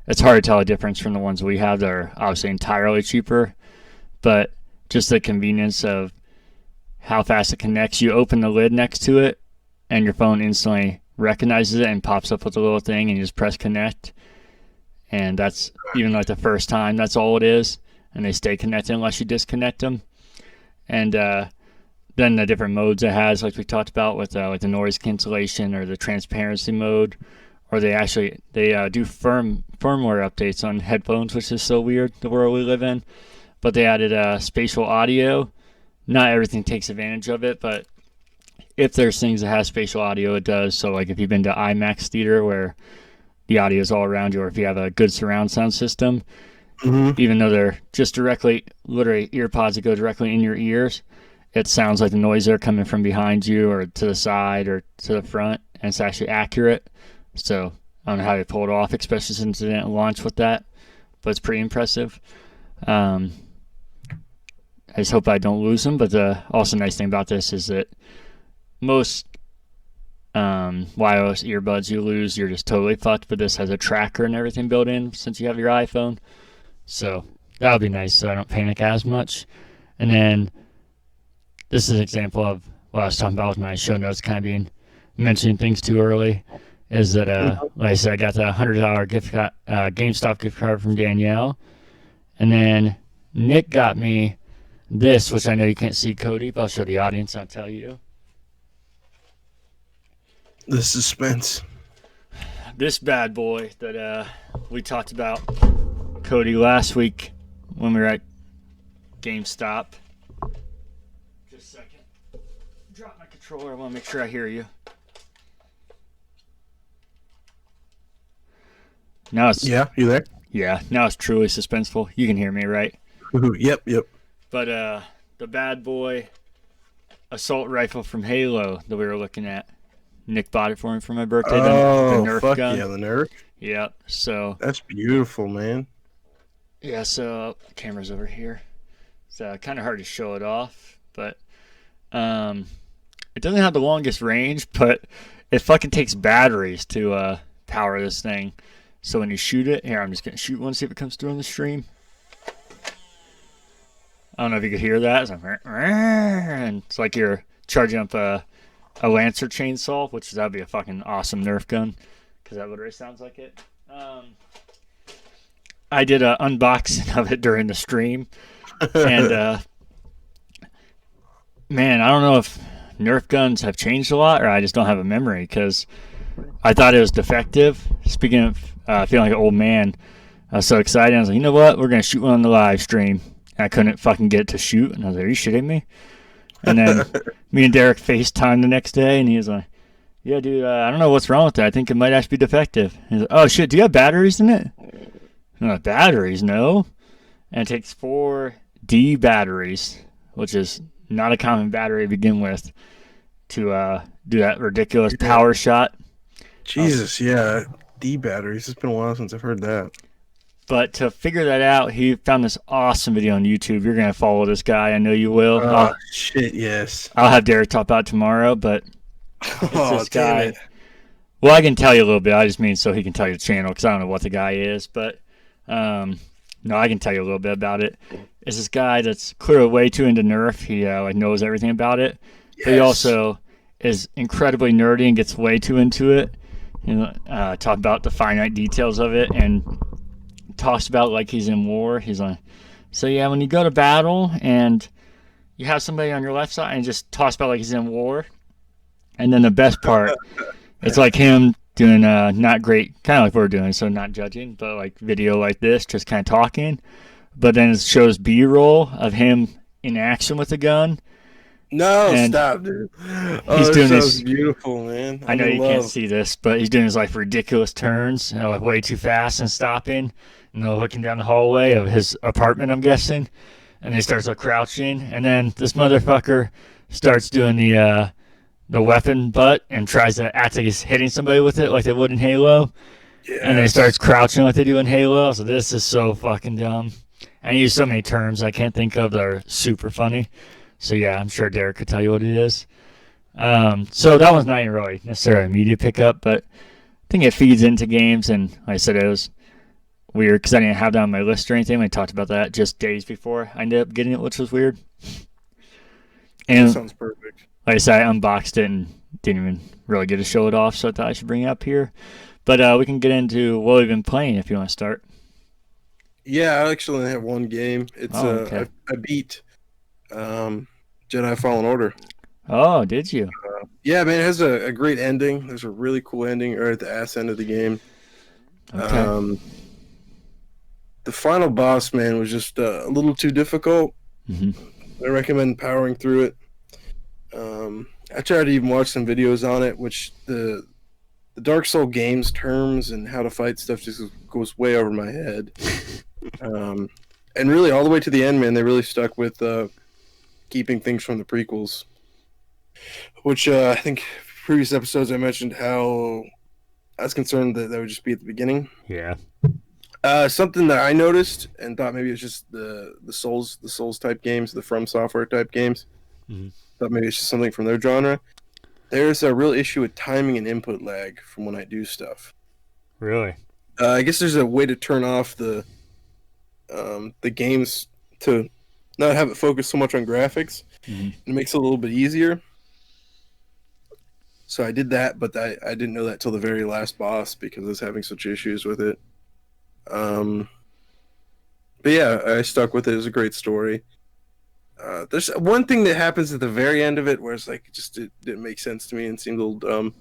it's hard to tell a difference from the ones we have. They're obviously entirely cheaper, but just the convenience of how fast it connects. You open the lid next to it, and your phone instantly recognizes it and pops up with a little thing, and you just press connect. And that's even the first time, that's all it is. And they stay connected unless you disconnect them. And then the different modes it has, like we talked about with the noise cancellation or the transparency mode. Or they do firmware updates on headphones, which is so weird, the world we live in. But they added spatial audio. Not everything takes advantage of it, but if there's things that have spatial audio, it does. So if you've been to IMAX theater where the audio is all around you, or if you have a good surround sound system, even though they're just literally earpods that go directly in your ears, it sounds like the noise are coming from behind you or to the side or to the front, and it's actually accurate. So I don't know how they pull it off, especially since they didn't launch with that. but it's pretty impressive. I just hope I don't lose them. But the also nice thing about this is that most wireless earbuds you lose, you're just totally fucked. But this has a tracker and everything built in since you have your iPhone. So that'll be nice so I don't panic as much. And then this is an example of what I was talking about with my show notes kind of being mentioning things too early. Is that, like I said, I got the $100 GameStop gift card from Danielle. And then Nick got me this, which I know you can't see, Cody, but I'll show the audience and I'll tell you. The suspense. This bad boy that we talked about, Cody, last week when we were at GameStop. Just a second. Drop my controller. I want to make sure I hear you. Now it's Yeah, you there? Yeah, now it's truly suspenseful. You can hear me, right? Yep. But the bad boy assault rifle from Halo that we were looking at, Nick bought it for me for my birthday. The Nerf fuck gun. Yeah, the Nerf. Yep. So that's beautiful, man. Yeah. So camera's over here. It's kind of hard to show it off, but it doesn't have the longest range, but it fucking takes batteries to power this thing. So when you shoot it, here, I'm just going to shoot one, see if it comes through on the stream. I don't know if you could hear that. It's like, and it's like you're charging up a Lancer chainsaw, which that would be a fucking awesome Nerf gun, because that literally sounds like it. I did an unboxing of it during the stream, and man, I don't know if Nerf guns have changed a lot, or I just don't have a memory, because I thought it was defective. Speaking of feeling like an old man, I was so excited. I was like, you know what? We're going to shoot one on the live stream. And I couldn't fucking get it to shoot. And I was like, are you shitting me? And then me and Derek FaceTimed the next day, and he was like, yeah, dude, I don't know what's wrong with it. I think it might actually be defective. He's like, oh, shit, do you have batteries in it? I'm like, batteries? No. And it takes 4 D batteries, which is not a common battery to begin with, to do that ridiculous power shot. Jesus, yeah. D batteries. It's been a while since I've heard that. But to figure that out, he found this awesome video on YouTube. You're going to follow this guy. I know you will. Oh, shit, yes. I'll have Derek talk about it tomorrow, but it's this guy. Damn it. Well, I can tell you a little bit. I just mean so he can tell you the channel, because I don't know what the guy is. But, no, I can tell you a little bit about it. It's this guy that's clearly way too into Nerf. He knows everything about it. Yes. But he also is incredibly nerdy and gets way too into it. Talk about the finite details of it, and talks about like he's in war. He's like, so yeah, when you go to battle and you have somebody on your left side, and just talks about like he's in war. And then the best part, it's like him doing not great, kind of like we're doing, so not judging, but like video like this, just kind of talking. But then it shows B-roll of him in action with a gun. No, stop, dude. He's doing this beautiful, man. I know you can't see this, but he's doing his like ridiculous turns, like way too fast and stopping, looking down the hallway of his apartment, I'm guessing. And he starts like crouching, and then this motherfucker starts doing the weapon butt and tries to act like he's hitting somebody with it, like they would in Halo. Yes. And then he starts crouching like they do in Halo. So this is so fucking dumb. And he used so many terms I can't think of that are super funny. So yeah, I'm sure Derek could tell you what it is. So that one's not even really necessarily a media pickup, but I think it feeds into games. And like I said, it was weird because I didn't have that on my list or anything. We talked about that just days before I ended up getting it, which was weird. And that sounds perfect. Like I said, I unboxed it and didn't even really get to show it off, so I thought I should bring it up here. But we can get into what we've been playing if you want to start. Yeah, I actually only have one game. It's okay. I beat Jedi Fallen Order. Oh, did you? Yeah, man, it has a great ending. There's a really cool ending right at the ass end of the game. Okay. The final boss, man, was just a little too difficult. Mm-hmm. I recommend powering through it. I tried to even watch some videos on it, which the Dark Soul games terms and how to fight stuff just goes way over my head. And really, all the way to the end, man, they really stuck with keeping things from the prequels. Which I think previous episodes I mentioned how I was concerned that would just be at the beginning. Yeah. Something that I noticed and thought maybe it's just the Souls type games, the From Software type games. Mhm. Thought maybe it's just something from their genre. There's a real issue with timing and input lag from when I do stuff. Really? I guess there's a way to turn off the games to not have it focus so much on graphics. Mhm. It makes it a little bit easier. So I did that, but I didn't know that till the very last boss because I was having such issues with it. But yeah, I stuck with it. It was a great story. There's one thing that happens at the very end of it where it's like it didn't make sense to me and seemed a little dumb.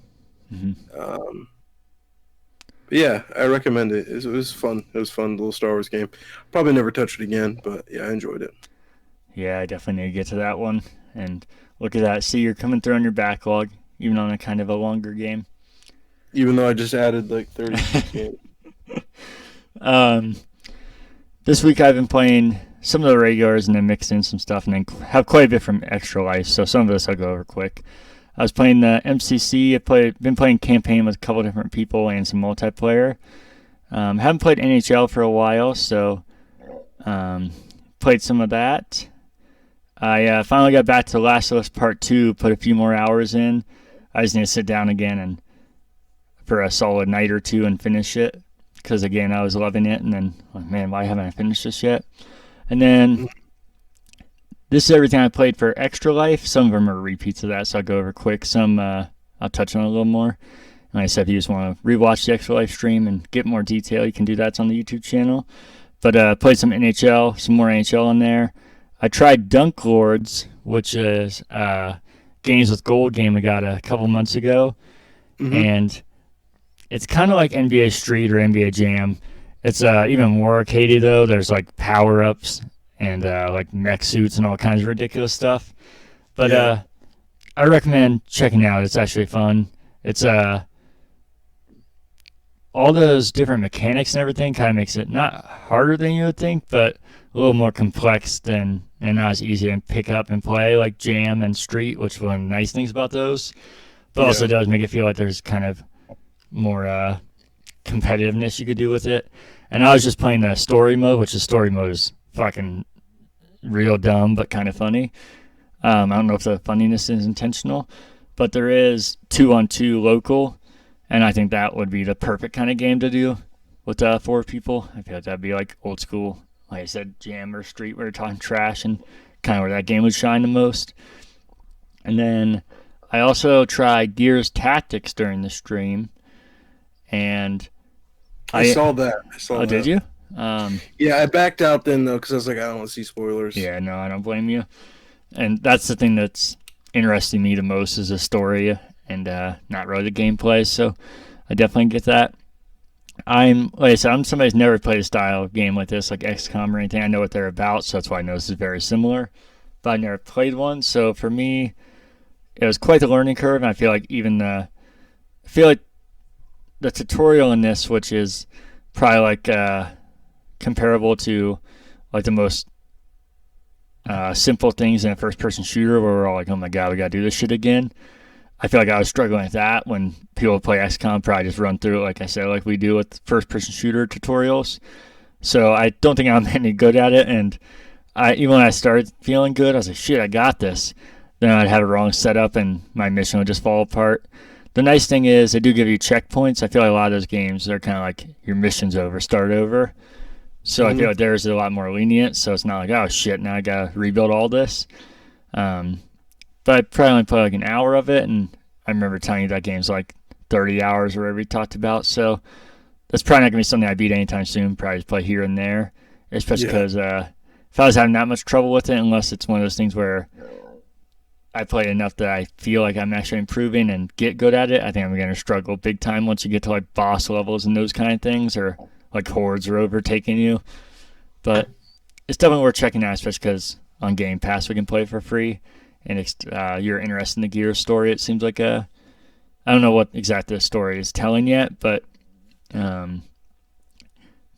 But yeah, I recommend it. It was fun. It was fun, little Star Wars game. Probably never touch it again, but yeah, I enjoyed it. Yeah, I definitely need to get to that one. And look at that. See, you're coming through on your backlog, even on a kind of a longer game. Even though I just added like 36 games. This week I've been playing some of the regulars and then mixed in some stuff and then have quite a bit from Extra Life. So some of this I'll go over quick. I was playing the MCC. Been playing campaign with a couple different people and some multiplayer. Haven't played NHL for a while, so played some of that. I finally got back to Last of Us Part 2, put a few more hours in. I just need to sit down again and for a solid night or two and finish it. Because, again, I was loving it. And then, man, why haven't I finished this yet? And then this is everything I played for Extra Life. Some of them are repeats of that, so I'll go over quick. Some I'll touch on a little more. Like I said, if you just want to rewatch the Extra Life stream and get more detail, you can do that. It's on the YouTube channel. But played some NHL, some more NHL on there. I tried Dunk Lords, which is Games with Gold game I got a couple months ago. And it's kind of like NBA Street or NBA Jam. It's even more arcadey, though. There's like power-ups and like mech suits and all kinds of ridiculous stuff. But I recommend checking it out. It's actually fun. It's all those different mechanics and everything kind of makes it not harder than you would think, but a little more complex and not as easy to pick up and play like Jam and Street, which is one of the nice things about those. But also does make it feel like there's kind of more competitiveness you could do with it. And I was just playing the story mode, which the story mode is fucking real dumb but kind of funny. I don't know if the funniness is intentional, but there is 2-on-2 local, and I think that would be the perfect kind of game to do with 4 people. I feel like that'd be like old school, like I said, Jam or Street where you're talking trash and kind of where that game would shine the most. And then I also tried Gears Tactics during the stream, and I saw that. Oh, did you? Yeah, I backed out then though because I was like, I don't want to see spoilers. Yeah, no, I don't blame you. And that's the thing that's interesting me the most is the story and not really the gameplay. So I definitely get that. Like I said, I'm somebody who's never played a style of game like this, like XCOM or anything. I know what they're about, so that's why I know this is very similar. But I never played one, so for me, it was quite the learning curve. And I feel like the tutorial in this, which is probably like comparable to like the most simple things in a first-person shooter, where we're all like, "Oh my god, we gotta do this shit again." I feel like I was struggling with that when people play XCOM, probably just run through it, like I said, like we do with first-person shooter tutorials. So I don't think I'm any good at it, and even when I started feeling good, I was like, "Shit, I got this." Then I'd have a wrong setup, and my mission would just fall apart. The nice thing is they do give you checkpoints. I feel like a lot of those games, they're kind of like your mission's over, start over. So I feel like theirs is a lot more lenient, so it's not like, oh shit, now I gotta rebuild all this. But I probably only played like an hour of it, and I remember telling you that game's like 30 hours or whatever we talked about, so that's probably not gonna be something I beat anytime soon. Probably just play here and there, especially because if I was having that much trouble with it, unless it's one of those things where I play enough that I feel like I'm actually improving and get good at it, I think I'm going to struggle big time once you get to like boss levels and those kind of things, or like hordes are overtaking you. But it's definitely worth checking out, especially because on Game Pass we can play for free. And you're interested in the Gears story. It seems like I don't know what exactly the story is telling yet, but the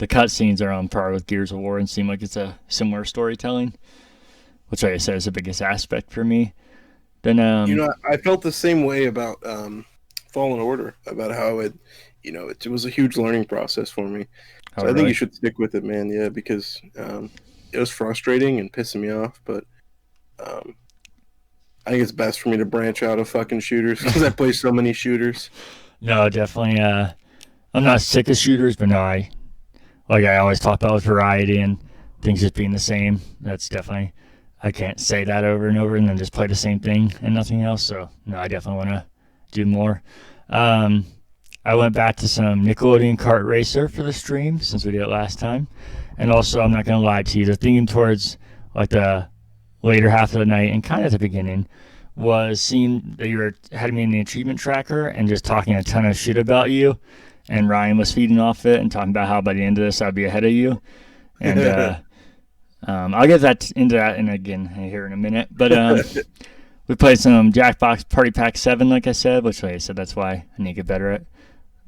cutscenes are on par with Gears of War and seem like it's a similar storytelling, which, like I said, is the biggest aspect for me. Then I felt the same way about Fallen Order, about how it was a huge learning process for me. Oh, So I think really? you should stick with it, man. Yeah, because it was frustrating and pissing me off, but um, I think it's best for me to branch out of fucking shooters because I play so many shooters. No, definitely. I'm not sick of shooters, but no, I always talk about with variety and things just being the same. That's definitely, I can't say that over and over and then just play the same thing and nothing else. So no, I definitely want to do more. Um, I went back to some Nickelodeon Kart Racer for the stream since we did it last time, and also I'm not gonna lie to you, the theme towards like the later half of the night and kind of the beginning was seeing that you were had me in the achievement tracker and just talking a ton of shit about you, and Ryan was feeding off it and talking about how by the end of this I'd be ahead of you, and I'll get that into that and again here in a minute, but we played some Jackbox Party Pack 7, like I said, which, like I said, that's why I need to get better at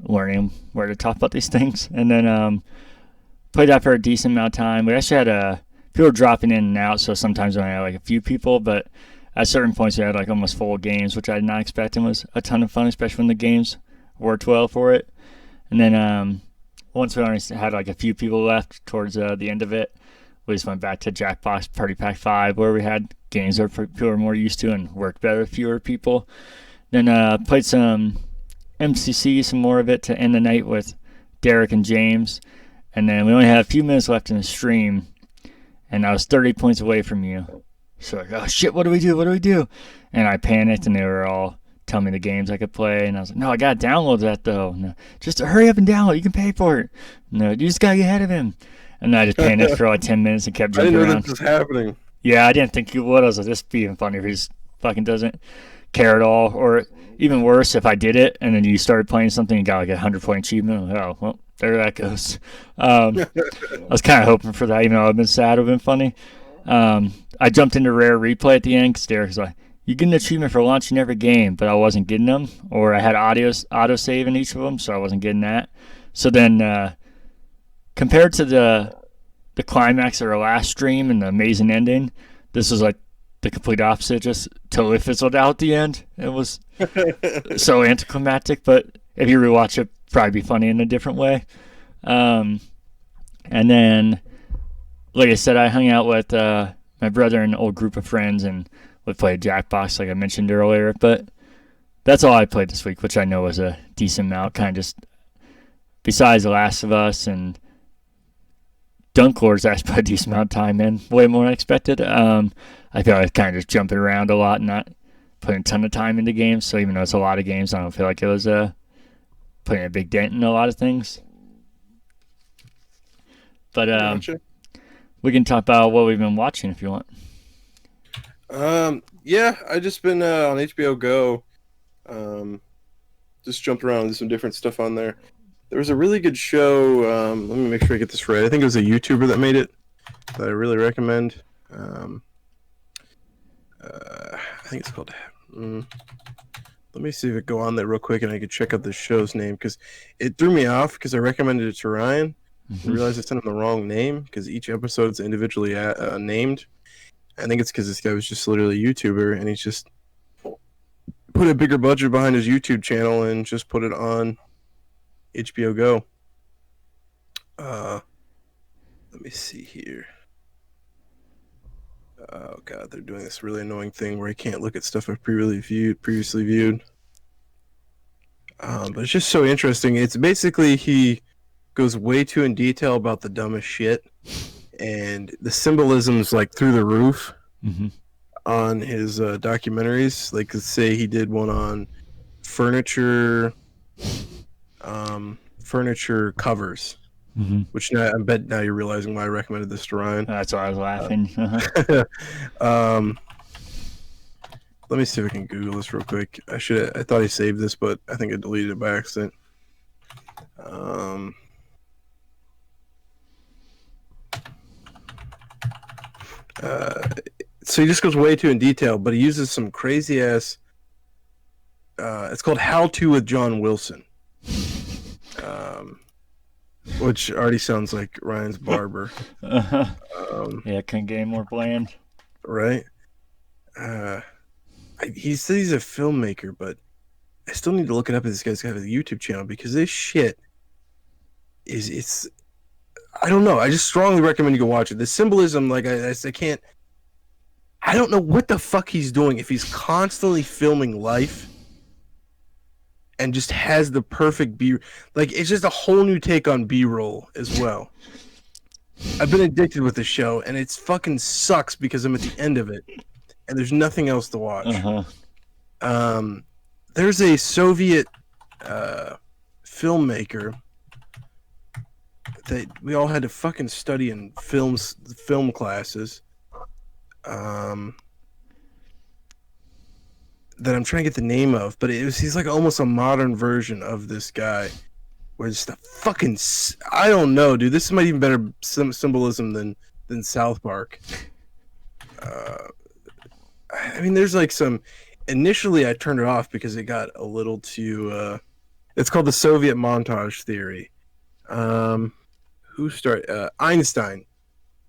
learning where to talk about these things. And then played that for a decent amount of time. We actually had people dropping in and out, so sometimes we had like a few people, but at certain points we had like almost full games, which I did not expect, and was a ton of fun, especially when the games worked well for it. And then once we only had like a few people left towards the end of it, we just went back to Jackbox Party Pack 5, where we had games that people were more used to and worked better with fewer people. Then played some MCC, some more of it to end the night with Derek and James. And then we only had a few minutes left in the stream, and I was 30 points away from you. So like, oh shit, what do we do? What do we do? And I panicked, and they were all telling me the games I could play, and I was like, no, I gotta download that though. No, just hurry up and download. You can pay for it. No, you just gotta get ahead of him. And I just panicked for like 10 minutes and kept I jumping didn't know around. this was happening. Yeah, I didn't think you would. I was like, this would be even funny if he just fucking doesn't care at all. Or even worse, if I did it and then you started playing something and got like a 100-point achievement. Like, oh, well, there that goes. I was kind of hoping for that, even though I've been sad. It would have been funny. I jumped into Rare Replay at the end because Derek was like, you get an achievement for launching every game, but I wasn't getting them. Or I had auto save in each of them, so I wasn't getting that. So then compared to the climax of our last stream and the amazing ending, this was like the complete opposite. Just totally fizzled out at the end. It was so anticlimactic, but if you rewatch it, probably be funny in a different way. And then, like I said, I hung out with my brother and an old group of friends, and we played Jackbox, like I mentioned earlier. But that's all I played this week, which I know was a decent amount. Kind of just besides The Last of Us and Dunk Lords, I put a decent amount of time in, way more than I expected. I feel like kind of just jumping around a lot and not putting a ton of time into games. So even though it's a lot of games, I don't feel like it was putting a big dent in a lot of things. But Gotcha. we can talk about what we've been watching if you want. Yeah, I just been on HBO Go. Just jumped around with some different stuff on there. There was a really good show. Let me make sure I get this right. I think it was a YouTuber that made it that I really recommend. I think it's called. Let me see if it go on there real quick, and I could check out the show's name because it threw me off because I recommended it to Ryan. I realized I sent him the wrong name because each episode is individually named. I think it's because this guy was just literally a YouTuber, and he's just put a bigger budget behind his YouTube channel and just put it on HBO Go. Let me see here. Oh god, they're doing this really annoying thing where I can't look at stuff I've previously viewed. But it's just so interesting. It's basically he goes way too in detail about the dumbest shit, and the symbolism's like through the roof on his documentaries. Like, let's say he did one on furniture covers. Which now, I bet now you're realizing why I recommended this to Ryan. That's why I was laughing. Let me see if I can Google this real quick. I thought I saved this, but I think I deleted it by accident. So he just goes way too in detail, but he uses some crazy ass. It's called How To with John Wilson. Which already sounds like Ryan's barber. Yeah, couldn't get any more bland. Right? He says he's a filmmaker, but I still need to look it up. This guy's got a YouTube channel because this shit it's I don't know. I just strongly recommend you go watch it. The symbolism, like I can't. I don't know what the fuck he's doing if he's constantly filming life and just has the perfect B. Like, it's just a whole new take on B-roll as well. I've been addicted with the show, and it's fucking sucks because I'm at the end of it, and there's nothing else to watch. There's a Soviet filmmaker that we all had to fucking study in film classes. That I'm trying to get the name of, but he's like almost a modern version of this guy. Where it's the fucking, I don't know, dude. This might even better symbolism than South Park. I mean, there's like some. Initially, I turned it off because it got a little too. It's called the Soviet montage theory. Who started? Einstein,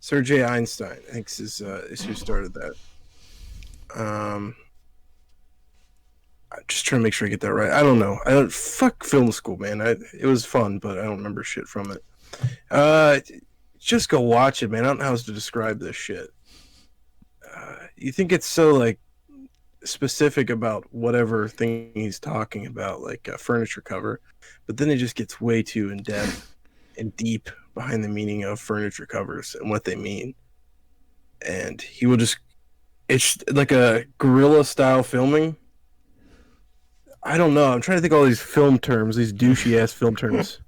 Sergei Einstein, I think is who started that. I'm just trying to make sure I get that right. I don't know. I don't fuck film school, man. It was fun, but I don't remember shit from it. Just go watch it, man. I don't know how else to describe this shit. You think it's so like specific about whatever thing he's talking about, like a furniture cover, but then it just gets way too in depth and deep behind the meaning of furniture covers and what they mean. And he will just, it's like a guerrilla style filming. I don't know. I'm trying to think of all these film terms, these douchey ass film terms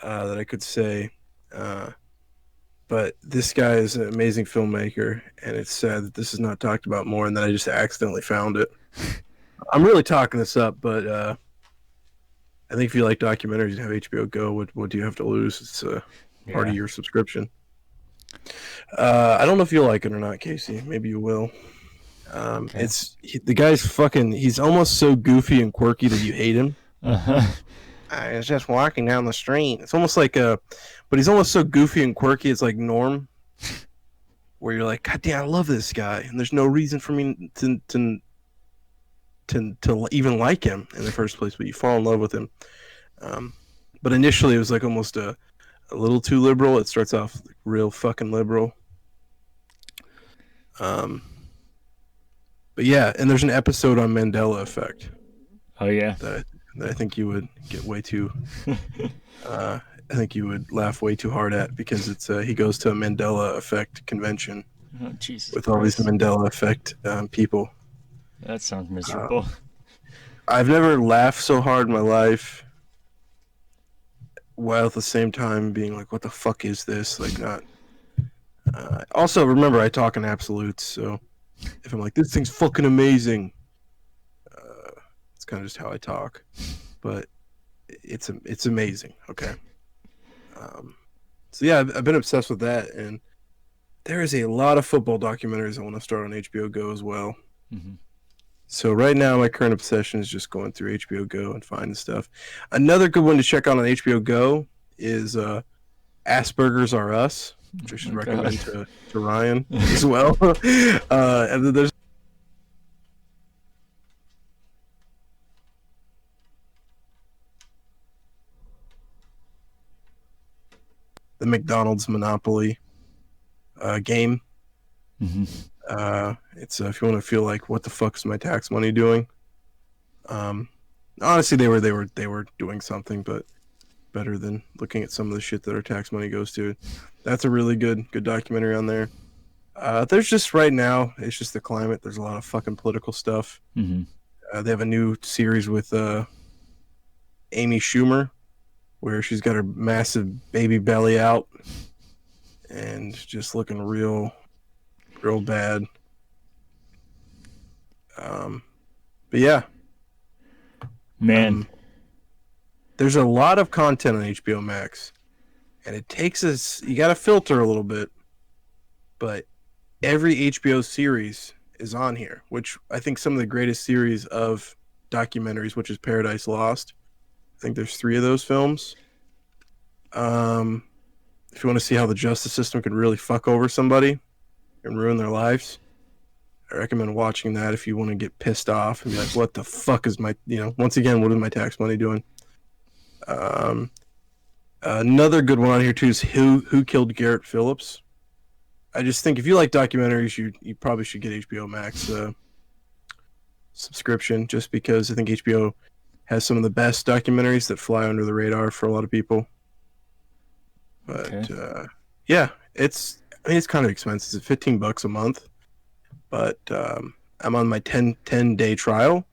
that I could say. But this guy is an amazing filmmaker, and it's sad that this is not talked about more, and that I just accidentally found it. I'm really talking this up, but I think if you like documentaries and have HBO Go, what do you have to lose? It's part of your subscription. I don't know if you'll like it or not, Casey. Maybe you will. Okay. The guy's fucking. He's almost so goofy and quirky that you hate him. I was just walking down the street. It's almost like but he's almost so goofy and quirky. It's like Norm, where you're like, God damn, I love this guy, and there's no reason for me to even like him in the first place, but you fall in love with him. But initially, it was like almost a little too liberal. It starts off real fucking liberal. But yeah, and there's an episode on Mandela effect. Oh yeah. That I think you would get way too. I think you would laugh way too hard at, because it's he goes to a Mandela effect convention with all these Mandela effect people. That sounds miserable. I've never laughed so hard in my life, while at the same time being like, "What the fuck is this?" Like, not. Also, remember, I talk in absolutes, so if I'm like, "This thing's fucking amazing," it's kind of just how I talk. But it's amazing. Okay. So yeah, I've been obsessed with that, and there is a lot of football documentaries I want to start on HBO Go as well. Mm-hmm. So right now, my current obsession is just going through HBO Go and finding stuff. Another good one to check out on HBO Go is Asperger's Are Us, which I should recommend to Ryan as well. And then there's the McDonald's Monopoly game. Mm-hmm. It's if you want to feel like, what the fuck is my tax money doing? Honestly, they were doing something, but better than looking at some of the shit that our tax money goes to. That's a really good documentary on there. There's just right now, it's just the climate. There's a lot of fucking political stuff. Mm-hmm. They have a new series with Amy Schumer, where she's got her massive baby belly out and just looking real bad. But yeah, man, there's a lot of content on HBO Max, and it takes us. You got to filter a little bit, but every HBO series is on here, which I think some of the greatest series of documentaries, which is Paradise Lost. I think there's 3 of those films. If you want to see how the justice system can really fuck over somebody and ruin their lives, I recommend watching that if you want to get pissed off and be like, what the fuck is my, once again, what is my tax money doing? Another good one on here too is Who Killed Garrett Phillips. I just think if you like documentaries, you probably should get HBO Max subscription, just because I think HBO has some of the best documentaries that fly under the radar for a lot of people. But yeah, it's kind of expensive. It's $15 a month, but I'm on my 10 day trial,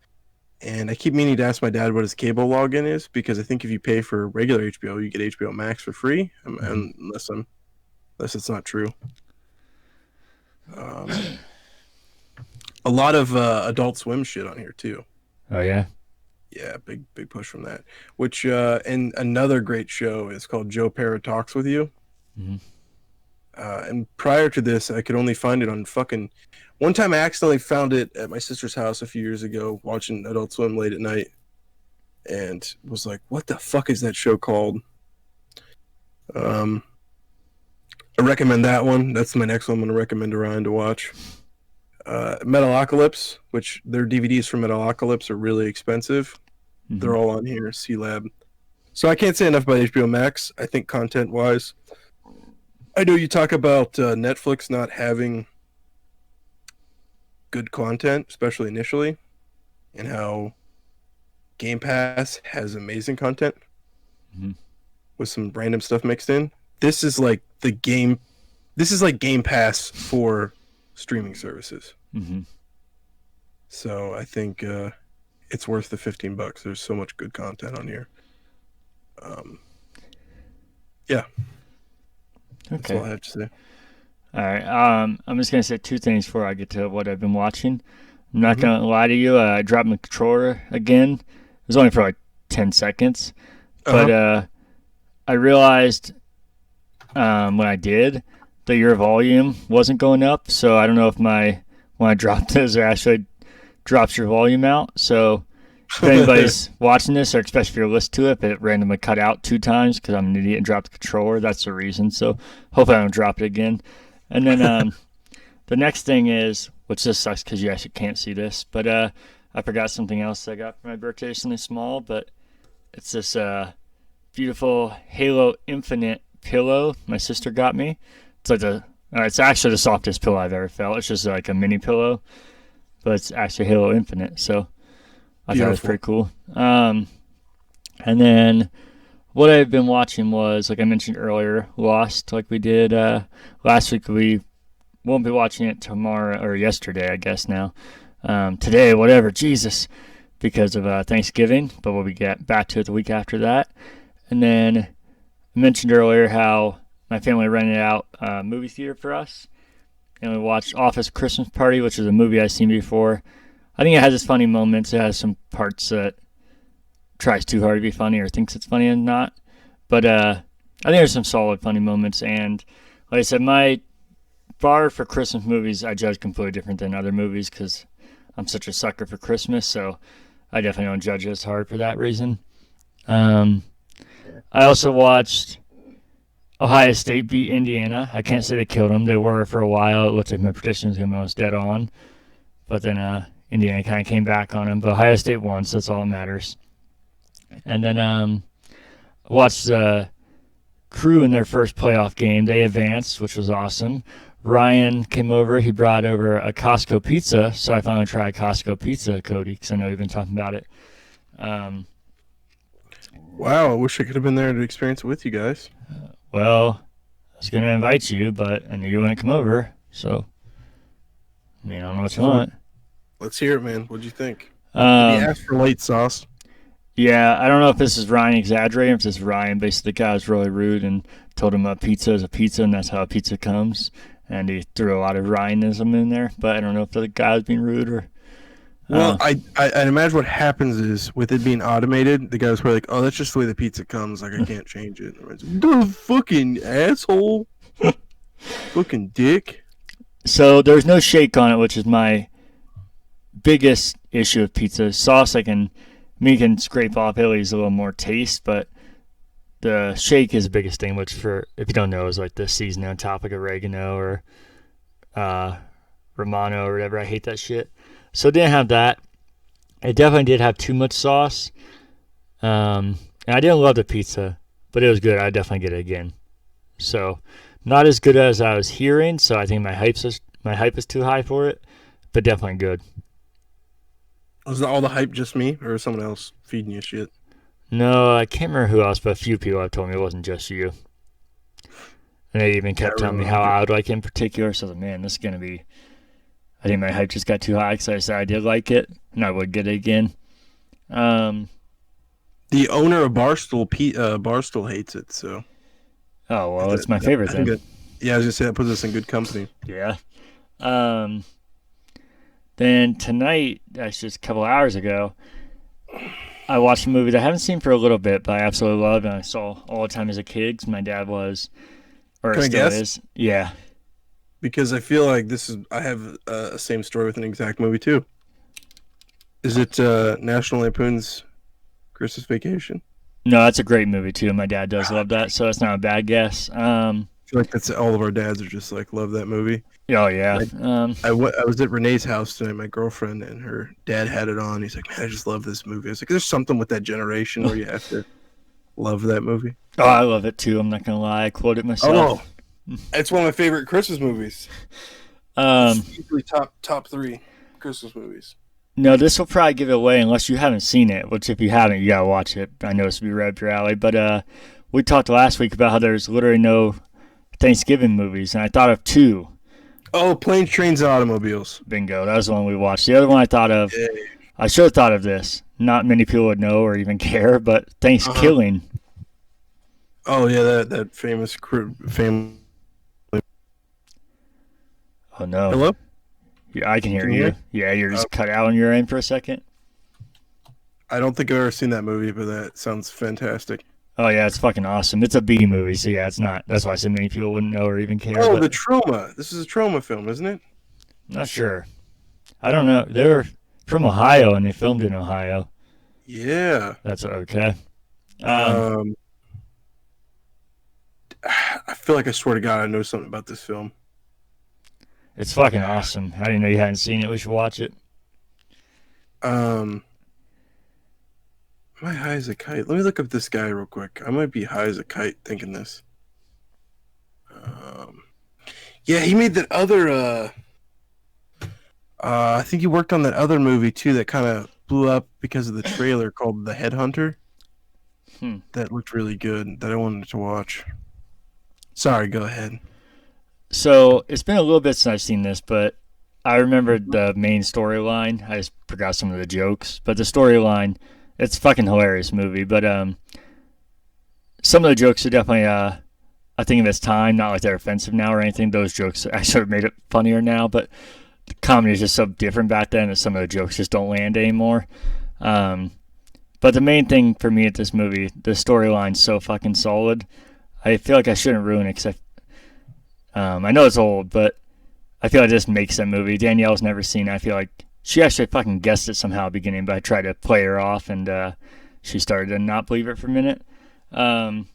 and I keep meaning to ask my dad what his cable login is, because I think if you pay for regular HBO, you get HBO Max for free, unless it's not true. A lot of Adult Swim shit on here too. Oh yeah. Yeah, big push from that. Which and another great show is called Joe Pera Talks with You. Mm-hmm. And prior to this, I could only find it on fucking. One time, I accidentally found it at my sister's house a few years ago, watching Adult Swim late at night, and was like, "What the fuck is that show called?" I recommend that one. That's my next one I'm going to recommend to Ryan to watch. Metalocalypse, which their DVDs from Metalocalypse are really expensive. Mm-hmm. They're all on here, C-Lab. So I can't say enough about HBO Max. I think content-wise, I know you talk about Netflix not having good content, especially initially, and how Game Pass has amazing content with some random stuff mixed in. This is like Game Pass for streaming services. Mm-hmm. So I think it's worth the $15. There's so much good content on here. Yeah. Okay. That's all I have to say. All right. I'm just gonna say two things before I get to what I've been watching. I'm not gonna lie to you. I dropped my controller again. It was only for like 10 seconds, but I realized when I did that your volume wasn't going up. So I don't know if when I dropped this, it actually drops your volume out. So if anybody's watching this, or especially if you're listening to it, but it randomly cut out 2 times because I'm an idiot and dropped the controller, that's the reason. So hopefully I don't drop it again. And then the next thing is, which this sucks because you actually can't see this, but I forgot something else I got for my birthday, something small, but it's this beautiful Halo Infinite pillow my sister got me. It's like it's actually the softest pillow I've ever felt. It's just like a mini pillow, but it's actually Halo Infinite, so I thought it was pretty cool. And then what I've been watching was, like I mentioned earlier, Lost, like we did last week. We won't be watching it tomorrow, or yesterday, I guess now. Today, whatever, Jesus, because of Thanksgiving, but we'll be back to it the week after that. And then I mentioned earlier how my family rented out a movie theater for us, and we watched Office Christmas Party, which is a movie I've seen before. I think it has its funny moments. It has some parts that tries too hard to be funny or thinks it's funny and not. But I think there's some solid funny moments. And like I said, my bar for Christmas movies, I judge completely different than other movies because I'm such a sucker for Christmas. So I definitely don't judge it as hard for that reason. I also watched Ohio State beat Indiana. I can't say they killed them. They were for a while. It looked like my prediction was going to be almost dead on. But then Indiana kind of came back on them. But Ohio State won, so that's all that matters. And then watched the Crew in their first playoff game. They advanced, which was awesome. Ryan came over. He brought over a Costco pizza, so I finally tried Costco pizza, Cody, because I know you've been talking about it. Wow, I wish I could have been there to experience it with you guys. Well, I was going to invite you, but I knew you wouldn't come over, so I mean, I don't know what you want. Let's hear it, man. What'd you think? Did you ask for light sauce? Yeah, I don't know if this is Ryan exaggerating, if this is Ryan. Basically, the guy was really rude and told him a pizza is a pizza, and that's how a pizza comes. And he threw a lot of Ryanism in there, but I don't know if the guy was being rude or... Well, I'd imagine what happens is, with it being automated, the guy was probably like, oh, that's just the way the pizza comes. Like, I can't change it. The fucking asshole. Fucking dick. So there's no shake on it, which is my biggest issue with pizza. Sauce, you can scrape off at least a little more taste, but the shake is the biggest thing, which, for if you don't know, is like the seasoning on top, like oregano or Romano or whatever. I hate that shit. So it didn't have that. It definitely did have too much sauce. And I didn't love the pizza. but it was good. I'd definitely get it again. So, not as good as I was hearing, so I think my hype is too high for it, but definitely good. Was all the hype just me, or was someone else feeding you shit? No, I can't remember who else, but a few people have told me it wasn't just you. And they even kept telling me how I would like it in particular. So I was like, man, this is going to be... I think my hype just got too high because I said I did like it, and I would get it again. The owner of Barstool hates it, so... Oh, well, it's my favorite then. Yeah, I was going to say that puts us in good company. Yeah. Then tonight, that's just a couple hours ago, I watched a movie that I haven't seen for a little bit, but I absolutely loved, and I saw all the time as a kid because my dad was, or Can I still guess? is. Yeah. Because I feel like I have a same story with an exact movie too. Is it National Lampoon's Christmas Vacation? No, that's a great movie too. My dad does love that, so that's not a bad guess. I feel like that's all of our dads are just like love that movie. Oh yeah. I was at Renee's house tonight, my girlfriend, and her dad had it on. He's like, man, I just love this movie. I was like, there's something with that generation where you have to love that movie. Oh, I love it too. I'm not gonna lie. I quote it myself. Oh, it's one of my favorite Christmas movies. Easily top 3 Christmas movies. No, this will probably give it away unless you haven't seen it, which if you haven't, you gotta watch it. I know this will be right up your alley. But we talked last week about how there's literally no Thanksgiving movies, and I thought of 2. Oh, Planes, Trains, and Automobiles. Bingo. That was the one we watched. The other one I thought of, I should have thought of this. Not many people would know or even care, but Thanksgiving. Oh, yeah, that famous family. Oh, no. Hello? Yeah, I can hear Can you you. hear? Yeah, you're just cut out on your end for a second. I don't think I've ever seen that movie, but that sounds fantastic. Oh, yeah, it's fucking awesome. It's a B movie, so yeah, it's not. That's why so many people wouldn't know or even care. Oh, but the Trauma. This is a Trauma film, isn't it? Not sure. I don't know. They're from Ohio, and they filmed in Ohio. Yeah. That's okay. I feel like I swear to God I know something about this film. It's fucking awesome. I didn't know you hadn't seen it. We should watch it. Am I high as a kite? Let me look up this guy real quick. I might be high as a kite thinking this. Yeah, he made that other. I think he worked on that other movie too that kind of blew up because of the trailer called The Headhunter. That looked really good. That I wanted to watch. Sorry, go ahead. So it's been a little bit since I've seen this, but I remembered the main storyline. I just forgot some of the jokes, but the storyline, it's a fucking hilarious movie. But some of the jokes are definitely a thing of its time. Not like they're offensive now or anything. Those jokes actually made it funnier now, but the comedy is just so different back then that some of the jokes just don't land anymore. But the main thing for me at this movie, the storyline's so fucking solid. I feel like I shouldn't ruin it because I know it's old, but I feel like this makes that movie. Danielle's never seen it. I feel like she actually fucking guessed it somehow at the beginning, but I tried to play her off, and she started to not believe it for a minute. And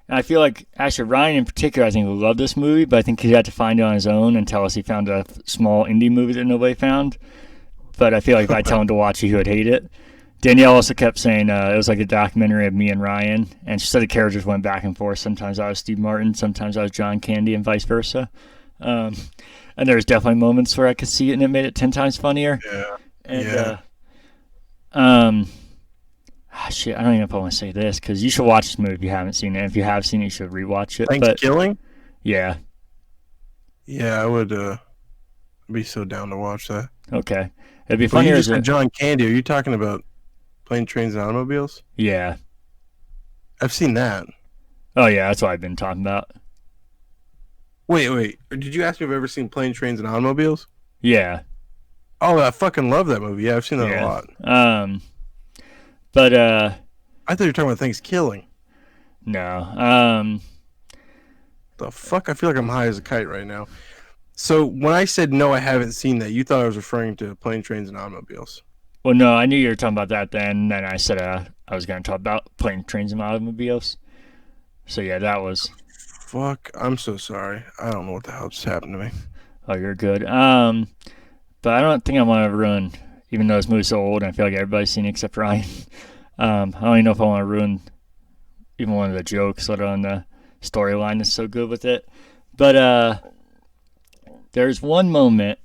I feel like actually Ryan in particular, I think, would love this movie, but I think he had to find it on his own and tell us he found a small indie movie that nobody found. But I feel like if I tell him to watch it, he would hate it. Danielle also kept saying it was like a documentary of me and Ryan, and she said the characters went back and forth. Sometimes I was Steve Martin, sometimes I was John Candy, and vice versa. And there was definitely moments where I could see it, and it made it 10 times funnier. Yeah. And shit, I don't even know if I want to say this because you should watch this movie if you haven't seen it. If you have seen it, you should rewatch it. Thanksgiving? Yeah. Yeah, I would be so down to watch that. Okay. It'd be funnier as John Candy. Are you talking about Planes, Trains, and Automobiles? Yeah. I've seen that. Oh, yeah, that's what I've been talking about. Wait. Did you ask me if I've ever seen Planes, Trains, and Automobiles? Yeah. Oh, I fucking love that movie. Yeah, I've seen that a lot. But I thought you were talking about Thanksgiving. No. The fuck? I feel like I'm high as a kite right now. So when I said no, I haven't seen that, you thought I was referring to Planes, Trains, and Automobiles. Well, no, I knew you were talking about that then. And then I said I was going to talk about Planes, Trains, and Automobiles. So, yeah, that was... Fuck, I'm so sorry. I don't know what the hell just happened to me. Oh, you're good. But I don't think I want to ruin, even though this movie's so old and I feel like everybody's seen it except Ryan. I don't even know if I want to ruin even one of the jokes, let alone the storyline is so good with it. But there's one moment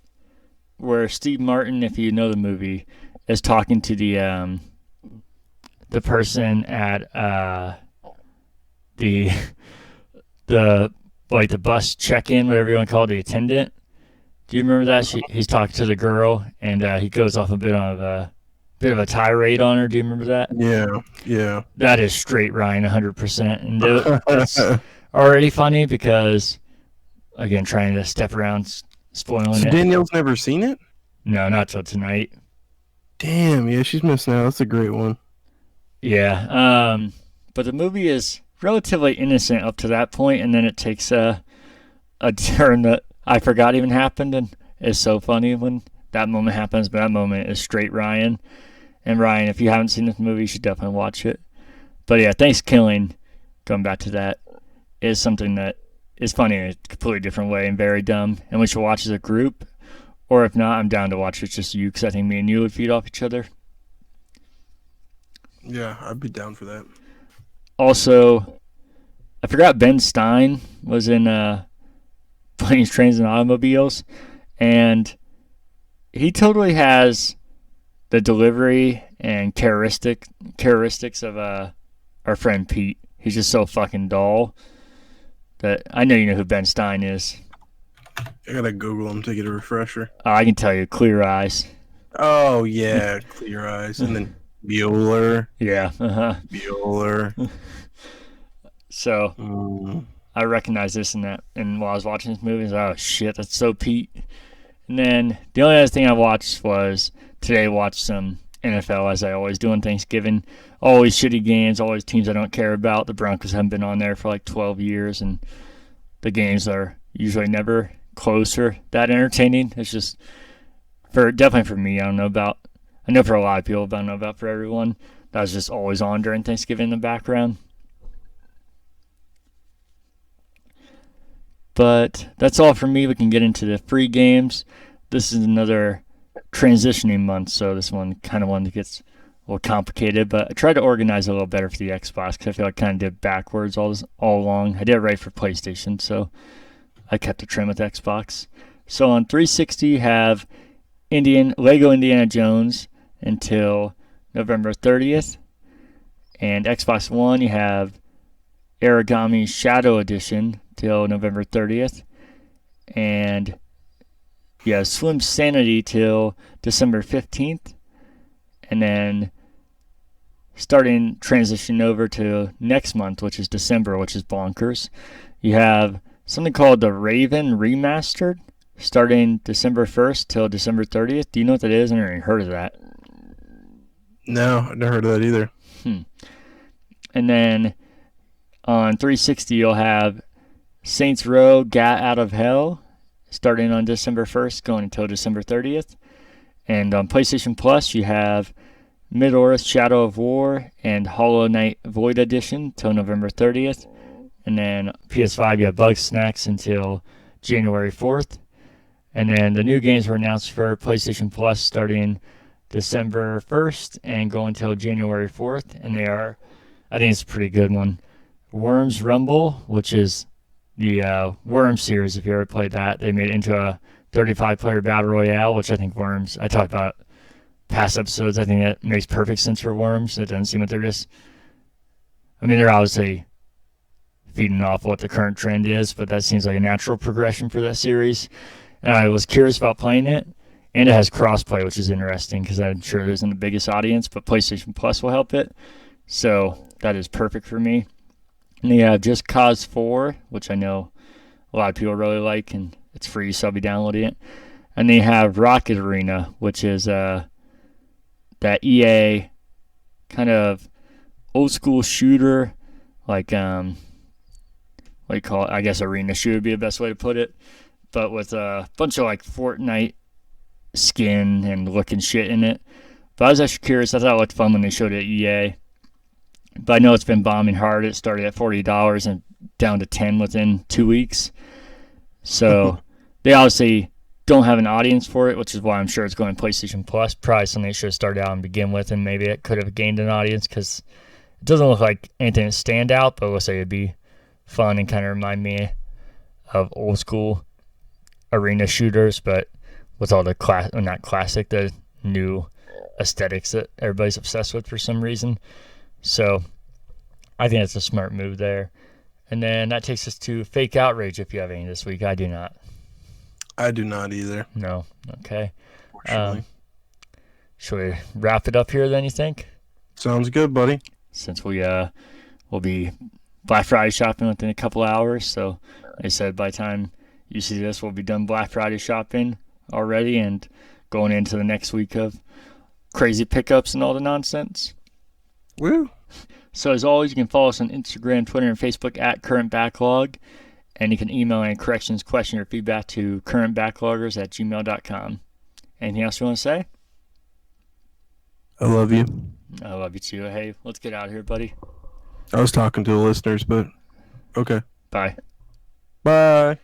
where Steve Martin, if you know the movie, is talking to the person at the the bus check-in, whatever you want to call it, the attendant. Do you remember that? He's talking to the girl, and he goes off a bit of a tirade on her. Do you remember that? Yeah. That is straight Ryan, 100%, and that's already funny because, again, trying to step around spoiling So it. Danielle's never seen it? No, not till tonight. Damn, yeah, she's missing out. That's a great one. Yeah, but the movie is relatively innocent up to that point, and then it takes a turn that I forgot even happened, and it's so funny when that moment happens. But that moment is straight Ryan. And Ryan, if you haven't seen this movie, you should definitely watch it. But yeah, Thanksgiving, going back to that, is something that is funny in a completely different way and very dumb. And we should watch as a group. Or if not, I'm down to watch it just you, because I think me and you would feed off each other. Yeah, I'd be down for that. Also, I forgot Ben Stein was in Planes, Trains, and Automobiles. And he totally has the delivery and characteristics of our friend Pete. He's just so fucking dull that I know you know who Ben Stein is. I gotta Google him to get a refresher. I can tell you, Clear Eyes. Oh yeah, Clear Eyes, and then Bueller. Yeah, Bueller. So I recognized this and that, and while I was watching this movie, I was like, oh shit, that's so Pete. And then the only other thing I watched was today watched some NFL, as I always do on Thanksgiving. Always shitty games, always teams I don't care about. The Broncos haven't been on there for like 12 years, and the games are usually never close or that entertaining. It's just, definitely for me, I know for a lot of people, but I don't know about for everyone. That was just always on during Thanksgiving in the background. But that's all for me. We can get into the free games. This is another transitioning month, so this one gets a little complicated, but I tried to organize a little better for the Xbox because I feel like I kind of did backwards all along. I did it right for PlayStation, so I kept a trim with Xbox. So on 360, you have Lego Indiana Jones until November 30th, and Xbox One, you have Origami Shadow Edition till November 30th, and yeah, Slim Sanity till December 15th, and then starting transition over to next month, which is December, which is bonkers. You have something called the Raven Remastered, starting December 1st till December 30th. Do you know what that is? I never even heard of that. No, I've never heard of that either. And then on 360, you'll have Saints Row Gat Out of Hell, starting on December 1st, going until December 30th. And on PlayStation Plus, you have Mid-Earth Shadow of War and Hollow Knight Void Edition till November 30th. And then PS5, you have Bugsnax until January 4th. And then the new games were announced for PlayStation Plus starting December 1st and going until January 4th. And they are, I think it's a pretty good one. Worms Rumble, which is the Worm series, if you ever played that. They made it into a 35-player battle royale, which I think Worms, I talked about past episodes, I think that makes perfect sense for Worms. It doesn't seem like they're obviously feeding off what the current trend is, but that seems like a natural progression for that series. And I was curious about playing it, and it has crossplay, which is interesting because I'm sure it isn't the biggest audience, but PlayStation Plus will help it. So that is perfect for me. And you have Just Cause 4, which I know a lot of people really like, and it's free, so I'll be downloading it. And then you have Rocket Arena, which is that EA kind of old school shooter, like what do you call it? I guess arena shooter would be the best way to put it, but with a bunch of like Fortnite skin and looking shit in it. But I was actually curious. I thought it looked fun when they showed it at EA. But I know it's been bombing hard. It started at $40 and down to $10 within 2 weeks. So they obviously don't have an audience for it, which is why I'm sure it's going PlayStation Plus. Probably something they should have started out and begin with, and maybe it could have gained an audience because It doesn't look like anything to stand out, but we'll say it'd be fun and kind of remind me of old school arena shooters, but with all the the new aesthetics that everybody's obsessed with for some reason. So I think that's a smart move there. And then that takes us to fake outrage if you have any this week. I do not. I do not either. No. Okay. Fortunately. Should we wrap it up here then, you think? Sounds good, buddy. Since we'll be Black Friday shopping within a couple hours. So like I said, by the time you see this, we'll be done Black Friday shopping already and going into the next week of crazy pickups and all the nonsense. Woo! So as always, you can follow us on Instagram, Twitter, and Facebook at Current Backlog. And you can email any corrections, question, or feedback to currentbackloggers@gmail.com. Anything else you want to say? I love you. I love you too. Hey, let's get out of here, buddy. I was talking to the listeners, but okay. Bye. Bye.